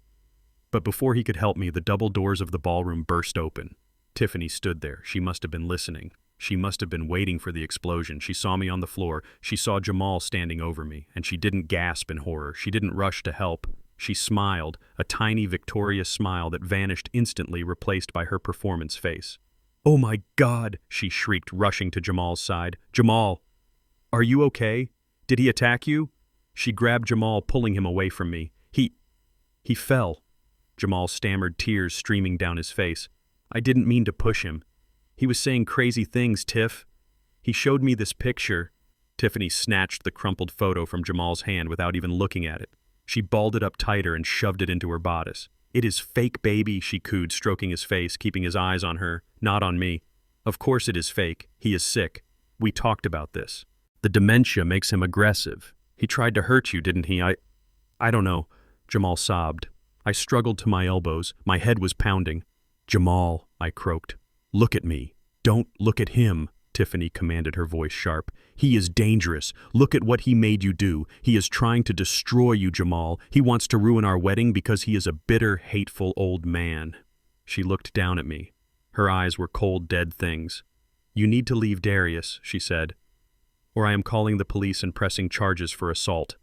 A: But before he could help me, the double doors of the ballroom burst open. Tiffany stood there. She must have been listening. She must have been waiting for the explosion. She saw me on the floor. She saw Jamal standing over me, and she didn't gasp in horror. She didn't rush to help. She smiled, a tiny, victorious smile that vanished instantly, replaced by her performance face. "Oh my God," she shrieked, rushing to Jamal's side. "Jamal, are you okay? Did he attack you?" She grabbed Jamal, pulling him away from me. He fell." Jamal stammered, tears streaming down his face. "I didn't mean to push him. He was saying crazy things, Tiff. He showed me this picture." Tiffany snatched the crumpled photo from Jamal's hand without even looking at it. She balled it up tighter and shoved it into her bodice. "It is fake, baby," she cooed, stroking his face, keeping his eyes on her, not on me. "Of course it is fake. He is sick. We talked about this. The dementia makes him aggressive. He tried to hurt you, didn't he? I don't know," Jamal sobbed. I struggled to my elbows. My head was pounding. "Jamal," I croaked. "Look at me. Don't look at him," Tiffany commanded, her voice sharp. "He is dangerous. Look at what he made you do. He is trying to destroy you, Jamal. He wants to ruin our wedding because he is a bitter, hateful old man." She looked down at me. Her eyes were cold, dead things. "You need to leave Darius," she said, "or I am calling the police and pressing charges for assault.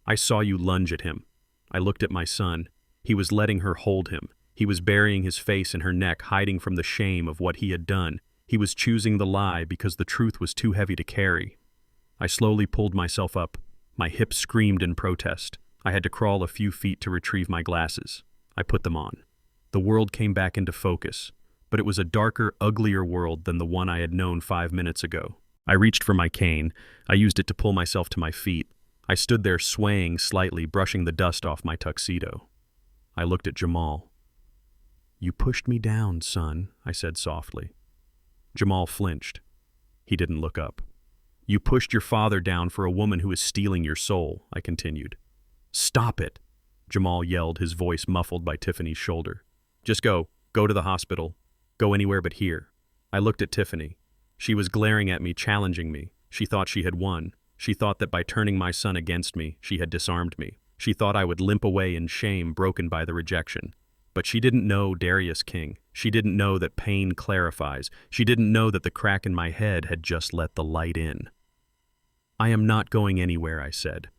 A: I saw you lunge at him." I looked at my son. He was letting her hold him. He was burying his face in her neck, hiding from the shame of what he had done. He was choosing the lie because the truth was too heavy to carry. I slowly pulled myself up. My hips screamed in protest. I had to crawl a few feet to retrieve my glasses. I put them on. The world came back into focus, but it was a darker, uglier world than the one I had known 5 minutes ago. I reached for my cane. I used it to pull myself to my feet. I stood there swaying slightly, brushing the dust off my tuxedo. I looked at Jamal. "You pushed me down, son," I said softly. Jamal flinched. He didn't look up. "You pushed your father down for a woman who is stealing your soul," I continued. "Stop it," Jamal yelled, his voice muffled by Tiffany's shoulder. "Just go to the hospital. Go anywhere but here." I looked at Tiffany. She was glaring at me, challenging me. She thought she had won. She thought that by turning my son against me, she had disarmed me. She thought I would limp away in shame, broken by the rejection. But she didn't know Darius King. She didn't know that pain clarifies. She didn't know that the crack in my head had just let the light in. "I am not going anywhere," I said.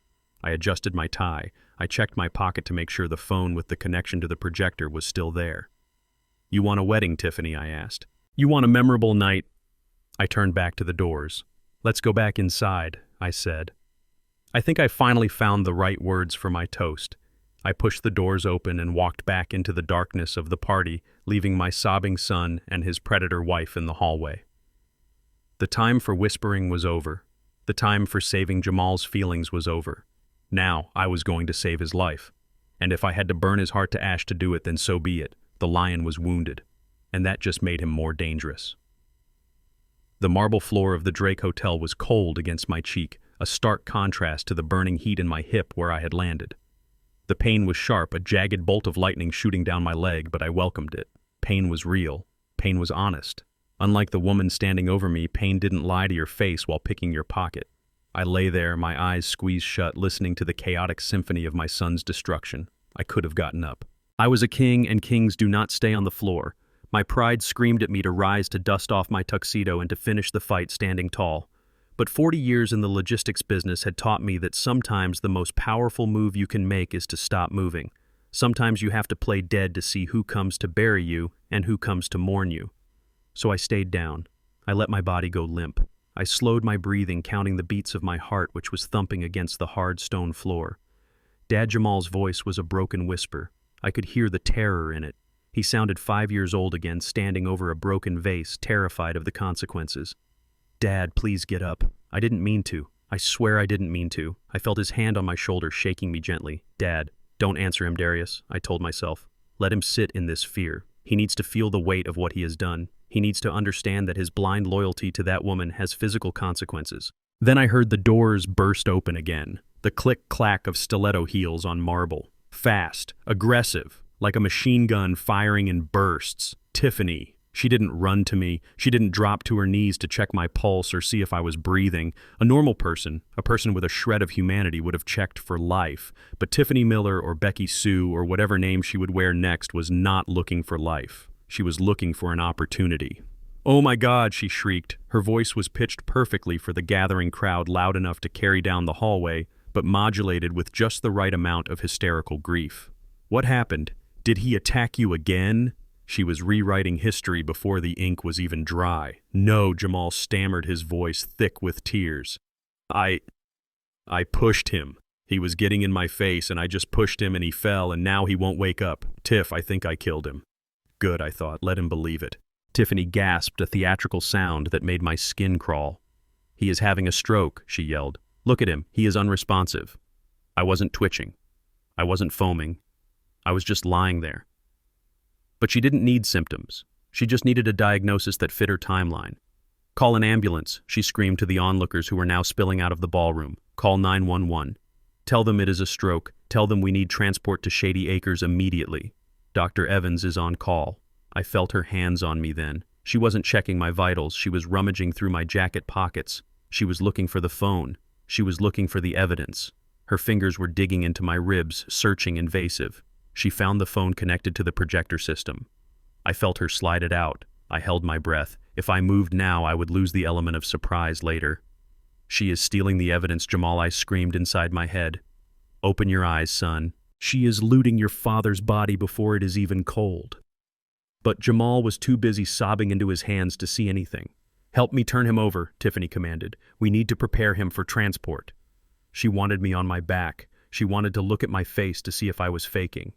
A: I adjusted my tie. I checked my pocket to make sure the phone with the connection to the projector was still there. "You want a wedding, Tiffany?" I asked. "You want a memorable night?" I turned back to the doors. "Let's go back inside," I said. I think I finally found the right words for my toast. I pushed the doors open and walked back into the darkness of the party, leaving my sobbing son and his predator wife in the hallway. The time for whispering was over. The time for saving Jamal's feelings was over. Now I was going to save his life. And if I had to burn his heart to ash to do it, then so be it. The lion was wounded, and that just made him more dangerous. The marble floor of the Drake Hotel was cold against my cheek, a stark contrast to the burning heat in my hip where I had landed. The pain was sharp, a jagged bolt of lightning shooting down my leg, but I welcomed it. Pain was real. Pain was honest. Unlike the woman standing over me, pain didn't lie to your face while picking your pocket. I lay there, my eyes squeezed shut, listening to the chaotic symphony of my son's destruction. I could have gotten up. I was a king, and kings do not stay on the floor. My pride screamed at me to rise, to dust off my tuxedo, and to finish the fight standing tall. But 40 years in the logistics business had taught me that sometimes the most powerful move you can make is to stop moving. Sometimes you have to play dead to see who comes to bury you and who comes to mourn you. So I stayed down. I let my body go limp. I slowed my breathing, counting the beats of my heart, which was thumping against the hard stone floor. Dad Jamal's voice was a broken whisper. I could hear the terror in it. He sounded 5 years old again, standing over a broken vase, terrified of the consequences. "Dad, please get up. I didn't mean to. I swear I didn't mean to." I felt his hand on my shoulder, shaking me gently. "Dad, don't answer him, Darius," I told myself. "Let him sit in this fear. He needs to feel the weight of what he has done. He needs to understand that his blind loyalty to that woman has physical consequences." Then I heard the doors burst open again, the click-clack of stiletto heels on marble. Fast, aggressive, like a machine gun firing in bursts. Tiffany. She didn't run to me. She didn't drop to her knees to check my pulse or see if I was breathing. A normal person, a person with a shred of humanity, would have checked for life. But Tiffany Miller or Becky Sue or whatever name she would wear next was not looking for life. She was looking for an opportunity. "Oh my God," she shrieked. Her voice was pitched perfectly for the gathering crowd, loud enough to carry down the hallway, but modulated with just the right amount of hysterical grief. "What happened? Did he attack you again?" She was rewriting history before the ink was even dry. "No," Jamal stammered, his voice thick with tears. I pushed him. He was getting in my face, and I just pushed him, and he fell, and now he won't wake up. Tiff, I think I killed him." "Good," I thought. Let him believe it. Tiffany gasped a theatrical sound that made my skin crawl. "He is having a stroke," she yelled. "Look at him. He is unresponsive." I wasn't twitching. I wasn't foaming. I was just lying there. But she didn't need symptoms. She just needed a diagnosis that fit her timeline. "Call an ambulance," she screamed to the onlookers who were now spilling out of the ballroom. "Call 911. Tell them it is a stroke. Tell them we need transport to Shady Acres immediately. Dr. Evans is on call." I felt her hands on me then. She wasn't checking my vitals. She was rummaging through my jacket pockets. She was looking for the phone. She was looking for the evidence. Her fingers were digging into my ribs, searching, invasive. She found the phone connected to the projector system. I felt her slide it out. I held my breath. If I moved now, I would lose the element of surprise later. "She is stealing the evidence," Jamal, I screamed inside my head. "Open your eyes, son. She is looting your father's body before it is even cold." But Jamal was too busy sobbing into his hands to see anything. "Help me turn him over," Tiffany commanded. "We need to prepare him for transport." She wanted me on my back. She wanted to look at my face to see if I was faking.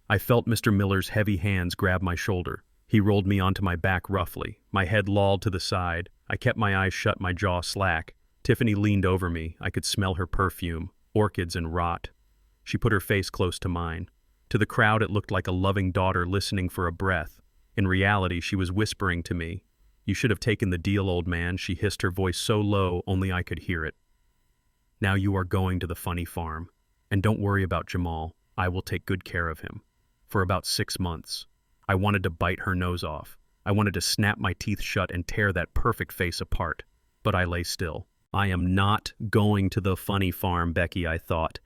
A: I felt Mr. Miller's heavy hands grab my shoulder. He rolled me onto my back roughly. My head lolled to the side. I kept my eyes shut, my jaw slack. Tiffany leaned over me. I could smell her perfume, orchids and rot. She put her face close to mine. To the crowd, it looked like a loving daughter listening for a breath. In reality, she was whispering to me. "You should have taken the deal, old man," she hissed, her voice so low only I could hear it. "Now you are going to the funny farm. And don't worry about Jamal. I will take good care of him." For about 6 months. I wanted to bite her nose off. I wanted to snap my teeth shut and tear that perfect face apart. But I lay still. "I am not going to the funny farm, Becky," I thought.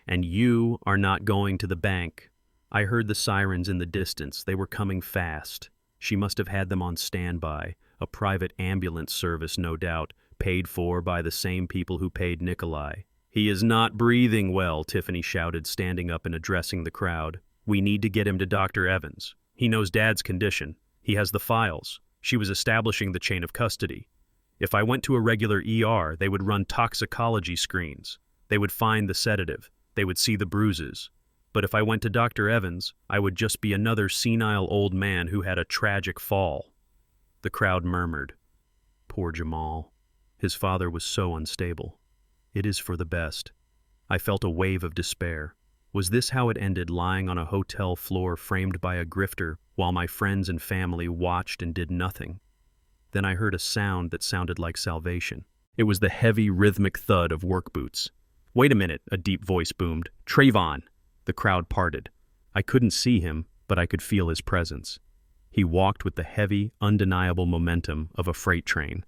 A: "And you are not going to the bank." I heard the sirens in the distance. They were coming fast. She must have had them on standby. A private ambulance service, no doubt, paid for by the same people who paid Nikolai. "He is not breathing well," Tiffany shouted, standing up and addressing the crowd. "We need to get him to Dr. Evans. He knows Dad's condition. He has the files." She was establishing the chain of custody. If I went to a regular ER, they would run toxicology screens. They would find the sedative. They would see the bruises. But if I went to Dr. Evans, I would just be another senile old man who had a tragic fall. The crowd murmured. Poor Jamal. His father was so unstable. It is for the best. I felt a wave of despair. Was this how it ended, lying on a hotel floor framed by a grifter while my friends and family watched and did nothing? Then I heard a sound that sounded like salvation. It was the heavy, rhythmic thud of work boots. "Wait a minute," a deep voice boomed. "Trayvon!" The crowd parted. I couldn't see him, but I could feel his presence. He walked with the heavy, undeniable momentum of a freight train.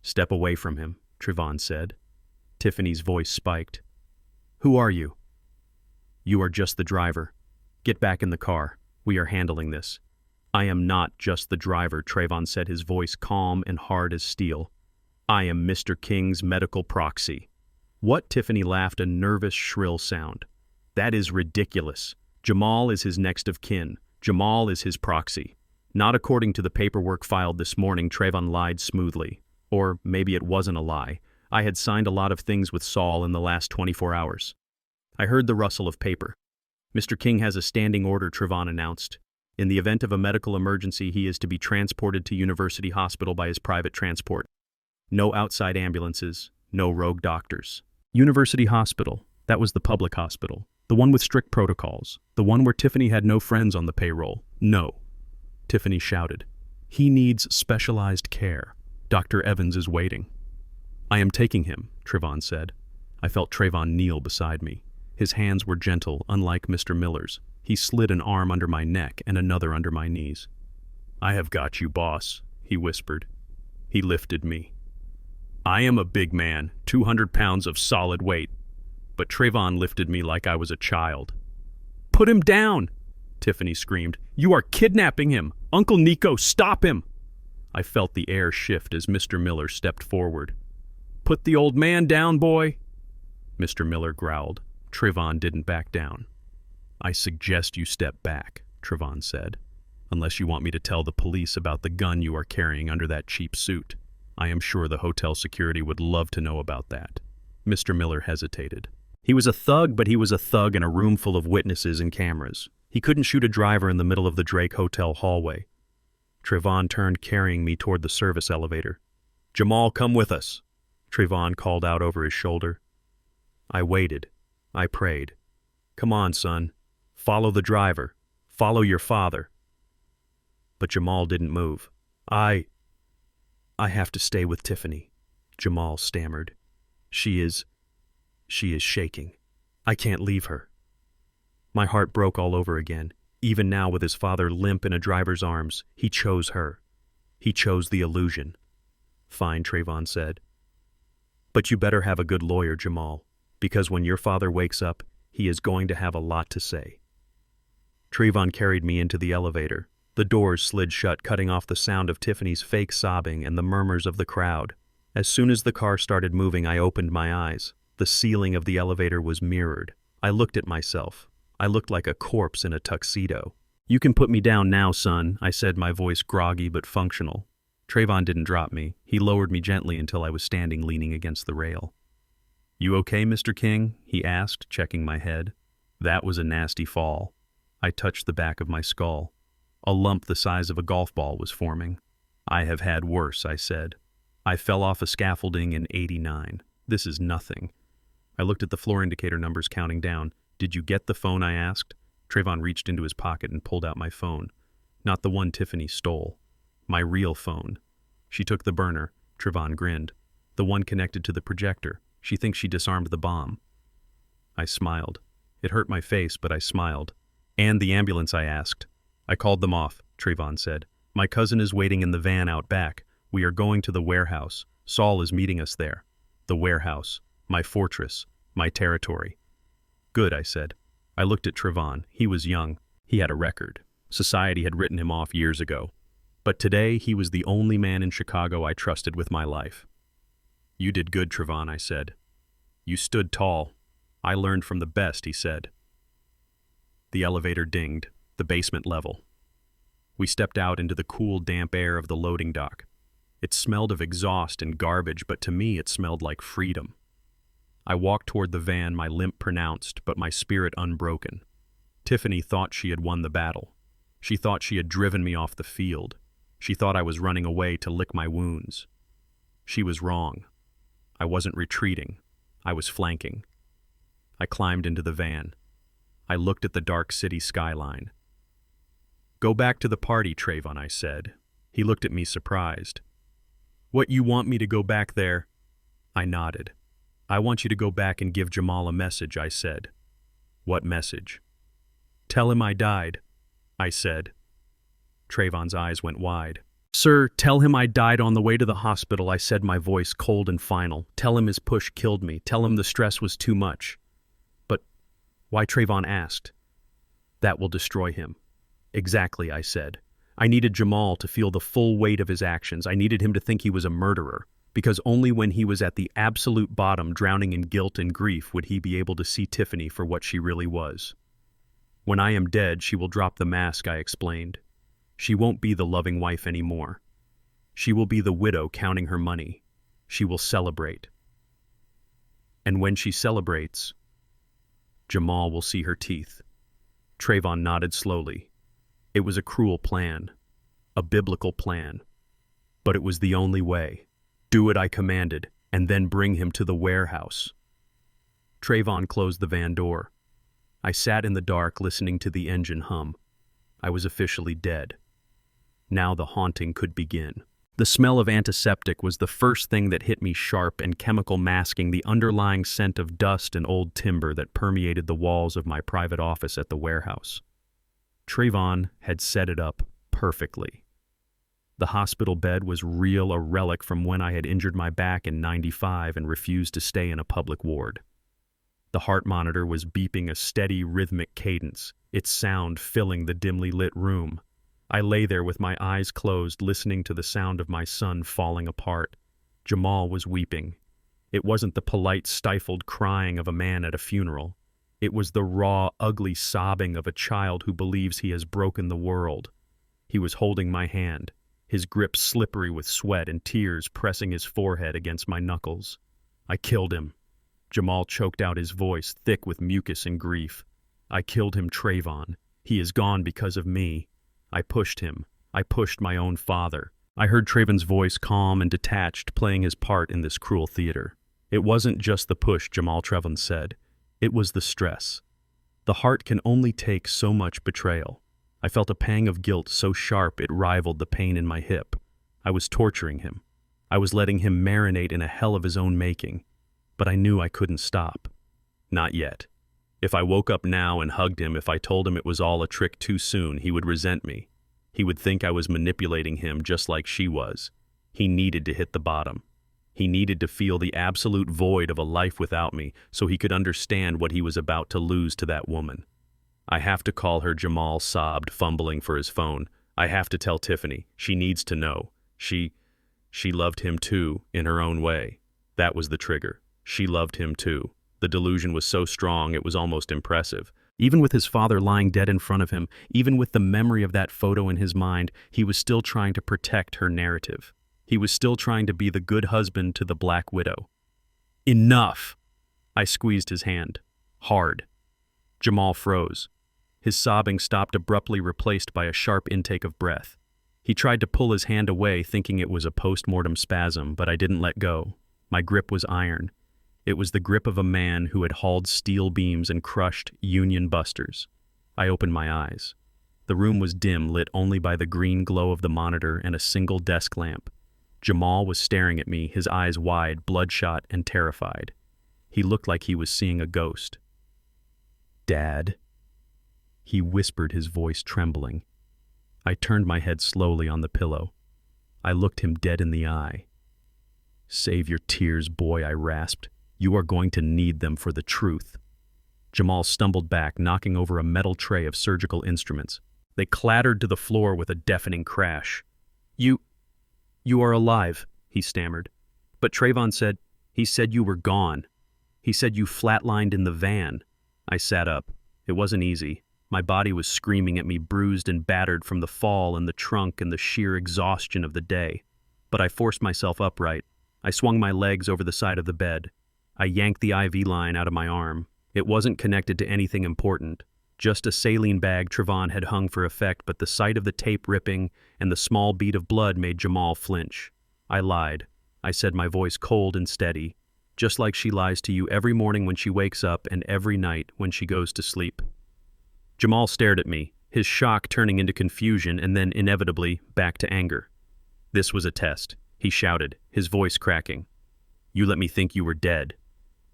A: "Step away from him," Trayvon said. Tiffany's voice spiked. "Who are you?" "You are just the driver. Get back in the car. We are handling this." "I am not just the driver," Trayvon said, his voice calm and hard as steel. "I am Mr. King's medical proxy." "What?" Tiffany laughed, a nervous, shrill sound. That is ridiculous. Jamal is his next of kin. Jamal is his proxy. Not according to the paperwork filed this morning, Trayvon lied smoothly. Or maybe it wasn't a lie. I had signed a lot of things with Saul in the last 24 hours. I heard the rustle of paper. Mr. King has a standing order, Trayvon announced. In the event of a medical emergency, he is to be transported to University Hospital by his private transport. No outside ambulances, no rogue doctors. University Hospital, that was the public hospital. The one with strict protocols. The one where Tiffany had no friends on the payroll. No. Tiffany shouted. He needs specialized care. Dr. Evans is waiting. I am taking him, Trayvon said. I felt Trayvon kneel beside me. His hands were gentle, unlike Mr. Miller's. He slid an arm under my neck and another under my knees. I have got you, boss, he whispered. He lifted me. I am a big man, 200 pounds of solid weight. But Trayvon lifted me like I was a child. Put him down, Tiffany screamed. You are kidnapping him. Uncle Nico, stop him. I felt the air shift as Mr. Miller stepped forward. Put the old man down, boy. Mr. Miller growled. Trayvon didn't back down. I suggest you step back, Trayvon said, unless you want me to tell the police about the gun you are carrying under that cheap suit. I am sure the hotel security would love to know about that. Mr. Miller hesitated. He was a thug, but he was a thug in a room full of witnesses and cameras. He couldn't shoot a driver in the middle of the Drake Hotel hallway. Trayvon turned, carrying me toward the service elevator. Jamal, come with us, Trayvon called out over his shoulder. I waited. I prayed. Come on, son. Follow the driver. Follow your father. But Jamal didn't move. I have to stay with Tiffany, Jamal stammered. She is shaking. I can't leave her. My heart broke all over again. Even now, with his father limp in a driver's arms, he chose her. He chose the illusion. Fine, Trayvon said. But you better have a good lawyer, Jamal, because when your father wakes up, he is going to have a lot to say. Trayvon carried me into the elevator. The doors slid shut, cutting off the sound of Tiffany's fake sobbing and the murmurs of the crowd. As soon as the car started moving, I opened my eyes. The ceiling of the elevator was mirrored. I looked at myself. I looked like a corpse in a tuxedo. You can put me down now, son, I said, my voice groggy but functional. Trayvon didn't drop me. He lowered me gently until I was standing leaning against the rail. You okay, Mr. King? He asked, checking my head. That was a nasty fall. I touched the back of my skull. A lump the size of a golf ball was forming. I have had worse, I said. I fell off a scaffolding in '89. This is nothing. I looked at the floor indicator numbers counting down. Did you get the phone, I asked. Trayvon reached into his pocket and pulled out my phone. Not the one Tiffany stole. My real phone. She took the burner. Trayvon grinned. The one connected to the projector. She thinks she disarmed the bomb. I smiled. It hurt my face, but I smiled. And the ambulance, I asked. I called them off, Trayvon said. My cousin is waiting in the van out back. We are going to the warehouse. Saul is meeting us there. The warehouse. My fortress. My territory. Good, I said. I looked at Trayvon. He was young. He had a record. Society had written him off years ago. But today, he was the only man in Chicago I trusted with my life. You did good, Trayvon, I said. You stood tall. I learned from the best, he said. The elevator dinged, the basement level. We stepped out into the cool, damp air of the loading dock. It smelled of exhaust and garbage, but to me it smelled like freedom. I walked toward the van, my limp pronounced, but my spirit unbroken. Tiffany thought she had won the battle. She thought she had driven me off the field. She thought I was running away to lick my wounds. She was wrong. I wasn't retreating. I was flanking. I climbed into the van. I looked at the dark city skyline. Go back to the party, Trayvon, I said. He looked at me surprised. What, you want me to go back there? I nodded. I want you to go back and give Jamal a message, I said. What message? Tell him I died, I said. Trayvon's eyes went wide. Sir, tell him I died on the way to the hospital, I said, my voice cold and final. Tell him his push killed me. Tell him the stress was too much. But why, Trayvon asked. That will destroy him. Exactly, I said. I needed Jamal to feel the full weight of his actions. I needed him to think he was a murderer. because only when he was at the absolute bottom, drowning in guilt and grief, would he be able to see Tiffany for what she really was. When I am dead, she will drop the mask, I explained. She won't be the loving wife anymore. She will be the widow counting her money. She will celebrate. And when she celebrates, Jamal will see her teeth. Trayvon nodded slowly. It was a cruel plan, a biblical plan, but it was the only way. Do it, I commanded, and then bring him to the warehouse. Trayvon closed the van door. I sat in the dark listening to the engine hum. I was officially dead. Now the haunting could begin. The smell of antiseptic was the first thing that hit me sharp and chemical, masking the underlying scent of dust and old timber that permeated the walls of my private office at the warehouse. Trayvon had set it up perfectly. The hospital bed was real, a relic from when I had injured my back in '95 and refused to stay in a public ward. The heart monitor was beeping a steady, rhythmic cadence, its sound filling the dimly lit room. I lay there with my eyes closed, listening to the sound of my son falling apart. Jamal was weeping. It wasn't the polite, stifled crying of a man at a funeral. It was the raw, ugly sobbing of a child who believes he has broken the world. He was holding my hand, his grip slippery with sweat and tears pressing his forehead against my knuckles. I killed him. Jamal choked out his voice, thick with mucus and grief. I killed him, Trayvon. He is gone because of me. I pushed him. I pushed my own father. I heard Trayvon's voice, calm and detached, playing his part in this cruel theater. It wasn't just the push, Jamal Trayvon said. It was the stress. The heart can only take so much betrayal. I felt a pang of guilt so sharp it rivaled the pain in my hip. I was torturing him. I was letting him marinate in a hell of his own making. But I knew I couldn't stop. Not yet. If I woke up now and hugged him, if I told him it was all a trick too soon, he would resent me. He would think I was manipulating him just like she was. He needed to hit the bottom. He needed to feel the absolute void of a life without me so he could understand what he was about to lose to that woman. I have to call her, Jamal sobbed, fumbling for his phone. I have to tell Tiffany. She needs to know. She loved him too, in her own way. That was the trigger. She loved him too. The delusion was so strong it was almost impressive. Even with his father lying dead in front of him, even with the memory of that photo in his mind, he was still trying to protect her narrative. He was still trying to be the good husband to the Black Widow. Enough! I squeezed his hand. Hard. Jamal froze. His sobbing stopped abruptly, replaced by a sharp intake of breath. He tried to pull his hand away, thinking it was a post-mortem spasm, but I didn't let go. My grip was iron. It was the grip of a man who had hauled steel beams and crushed Union busters. I opened my eyes. The room was dim, lit only by the green glow of the monitor and a single desk lamp. Jamal was staring at me, his eyes wide, bloodshot, and terrified. He looked like he was seeing a ghost. "Dad?" He whispered, his voice trembling. I turned my head slowly on the pillow. I looked him dead in the eye. "Save your tears, boy," I rasped. "You are going to need them for the truth." Jamal stumbled back, knocking over a metal tray of surgical instruments. They clattered to the floor with a deafening crash. You are alive," he stammered. "But Trayvon said, he said you were gone. He said you flatlined in the van." I sat up. It wasn't easy. My body was screaming at me, bruised and battered from the fall and the trunk and the sheer exhaustion of the day. But I forced myself upright. I swung my legs over the side of the bed. I yanked the IV line out of my arm. It wasn't connected to anything important. Just a saline bag Trayvon had hung for effect, but the sight of the tape ripping and the small bead of blood made Jamal flinch. I lied. I said, my voice cold and steady, just like she lies to you every morning when she wakes up and every night when she goes to sleep. Jamal stared at me, his shock turning into confusion and then inevitably back to anger. This was a test, he shouted, his voice cracking. "You let me think you were dead.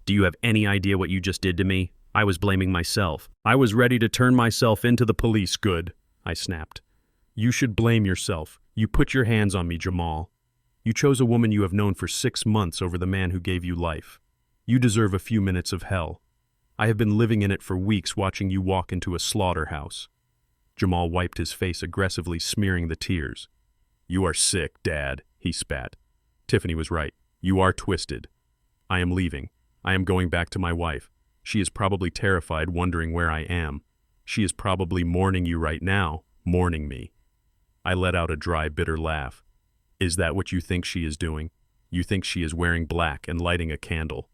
A: Do you have any idea what you just did to me? I was blaming myself. I was ready to turn myself into the police, good," I snapped. "You should blame yourself. You put your hands on me, Jamal. You chose a woman you have known for 6 months over the man who gave you life. You deserve a few minutes of hell. I have been living in it for weeks, watching you walk into a slaughterhouse." Jamal wiped his face aggressively, smearing the tears. "You are sick, Dad," he spat. Tiffany was right. You are twisted. I am leaving. I am going back to my wife. She is probably terrified, wondering where I am. She is probably mourning you right now, mourning me. I let out a dry, bitter laugh. Is that what you think she is doing? You think she is wearing black and lighting a candle.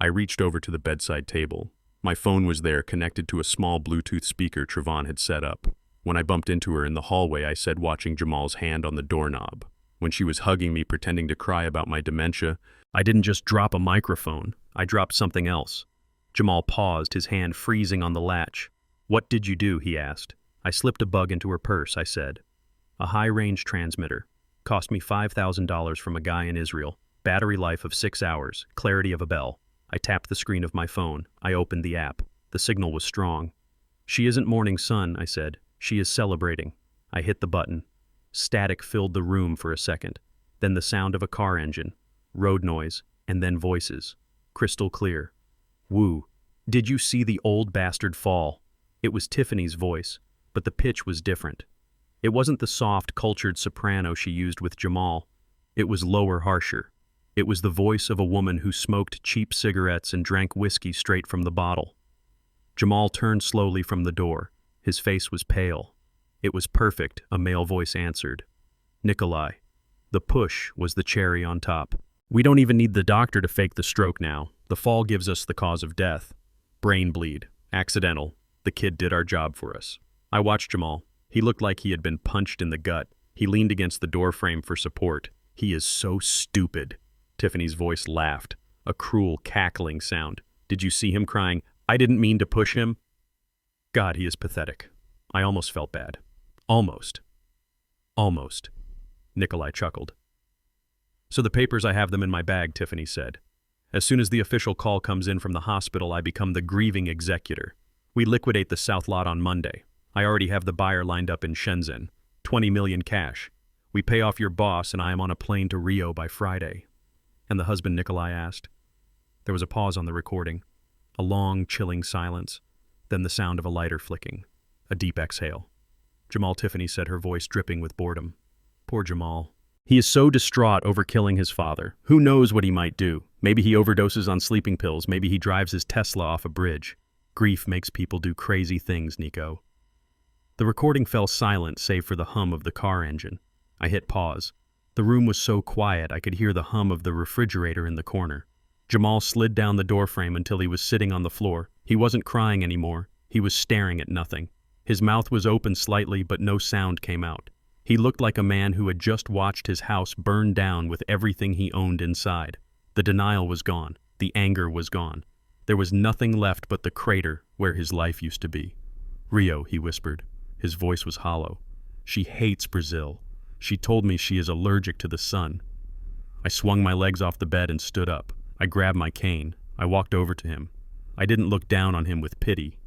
A: I reached over to the bedside table. My phone was there, connected to a small Bluetooth speaker Trevon had set up. When I bumped into her in the hallway, I said, watching Jamal's hand on the doorknob. When she was hugging me, pretending to cry about my dementia, I didn't just drop a microphone. I dropped something else. Jamal paused, his hand freezing on the latch. What did you do? He asked. I slipped a bug into her purse, I said. A high-range transmitter. Cost me $5,000 from a guy in Israel. Battery life of 6 hours. Clarity of a bell. I tapped the screen of my phone. I opened the app. The signal was strong. She isn't mourning son, I said. She is celebrating. I hit the button. Static filled the room for a second. Then the sound of a car engine. Road noise. And then voices. Crystal clear. Woo. Did you see the old bastard fall? It was Tiffany's voice, but the pitch was different. It wasn't the soft, cultured soprano she used with Jamal. It was lower, harsher. It was the voice of a woman who smoked cheap cigarettes and drank whiskey straight from the bottle. Jamal turned slowly from the door. His face was pale. It was perfect, a male voice answered. Nikolai. The push was the cherry on top. We don't even need the doctor to fake the stroke now. The fall gives us the cause of death. Brain bleed. Accidental. The kid did our job for us. I watched Jamal. He looked like he had been punched in the gut. He leaned against the doorframe for support. He is so stupid. Tiffany's voice laughed. A cruel, cackling sound. Did you see him crying, I didn't mean to push him? God, he is pathetic. I almost felt bad. Almost. Almost. Nikolai chuckled. So the papers, I have them in my bag, Tiffany said. As soon as the official call comes in from the hospital, I become the grieving executor. We liquidate the South lot on Monday. I already have the buyer lined up in Shenzhen. 20 million cash. We pay off your boss and I am on a plane to Rio by Friday. And the husband, Nikolai asked. There was a pause on the recording. A long, chilling silence. Then the sound of a lighter flicking. A deep exhale. Jamal, Tiffany said, her voice dripping with boredom. Poor Jamal. He is so distraught over killing his father. Who knows what he might do? Maybe he overdoses on sleeping pills. Maybe he drives his Tesla off a bridge. Grief makes people do crazy things, Nico. The recording fell silent save for the hum of the car engine. I hit pause. The room was so quiet I could hear the hum of the refrigerator in the corner. Jamal slid down the doorframe until he was sitting on the floor. He wasn't crying anymore. He was staring at nothing. His mouth was open slightly, but no sound came out. He looked like a man who had just watched his house burn down with everything he owned inside. The denial was gone. The anger was gone. There was nothing left but the crater where his life used to be. Rio, he whispered. His voice was hollow. She hates Brazil. She told me she is allergic to the sun. I swung my legs off the bed and stood up. I grabbed my cane. I walked over to him. I didn't look down on him with pity.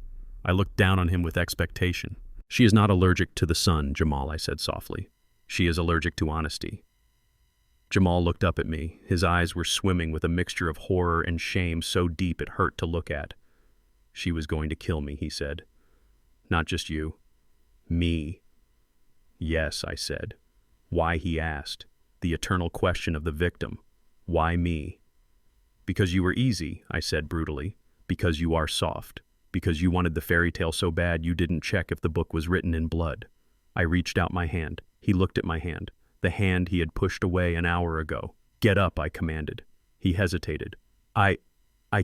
A: I looked down on him with expectation. She is not allergic to the sun, Jamal, I said softly. She is allergic to honesty. Jamal looked up at me. His eyes were swimming with a mixture of horror and shame so deep it hurt to look at. She was going to kill me, he said. Not just you. Me. Yes, I said. Why, he asked. The eternal question of the victim. Why me? Because you were easy, I said brutally. Because you are soft. Because you wanted the fairy tale so bad you didn't check if the book was written in blood. I reached out my hand. He looked at my hand. The hand he had pushed away an hour ago. Get up, I commanded. He hesitated. I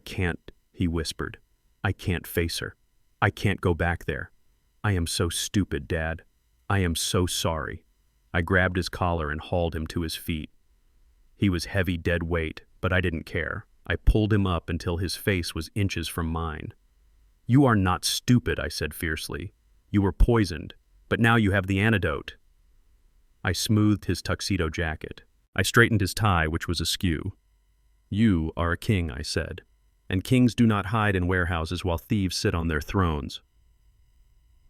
A: can't, he whispered. I can't face her. I can't go back there. I am so stupid, Dad. I am so sorry. I grabbed his collar and hauled him to his feet. He was heavy, dead weight, but I didn't care. I pulled him up until his face was inches from mine. You are not stupid, I said fiercely. You were poisoned, but now you have the antidote. I smoothed his tuxedo jacket. I straightened his tie, which was askew. You are a king, I said, and kings do not hide in warehouses while thieves sit on their thrones.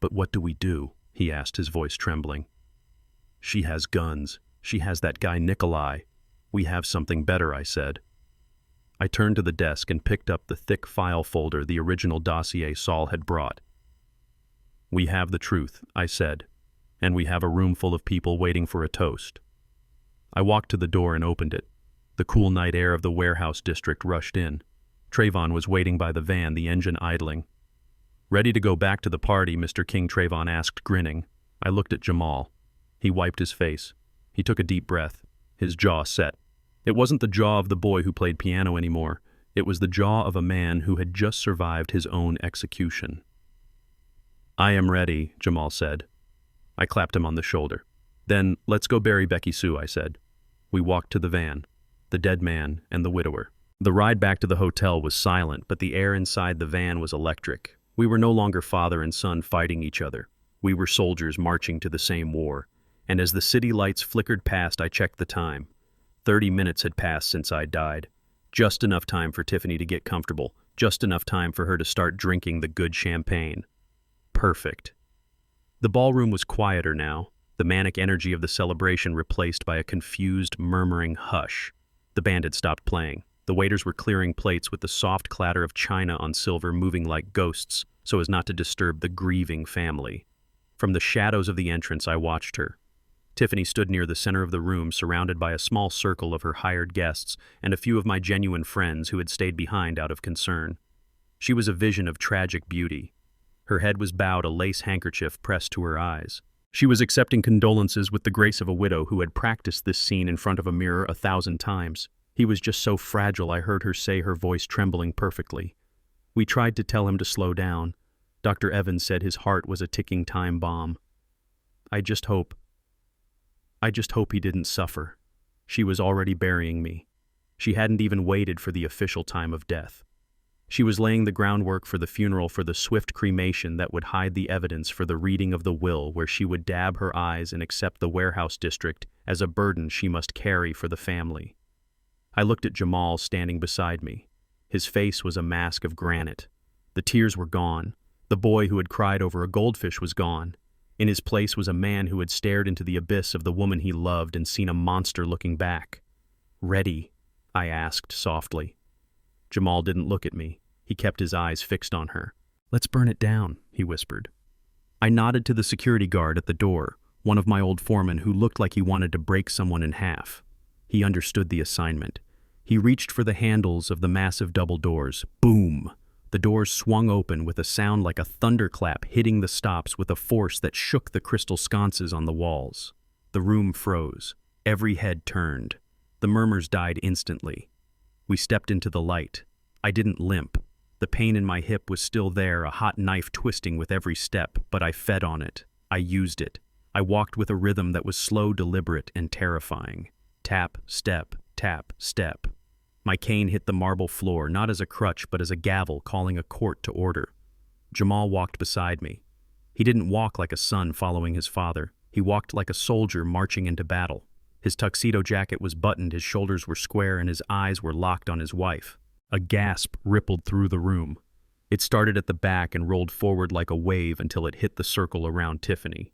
A: But what do we do? He asked, his voice trembling. She has guns. She has that guy Nikolai. We have something better, I said. I turned to the desk and picked up the thick file folder the original dossier Saul had brought. We have the truth, I said, and we have a room full of people waiting for a toast. I walked to the door and opened it. The cool night air of the warehouse district rushed in. Trayvon was waiting by the van, the engine idling. "Ready to go back to the party?" Mr. King Trayvon asked, grinning. I looked at Jamal. He wiped his face. He took a deep breath. His jaw set. It wasn't the jaw of the boy who played piano anymore. It was the jaw of a man who had just survived his own execution. "I am ready," Jamal said. I clapped him on the shoulder. "Then let's go bury Becky Sue," I said. We walked to the van, the dead man and the widower. The ride back to the hotel was silent, but the air inside the van was electric. We were no longer father and son fighting each other. We were soldiers marching to the same war. And as the city lights flickered past, I checked the time. 30 minutes had passed since I died. Just enough time for Tiffany to get comfortable. Just enough time for her to start drinking the good champagne. Perfect. The ballroom was quieter now, the manic energy of the celebration replaced by a confused, murmuring hush. The band had stopped playing. The waiters were clearing plates with the soft clatter of china on silver moving like ghosts so as not to disturb the grieving family. From the shadows of the entrance, I watched her. Tiffany stood near the center of the room, surrounded by a small circle of her hired guests and a few of my genuine friends who had stayed behind out of concern. She was a vision of tragic beauty. Her head was bowed, a lace handkerchief pressed to her eyes. She was accepting condolences with the grace of a widow who had practiced this scene in front of a mirror 1,000 times. He was just so fragile, I heard her say, her voice trembling perfectly. We tried to tell him to slow down. Dr. Evans said his heart was a ticking time bomb. I just hope he didn't suffer. She was already burying me. She hadn't even waited for the official time of death. She was laying the groundwork for the funeral, for the swift cremation that would hide the evidence, for the reading of the will where she would dab her eyes and accept the warehouse district as a burden she must carry for the family. I looked at Jamal standing beside me. His face was a mask of granite. The tears were gone. The boy who had cried over a goldfish was gone. In his place was a man who had stared into the abyss of the woman he loved and seen a monster looking back. "Ready?" I asked softly. Jamal didn't look at me. He kept his eyes fixed on her. "Let's burn it down," he whispered. I nodded to the security guard at the door, one of my old foremen who looked like he wanted to break someone in half. He understood the assignment. He reached for the handles of the massive double doors. Boom! The doors swung open with a sound like a thunderclap, hitting the stops with a force that shook the crystal sconces on the walls. The room froze. Every head turned. The murmurs died instantly. We stepped into the light. I didn't limp. The pain in my hip was still there, a hot knife twisting with every step, but I fed on it. I used it. I walked with a rhythm that was slow, deliberate, and terrifying. Tap, step, tap, step. My cane hit the marble floor, not as a crutch, but as a gavel calling a court to order. Jamal walked beside me. He didn't walk like a son following his father. He walked like a soldier marching into battle. His tuxedo jacket was buttoned, his shoulders were square, and his eyes were locked on his wife. A gasp rippled through the room. It started at the back and rolled forward like a wave until it hit the circle around Tiffany.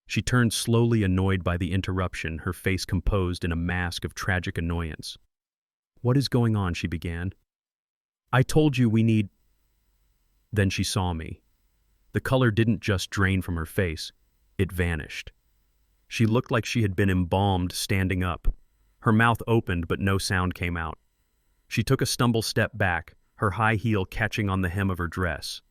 A: She turned slowly, annoyed by the interruption, her face composed in a mask of tragic annoyance. "What is going on?" she began. "I told you we need—" Then she saw me. The color didn't just drain from her face, it vanished. She looked like she had been embalmed standing up. Her mouth opened, but no sound came out. She took a stumble step back, her high heel catching on the hem of her dress.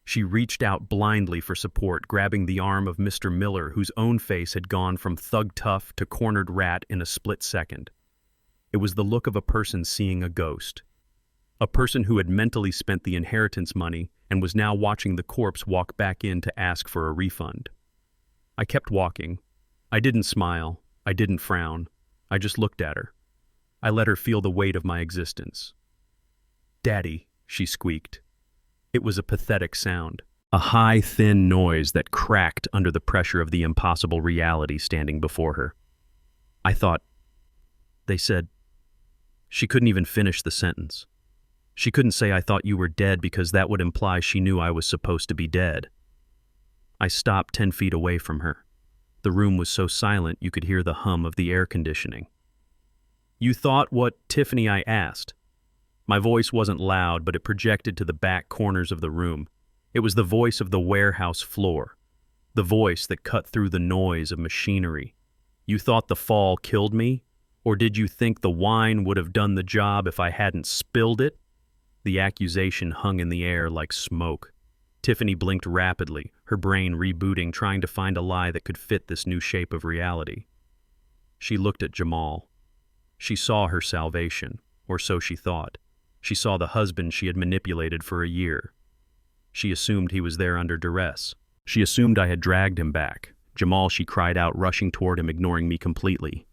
A: She reached out blindly for support, grabbing the arm of Mr. Miller, whose own face had gone from thug tough to cornered rat in a split second. It was the look of a person seeing a ghost. A person who had mentally spent the inheritance money and was now watching the corpse walk back in to ask for a refund. I kept walking. I didn't smile. I didn't frown. I just looked at her. I let her feel the weight of my existence. "Daddy," she squeaked. It was a pathetic sound, a high, thin noise that cracked under the pressure of the impossible reality standing before her. I thought, they said. She couldn't even finish the sentence. She couldn't say, "I thought you were dead," because that would imply she knew I was supposed to be dead. I stopped 10 feet away from her. The room was so silent you could hear the hum of the air conditioning. "You thought what, Tiffany?" I asked. My voice wasn't loud, but it projected to the back corners of the room. It was the voice of the warehouse floor, the voice that cut through the noise of machinery. "You thought the fall killed me? Or did you think the wine would have done the job if I hadn't spilled it? The accusation hung in the air like smoke. Tiffany blinked rapidly, her brain rebooting, trying to find a lie that could fit this new shape of reality. She looked at Jamal. She saw her salvation, or so she thought. She saw the husband she had manipulated for a year. She assumed he was there under duress. She assumed I had dragged him back. Jamal, she cried out, rushing toward him, ignoring me completely.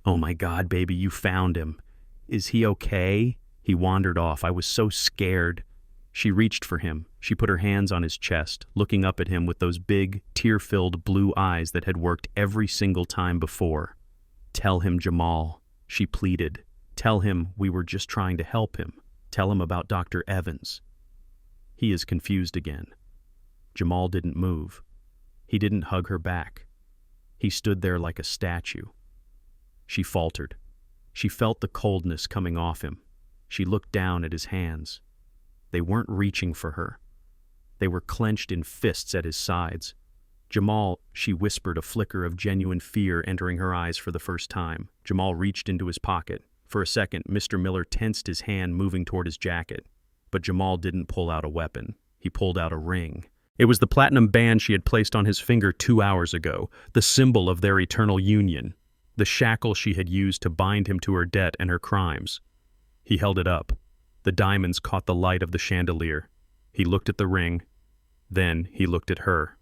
A: "Oh my God, baby, you found him. Is he okay?" He wandered off. I was so scared. She reached for him. She put her hands on his chest, looking up at him with those big, tear-filled blue eyes that had worked every single time before. "Tell him, Jamal," she pleaded. "Tell him we were just trying to help him. Tell him about Dr. Evans." He is confused again. Jamal didn't move. He didn't hug her back. He stood there like a statue. She faltered. She felt the coldness coming off him. She looked down at his hands. They weren't reaching for her. They were clenched in fists at his sides. "Jamal," she whispered, a flicker of genuine fear entering her eyes for the first time. Jamal reached into his pocket. For a second, Mr. Miller tensed his hand, moving toward his jacket. But Jamal didn't pull out a weapon. He pulled out a ring. It was the platinum band she had placed on his finger 2 hours ago, the symbol of their eternal union, the shackle she had used to bind him to her debt and her crimes. He held it up. The diamonds caught the light of the chandelier. He looked at the ring. Then he looked at her.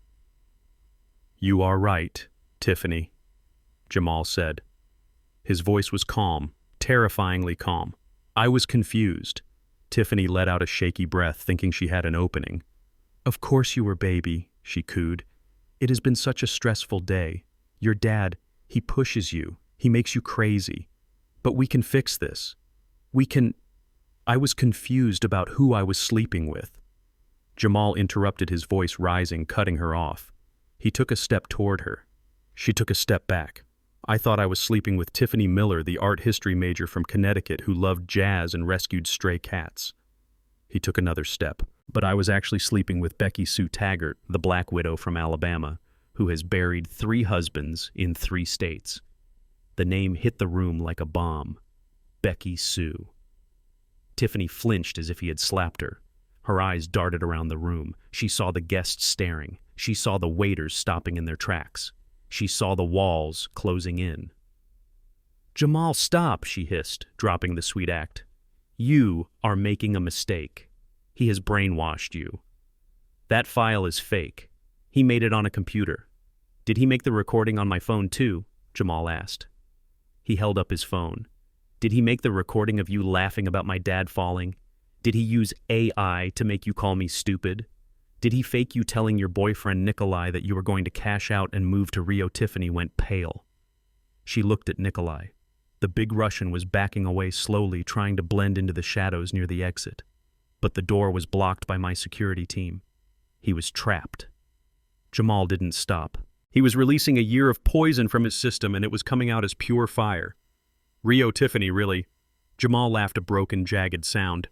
A: "You are right, Tiffany," Jamal said. His voice was calm, terrifyingly calm. "I was confused." Tiffany let out a shaky breath, thinking she had an opening. "Of course you were, baby," she cooed. "It has been such a stressful day. Your dad, he pushes you. He makes you crazy. But we can fix this. We can—" I was confused about who I was sleeping with. Jamal interrupted, his voice rising, cutting her off. He took a step toward her. She took a step back. "I thought I was sleeping with Tiffany Miller, the art history major from Connecticut who loved jazz and rescued stray cats." He took another step. "But I was actually sleeping with Becky Sue Taggart, the Black Widow from Alabama, who has buried 3 husbands in 3 states. The name hit the room like a bomb. Becky Sue. Tiffany flinched as if he had slapped her. Her eyes darted around the room. She saw the guests staring. She saw the waiters stopping in their tracks. She saw the walls closing in. "Jamal, stop," she hissed, dropping the sweet act. "You are making a mistake. He has brainwashed you. That file is fake. He made it on a computer." "Did he make the recording on my phone too?" Jamal asked. He held up his phone. "Did he make the recording of you laughing about my dad falling? Did he use AI to make you call me stupid? Did he fake you telling your boyfriend Nikolai that you were going to cash out and move to Rio?" Tiffany went pale. She looked at Nikolai. The big Russian was backing away slowly, trying to blend into the shadows near the exit. But the door was blocked by my security team. He was trapped. Jamal didn't stop. He was releasing a year of poison from his system, and it was coming out as pure fire. "Rio, Tiffany, really?" Jamal laughed, a broken, jagged sound.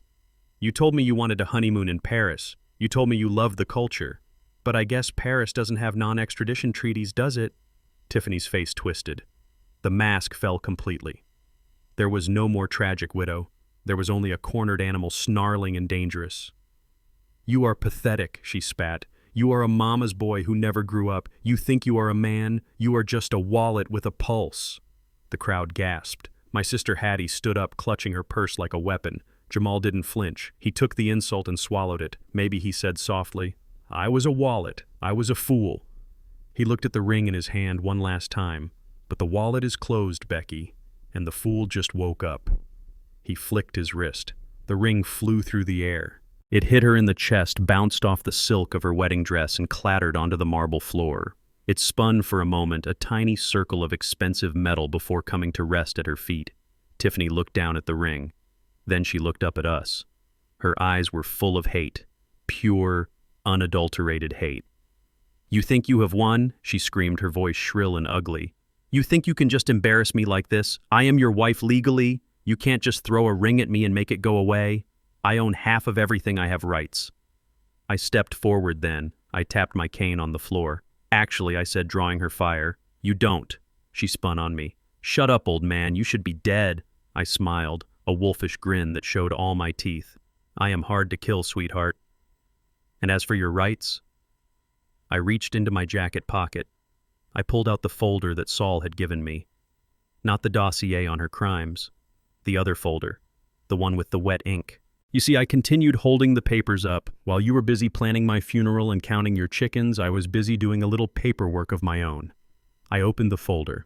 A: "You told me you wanted a honeymoon in Paris. You told me you loved the culture. But I guess Paris doesn't have non-extradition treaties, does it?" Tiffany's face twisted. The mask fell completely. There was no more tragic widow. There was only a cornered animal, snarling and dangerous. "You are pathetic," she spat. "You are a mama's boy who never grew up. You think you are a man. You are just a wallet with a pulse." The crowd gasped. My sister Hattie stood up, clutching her purse like a weapon. Jamal didn't flinch. He took the insult and swallowed it. Maybe he said softly, "I was a wallet. I was a fool." He looked at the ring in his hand one last time. "But the wallet is closed, Becky, and the fool just woke up." He flicked his wrist. The ring flew through the air. It hit her in the chest, bounced off the silk of her wedding dress, and clattered onto the marble floor. It spun for a moment, a tiny circle of expensive metal, before coming to rest at her feet. Tiffany looked down at the ring. Then she looked up at us. Her eyes were full of hate. Pure, unadulterated hate. "You think you have won?" she screamed, her voice shrill and ugly. "You think you can just embarrass me like this? I am your wife legally. You can't just throw a ring at me and make it go away. I own half of everything. I have rights." I stepped forward then. I tapped my cane on the floor. "Actually," I said, drawing her fire. "You don't." She spun on me. "Shut up, old man, you should be dead." I smiled, a wolfish grin that showed all my teeth. "I am hard to kill, sweetheart. And as for your rights?" I reached into my jacket pocket. I pulled out the folder that Saul had given me. Not the dossier on her crimes. The other folder. The one with the wet ink. You see, I continued holding the papers up. While you were busy planning my funeral and counting your chickens, I was busy doing a little paperwork of my own. I opened the folder.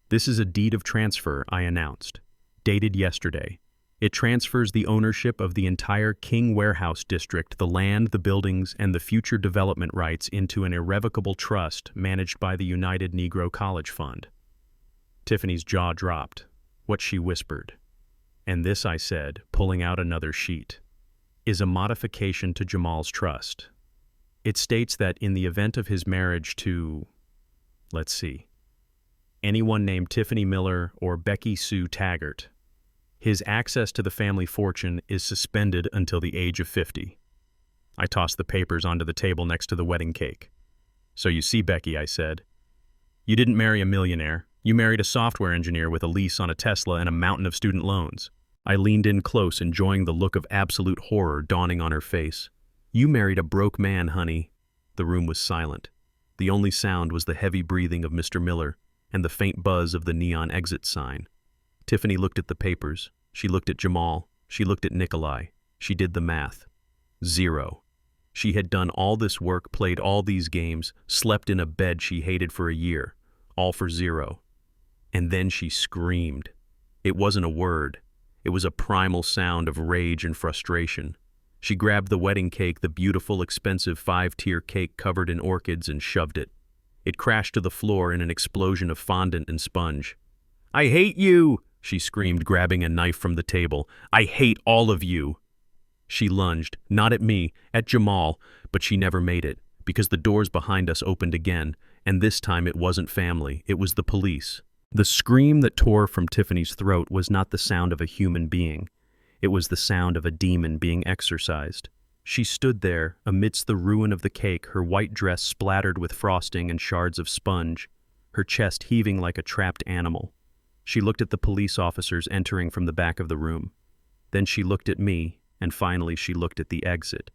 A: "This is a deed of transfer," I announced. "Dated yesterday. It transfers the ownership of the entire King Warehouse District, the land, the buildings, and the future development rights into an irrevocable trust managed by the United Negro College Fund." Tiffany's jaw dropped. What she whispered. "And this," I said, pulling out another sheet, "is a modification to Jamal's trust. It states that in the event of his marriage to, let's see, anyone named Tiffany Miller or Becky Sue Taggart, his access to the family fortune is suspended until the age of 50. I tossed the papers onto the table next to the wedding cake. "So you see, Becky," I said, "you didn't marry a millionaire. You married a software engineer with a lease on a Tesla and a mountain of student loans." I leaned in close, enjoying the look of absolute horror dawning on her face. "You married a broke man, honey." The room was silent. The only sound was the heavy breathing of Mr. Miller and the faint buzz of the neon exit sign. Tiffany looked at the papers. She looked at Jamal. She looked at Nikolai. She did the math. 0. She had done all this work, played all these games, slept in a bed she hated for a year, all for 0. And then she screamed. It wasn't a word. It was a primal sound of rage and frustration. She grabbed the wedding cake, the beautiful, expensive 5-tier cake covered in orchids, and shoved it. It crashed to the floor in an explosion of fondant and sponge. "I hate you!" she screamed, grabbing a knife from the table. "I hate all of you!" She lunged, not at me, at Jamal, but she never made it, because the doors behind us opened again, and this time it wasn't family, it was the police. The scream that tore from Tiffany's throat was not the sound of a human being. It was the sound of a demon being exorcised. She stood there, amidst the ruin of the cake, her white dress splattered with frosting and shards of sponge, her chest heaving like a trapped animal. She looked at the police officers entering from the back of the room. Then she looked at me, and finally she looked at the exit.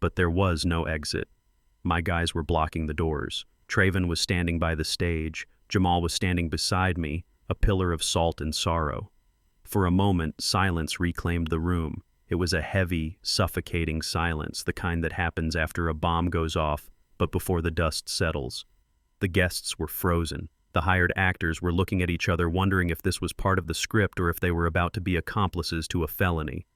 A: But there was no exit. My guys were blocking the doors. Traven was standing by the stage. Jamal was standing beside me, a pillar of salt and sorrow. For a moment, silence reclaimed the room. It was a heavy, suffocating silence, the kind that happens after a bomb goes off, but before the dust settles. The guests were frozen. The hired actors were looking at each other, wondering if this was part of the script or if they were about to be accomplices to a felony.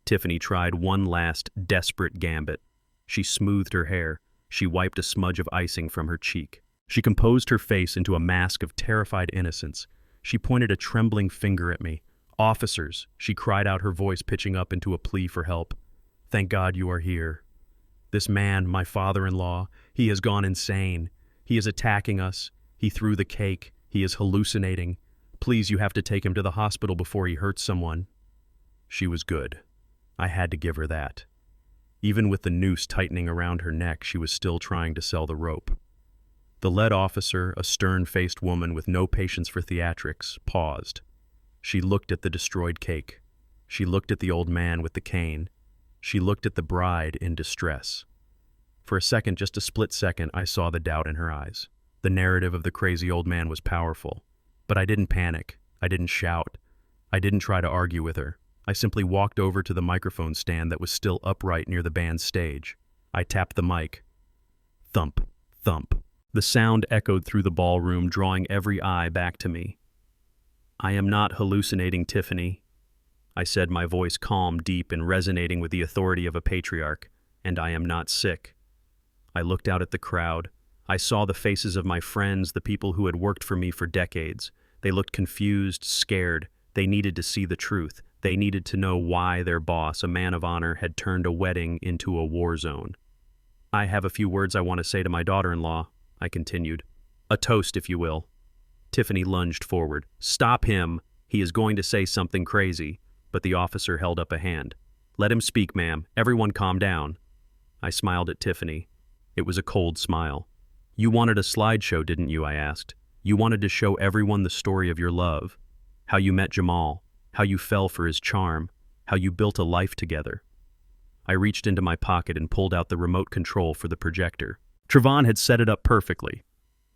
A: Tiffany tried one last, desperate gambit. She smoothed her hair. She wiped a smudge of icing from her cheek. She composed her face into a mask of terrified innocence. She pointed a trembling finger at me. "Officers," she cried out, her voice pitching up into a plea for help. "Thank God you are here. This man, my father-in-law, he has gone insane. He is attacking us. He threw the cake. He is hallucinating. Please, you have to take him to the hospital before he hurts someone." She was good. I had to give her that. Even with the noose tightening around her neck, she was still trying to sell the rope. The lead officer, a stern-faced woman with no patience for theatrics, paused. She looked at the destroyed cake. She looked at the old man with the cane. She looked at the bride in distress. For a second, just a split second, I saw the doubt in her eyes. The narrative of the crazy old man was powerful. But I didn't panic. I didn't shout. I didn't try to argue with her. I simply walked over to the microphone stand that was still upright near the band's stage. I tapped the mic. Thump, thump. The sound echoed through the ballroom, drawing every eye back to me. "I am not hallucinating, Tiffany," I said, my voice calm, deep, and resonating with the authority of a patriarch. "And I am not sick." I looked out at the crowd. I saw the faces of my friends, the people who had worked for me for decades. They looked confused, scared. They needed to see the truth. They needed to know why their boss, a man of honor, had turned a wedding into a war zone. "I have a few words I want to say to my daughter-in-law," I continued. "A toast, if you will." Tiffany lunged forward. "Stop him! He is going to say something crazy." But the officer held up a hand. "Let him speak, ma'am. Everyone calm down." I smiled at Tiffany. It was a cold smile. "You wanted a slideshow, didn't you?" I asked. You wanted to show everyone the story of your love, how you met Jamal, how you fell for his charm, how you built a life together. I reached into my pocket and pulled out the remote control for the projector. Trevon had set it up perfectly.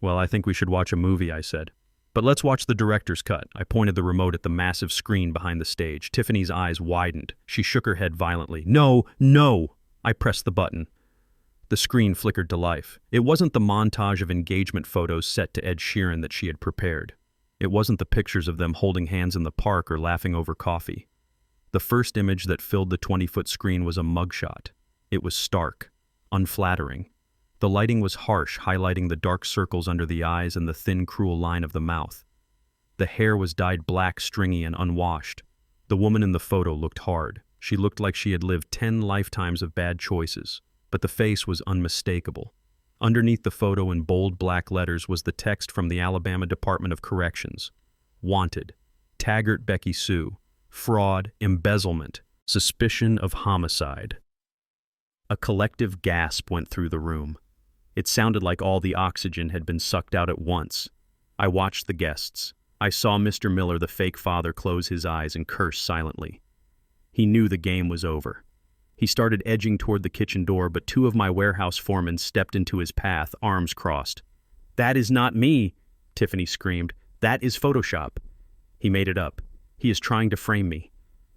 A: Well, I think we should watch a movie, I said. But let's watch the director's cut. I pointed the remote at the massive screen behind the stage. Tiffany's eyes widened. She shook her head violently. No, no! I pressed the button. The screen flickered to life. It wasn't the montage of engagement photos set to Ed Sheeran that she had prepared. It wasn't the pictures of them holding hands in the park or laughing over coffee. The first image that filled the 20-foot screen was a mugshot. It was stark, unflattering. The lighting was harsh, highlighting the dark circles under the eyes and the thin, cruel line of the mouth. The hair was dyed black, stringy, and unwashed. The woman in the photo looked hard. She looked like she had lived 10 lifetimes of bad choices. But the face was unmistakable. Underneath the photo in bold black letters was the text from the Alabama Department of Corrections. Wanted. Taggart Becky Sue. Fraud, embezzlement, suspicion of homicide. A collective gasp went through the room. It sounded like all the oxygen had been sucked out at once. I watched the guests. I saw Mr. Miller, the fake father, close his eyes and curse silently. He knew the game was over. He started edging toward the kitchen door, but two of my warehouse foremen stepped into his path, arms crossed. "That is not me," Tiffany screamed. "That is Photoshop." He made it up. "He is trying to frame me."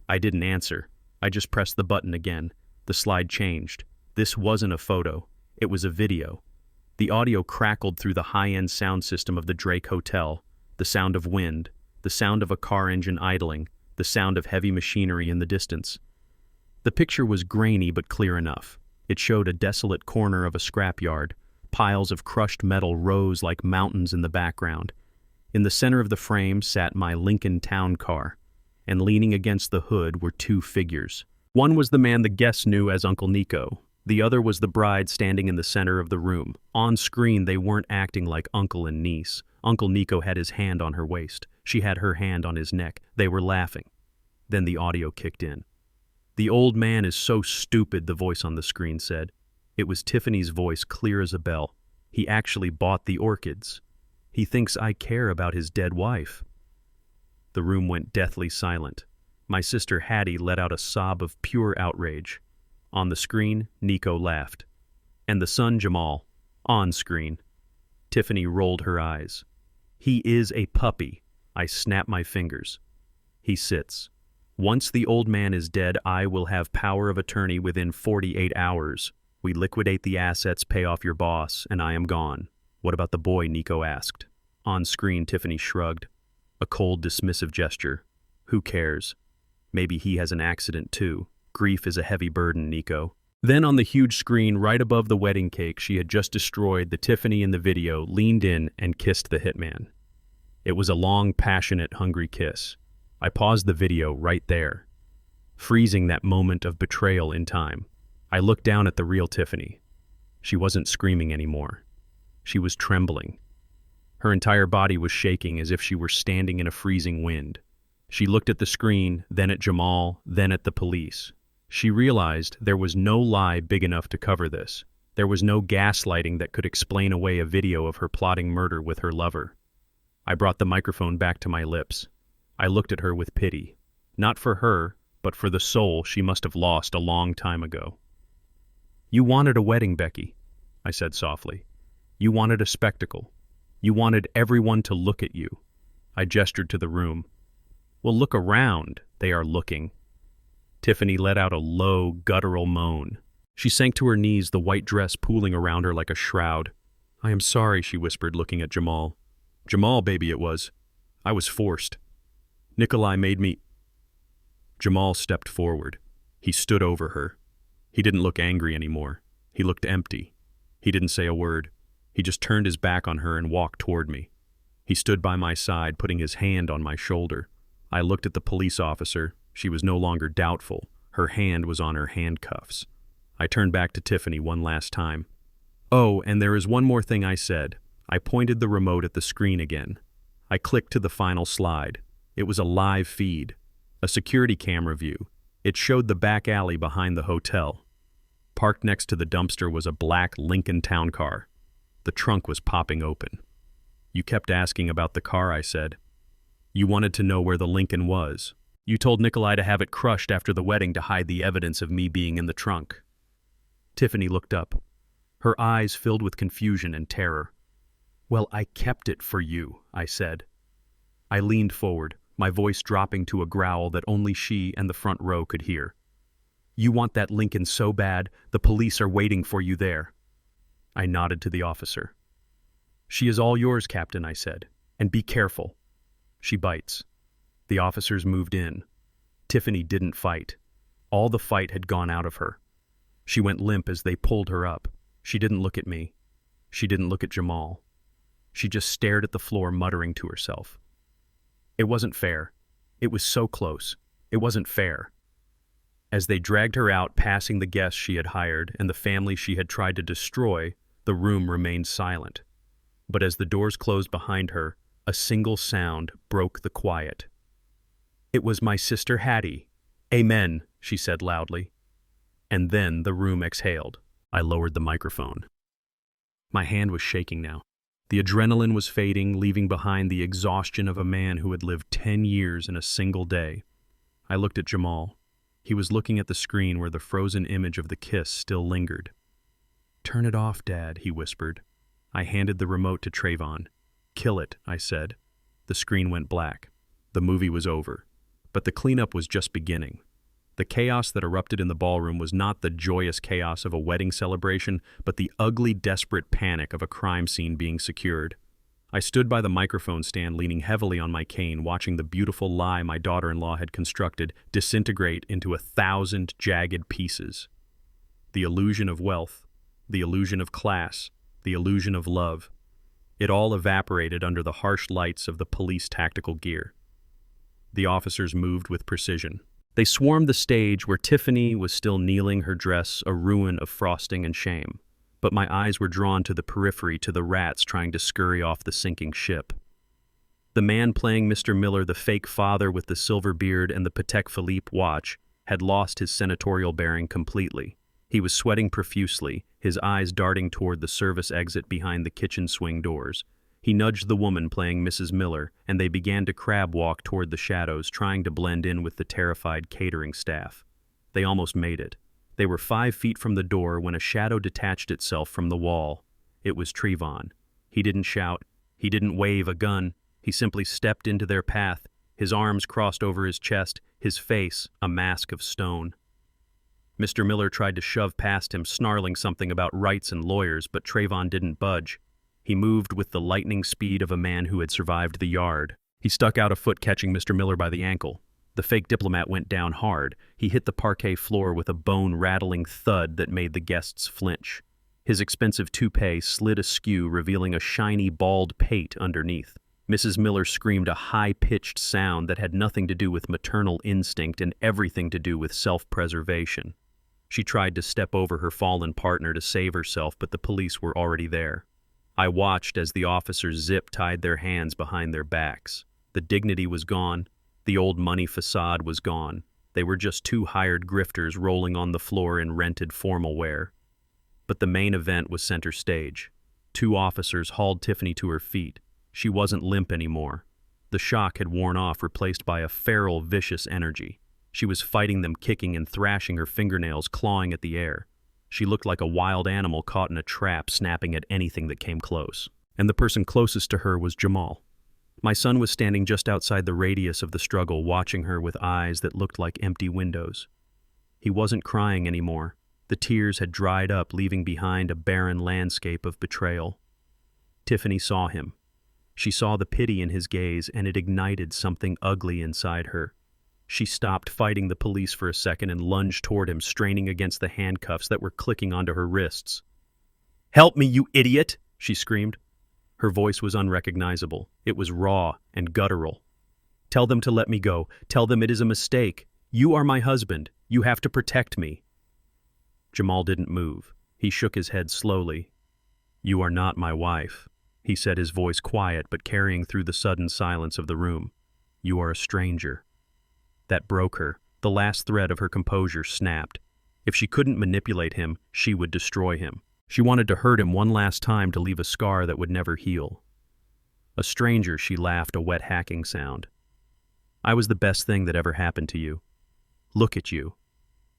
A: I didn't answer. I just pressed the button again. The slide changed. This wasn't a photo. It was a video. The audio crackled through the high-end sound system of the Drake Hotel. The sound of wind, the sound of a car engine idling, the sound of heavy machinery in the distance. The picture was grainy but clear enough. It showed a desolate corner of a scrapyard. Piles of crushed metal rose like mountains in the background. In the center of the frame sat my Lincoln Town Car, and leaning against the hood were two figures. One was the man the guests knew as Uncle Nico. The other was the bride standing in the center of the room. On screen, they weren't acting like uncle and niece. Uncle Nico had his hand on her waist. She had her hand on his neck. They were laughing. Then the audio kicked in. "The old man is so stupid," the voice on the screen said. It was Tiffany's voice, clear as a bell. "He actually bought the orchids. He thinks I care about his dead wife." The room went deathly silent. My sister Hattie let out a sob of pure outrage. On the screen, Nico laughed. And the son, Jamal, on screen. Tiffany rolled her eyes. "He is a puppy." I snapped my fingers. He sits. "Once the old man is dead, I will have power of attorney within 48 hours. We liquidate the assets, pay off your boss, and I am gone." "What about the boy?" Nico asked. On screen, Tiffany shrugged. A cold, dismissive gesture. "Who cares? Maybe he has an accident too. Grief is a heavy burden, Nico." Then on the huge screen right above the wedding cake she had just destroyed, the Tiffany in the video leaned in and kissed the hitman. It was a long, passionate, hungry kiss. I paused the video right there, freezing that moment of betrayal in time. I looked down at the real Tiffany. She wasn't screaming anymore. She was trembling. Her entire body was shaking as if she were standing in a freezing wind. She looked at the screen, then at Jamal, then at the police. She realized there was no lie big enough to cover this. There was no gaslighting that could explain away a video of her plotting murder with her lover. I brought the microphone back to my lips. I looked at her with pity. Not for her, but for the soul she must have lost a long time ago. "You wanted a wedding, Becky," I said softly. "You wanted a spectacle. You wanted everyone to look at you." I gestured to the room. "Well, look around. They are looking." Tiffany let out a low, guttural moan. She sank to her knees, the white dress pooling around her like a shroud. "I am sorry," she whispered, looking at Jamal. "Jamal, baby, it was. I was forced. Nikolai made me." Jamal stepped forward. He stood over her. He didn't look angry anymore. He looked empty. He didn't say a word. He just turned his back on her and walked toward me. He stood by my side, putting his hand on my shoulder. I looked at the police officer. She was no longer doubtful. Her hand was on her handcuffs. I turned back to Tiffany one last time. "Oh, and there is one more thing," I said. I pointed the remote at the screen again. I clicked to the final slide. It was a live feed, a security camera view. It showed the back alley behind the hotel. Parked next to the dumpster was a black Lincoln Town Car. The trunk was popping open. You kept asking about the car, I said. You wanted to know where the Lincoln was. You told Nikolai to have it crushed after the wedding to hide the evidence of me being in the trunk. Tiffany looked up, her eyes filled with confusion and terror. Well, I kept it for you, I said. I leaned forward, my voice dropping to a growl that only she and the front row could hear. You want that Lincoln so bad, the police are waiting for you there. I nodded to the officer. She is all yours, Captain, I said, and be careful. She bites. The officers moved in. Tiffany didn't fight. All the fight had gone out of her. She went limp as they pulled her up. She didn't look at me. She didn't look at Jamal. She just stared at the floor, muttering to herself. It wasn't fair. It was so close. It wasn't fair. As they dragged her out, passing the guests she had hired and the family she had tried to destroy, the room remained silent. But as the doors closed behind her, a single sound broke the quiet. It was my sister Hattie. Amen, she said loudly. And then the room exhaled. I lowered the microphone. My hand was shaking now. The adrenaline was fading, leaving behind the exhaustion of a man who had lived 10 years in a single day. I looked at Jamal. He was looking at the screen where the frozen image of the kiss still lingered. Turn it off, Dad, he whispered. I handed the remote to Trayvon. Kill it, I said. The screen went black. The movie was over. But the cleanup was just beginning. The chaos that erupted in the ballroom was not the joyous chaos of a wedding celebration, but the ugly, desperate panic of a crime scene being secured. I stood by the microphone stand, leaning heavily on my cane, watching the beautiful lie my daughter-in-law had constructed disintegrate into 1,000 jagged pieces. The illusion of wealth, the illusion of class, the illusion of love. It all evaporated under the harsh lights of the police tactical gear. The officers moved with precision. They swarmed the stage where Tiffany was still kneeling, her dress a ruin of frosting and shame. But my eyes were drawn to the periphery, to the rats trying to scurry off the sinking ship. The man playing Mr. Miller, the fake father with the silver beard and the Patek Philippe watch, had lost his senatorial bearing completely. He was sweating profusely, his eyes darting toward the service exit behind the kitchen swing doors. He nudged the woman playing Mrs. Miller, and they began to crab walk toward the shadows, trying to blend in with the terrified catering staff. They almost made it. They were 5 feet from the door when a shadow detached itself from the wall. It was Trayvon. He didn't shout. He didn't wave a gun. He simply stepped into their path, his arms crossed over his chest, his face a mask of stone. Mr. Miller tried to shove past him, snarling something about rights and lawyers, but Trayvon didn't budge. He moved with the lightning speed of a man who had survived the yard. He stuck out a foot, catching Mr. Miller by the ankle. The fake diplomat went down hard. He hit the parquet floor with a bone-rattling thud that made the guests flinch. His expensive toupee slid askew, revealing a shiny, bald pate underneath. Mrs. Miller screamed a high-pitched sound that had nothing to do with maternal instinct and everything to do with self-preservation. She tried to step over her fallen partner to save herself, but the police were already there. I watched as the officers zip-tied their hands behind their backs. The dignity was gone. The old money facade was gone. They were just 2 hired grifters rolling on the floor in rented formal wear. But the main event was center stage. 2 officers hauled Tiffany to her feet. She wasn't limp anymore. The shock had worn off, replaced by a feral, vicious energy. She was fighting them, kicking and thrashing, her fingernails clawing at the air. She looked like a wild animal caught in a trap, snapping at anything that came close. And the person closest to her was Jamal. My son was standing just outside the radius of the struggle, watching her with eyes that looked like empty windows. He wasn't crying anymore. The tears had dried up, leaving behind a barren landscape of betrayal. Tiffany saw him. She saw the pity in his gaze, and it ignited something ugly inside her. She stopped fighting the police for a second and lunged toward him, straining against the handcuffs that were clicking onto her wrists. "Help me, you idiot!" she screamed. Her voice was unrecognizable. It was raw and guttural. "Tell them to let me go. Tell them it is a mistake. You are my husband. You have to protect me." Jamal didn't move. He shook his head slowly. "You are not my wife," he said, his voice quiet but carrying through the sudden silence of the room. "You are a stranger." That broke her. The last thread of her composure snapped. If she couldn't manipulate him, she would destroy him. She wanted to hurt him one last time, to leave a scar that would never heal. A stranger, she laughed, a wet hacking sound. I was the best thing that ever happened to you. Look at you.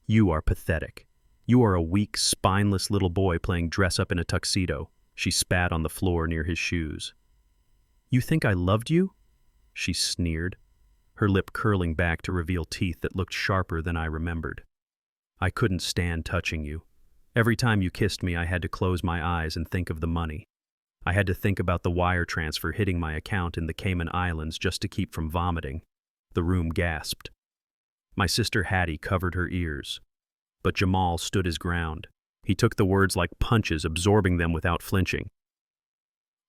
A: You are pathetic. You are a weak, spineless little boy playing dress-up in a tuxedo. She spat on the floor near his shoes. You think I loved you? She sneered, her lip curling back to reveal teeth that looked sharper than I remembered. I couldn't stand touching you. Every time you kissed me, I had to close my eyes and think of the money. I had to think about the wire transfer hitting my account in the Cayman Islands just to keep from vomiting. The room gasped. My sister Hattie covered her ears. But Jamal stood his ground. He took the words like punches, absorbing them without flinching.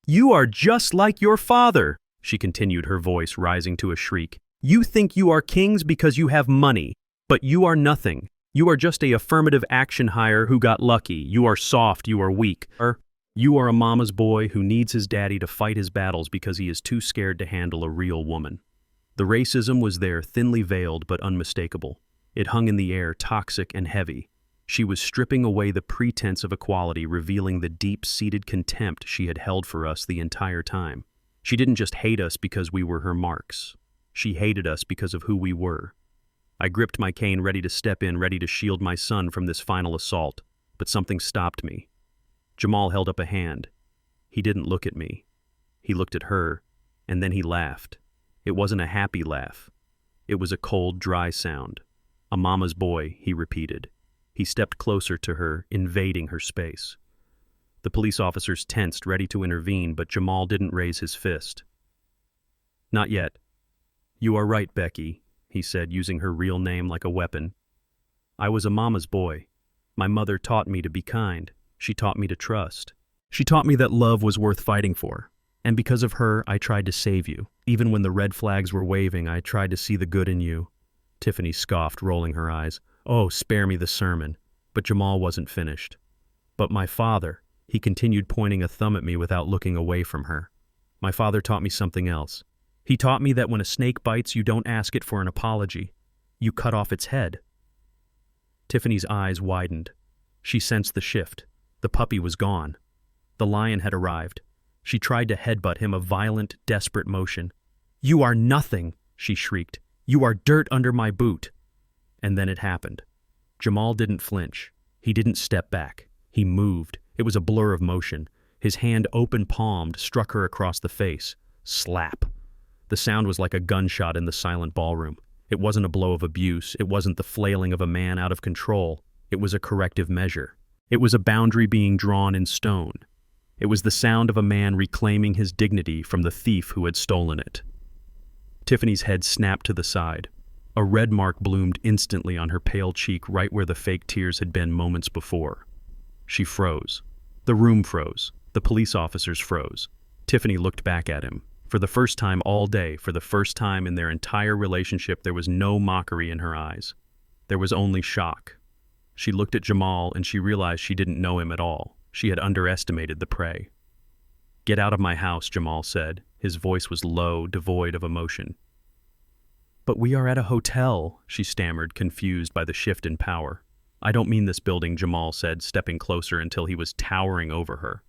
A: You are just like your father, she continued, her voice rising to a shriek. You think you are kings because you have money, but you are nothing. You are just a affirmative action hire who got lucky. You are soft, you are weak. You are a mama's boy who needs his daddy to fight his battles because he is too scared to handle a real woman. The racism was there, thinly veiled but unmistakable. It hung in the air, toxic and heavy. She was stripping away the pretense of equality, revealing the deep-seated contempt she had held for us the entire time. She didn't just hate us because we were her marks. She hated us because of who we were. I gripped my cane, ready to step in, ready to shield my son from this final assault, but something stopped me. Jamal held up a hand. He didn't look at me. He looked at her, and then he laughed. It wasn't a happy laugh. It was a cold, dry sound. A mama's boy, he repeated. He stepped closer to her, invading her space. The police officers tensed, ready to intervene, but Jamal didn't raise his fist. Not yet. You are right, Becky, he said, using her real name like a weapon. I was a mama's boy. My mother taught me to be kind. She taught me to trust. She taught me that love was worth fighting for. And because of her, I tried to save you. Even when the red flags were waving, I tried to see the good in you. Tiffany scoffed, rolling her eyes. Oh, spare me the sermon. But Jamal wasn't finished. But my father, he continued, pointing a thumb at me without looking away from her. My father taught me something else. He taught me that when a snake bites, you don't ask it for an apology. You cut off its head. Tiffany's eyes widened. She sensed the shift. The puppy was gone. The lion had arrived. She tried to headbutt him, a violent, desperate motion. You are nothing, she shrieked. You are dirt under my boot. And then it happened. Jamal didn't flinch. He didn't step back. He moved. It was a blur of motion. His hand, open-palmed, struck her across the face. Slap. The sound was like a gunshot in the silent ballroom. It wasn't a blow of abuse. It wasn't the flailing of a man out of control. It was a corrective measure. It was a boundary being drawn in stone. It was the sound of a man reclaiming his dignity from the thief who had stolen it. Tiffany's head snapped to the side. A red mark bloomed instantly on her pale cheek, right where the fake tears had been moments before. She froze. The room froze. The police officers froze. Tiffany looked back at him. For the first time all day, for the first time in their entire relationship, there was no mockery in her eyes. There was only shock. She looked at Jamal and she realized she didn't know him at all. She had underestimated the prey. Get out of my house, Jamal said. His voice was low, devoid of emotion. But we are at a hotel, she stammered, confused by the shift in power. I don't mean this building, Jamal said, stepping closer until he was towering over her.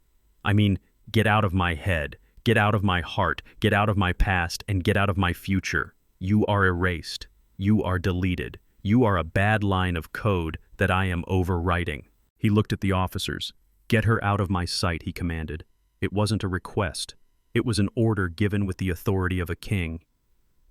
A: I mean, get out of my head, get out of my heart, get out of my past, and get out of my future. You are erased. You are deleted. You are a bad line of code that I am overwriting. He looked at the officers. Get her out of my sight, he commanded. It wasn't a request. It was an order given with the authority of a king.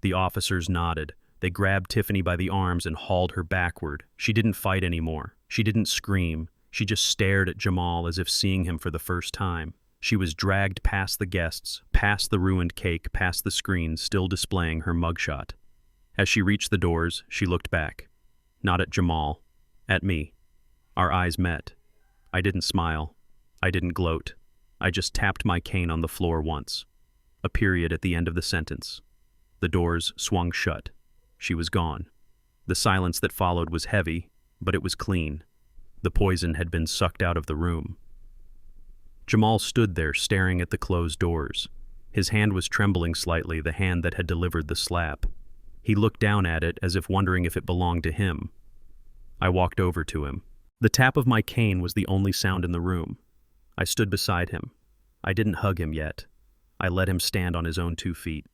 A: The officers nodded. They grabbed Tiffany by the arms and hauled her backward. She didn't fight anymore. She didn't scream. She just stared at Jamal as if seeing him for the first time. She was dragged past the guests, past the ruined cake, past the screen, still displaying her mugshot. As she reached the doors, she looked back. Not at Jamal. At me. Our eyes met. I didn't smile. I didn't gloat. I just tapped my cane on the floor once. A period at the end of the sentence. The doors swung shut. She was gone. The silence that followed was heavy, but it was clean. The poison had been sucked out of the room. Jamal stood there staring at the closed doors. His hand was trembling slightly, the hand that had delivered the slap. He looked down at it as if wondering if it belonged to him. I walked over to him. The tap of my cane was the only sound in the room. I stood beside him. I didn't hug him yet. I let him stand on his own 2 feet.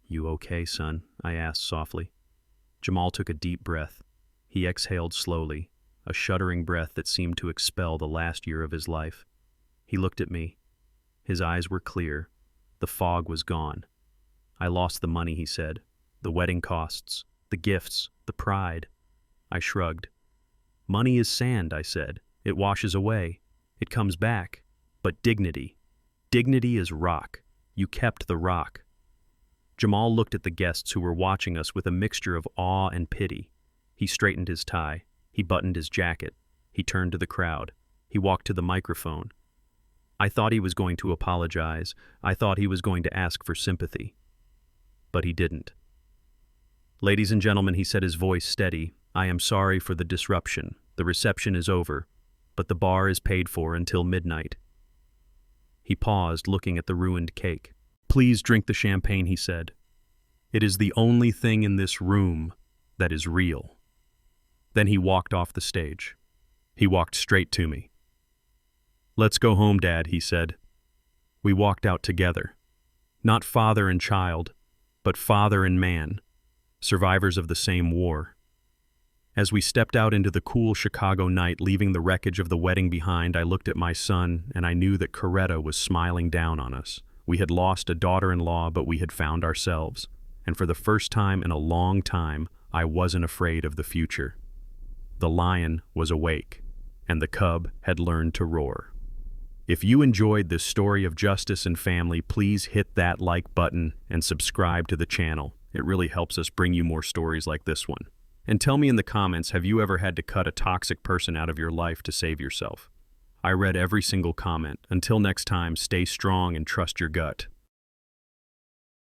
A: "You okay, son?" I asked softly. Jamal took a deep breath. He exhaled slowly, a shuddering breath that seemed to expel the last year of his life. He looked at me. His eyes were clear. The fog was gone. "I lost the money," he said. "The wedding costs, the gifts, the pride." I shrugged. "Money is sand," I said. "It washes away. It comes back. But dignity. Dignity is rock. You kept the rock." Jamal looked at the guests who were watching us with a mixture of awe and pity. He straightened his tie. He buttoned his jacket. He turned to the crowd. He walked to the microphone. I thought he was going to apologize. I thought he was going to ask for sympathy. But he didn't. "Ladies and gentlemen," he said, his voice steady, "I am sorry for the disruption. The reception is over, but the bar is paid for until midnight." He paused, looking at the ruined cake. "Please drink the champagne," he said. "It is the only thing in this room that is real." Then he walked off the stage. He walked straight to me. "Let's go home, Dad," he said. We walked out together. Not father and child, but father and man, survivors of the same war. As we stepped out into the cool Chicago night, leaving the wreckage of the wedding behind, I looked at my son, and I knew that Coretta was smiling down on us. We had lost a daughter-in-law, but we had found ourselves. And for the first time in a long time, I wasn't afraid of the future. The lion was awake, and the cub had learned to roar. If you enjoyed this story of justice and family, please hit that like button and subscribe to the channel. It really helps us bring you more stories like this one. And tell me in the comments, have you ever had to cut a toxic person out of your life to save yourself? I read every single comment. Until next time, stay strong and trust your gut.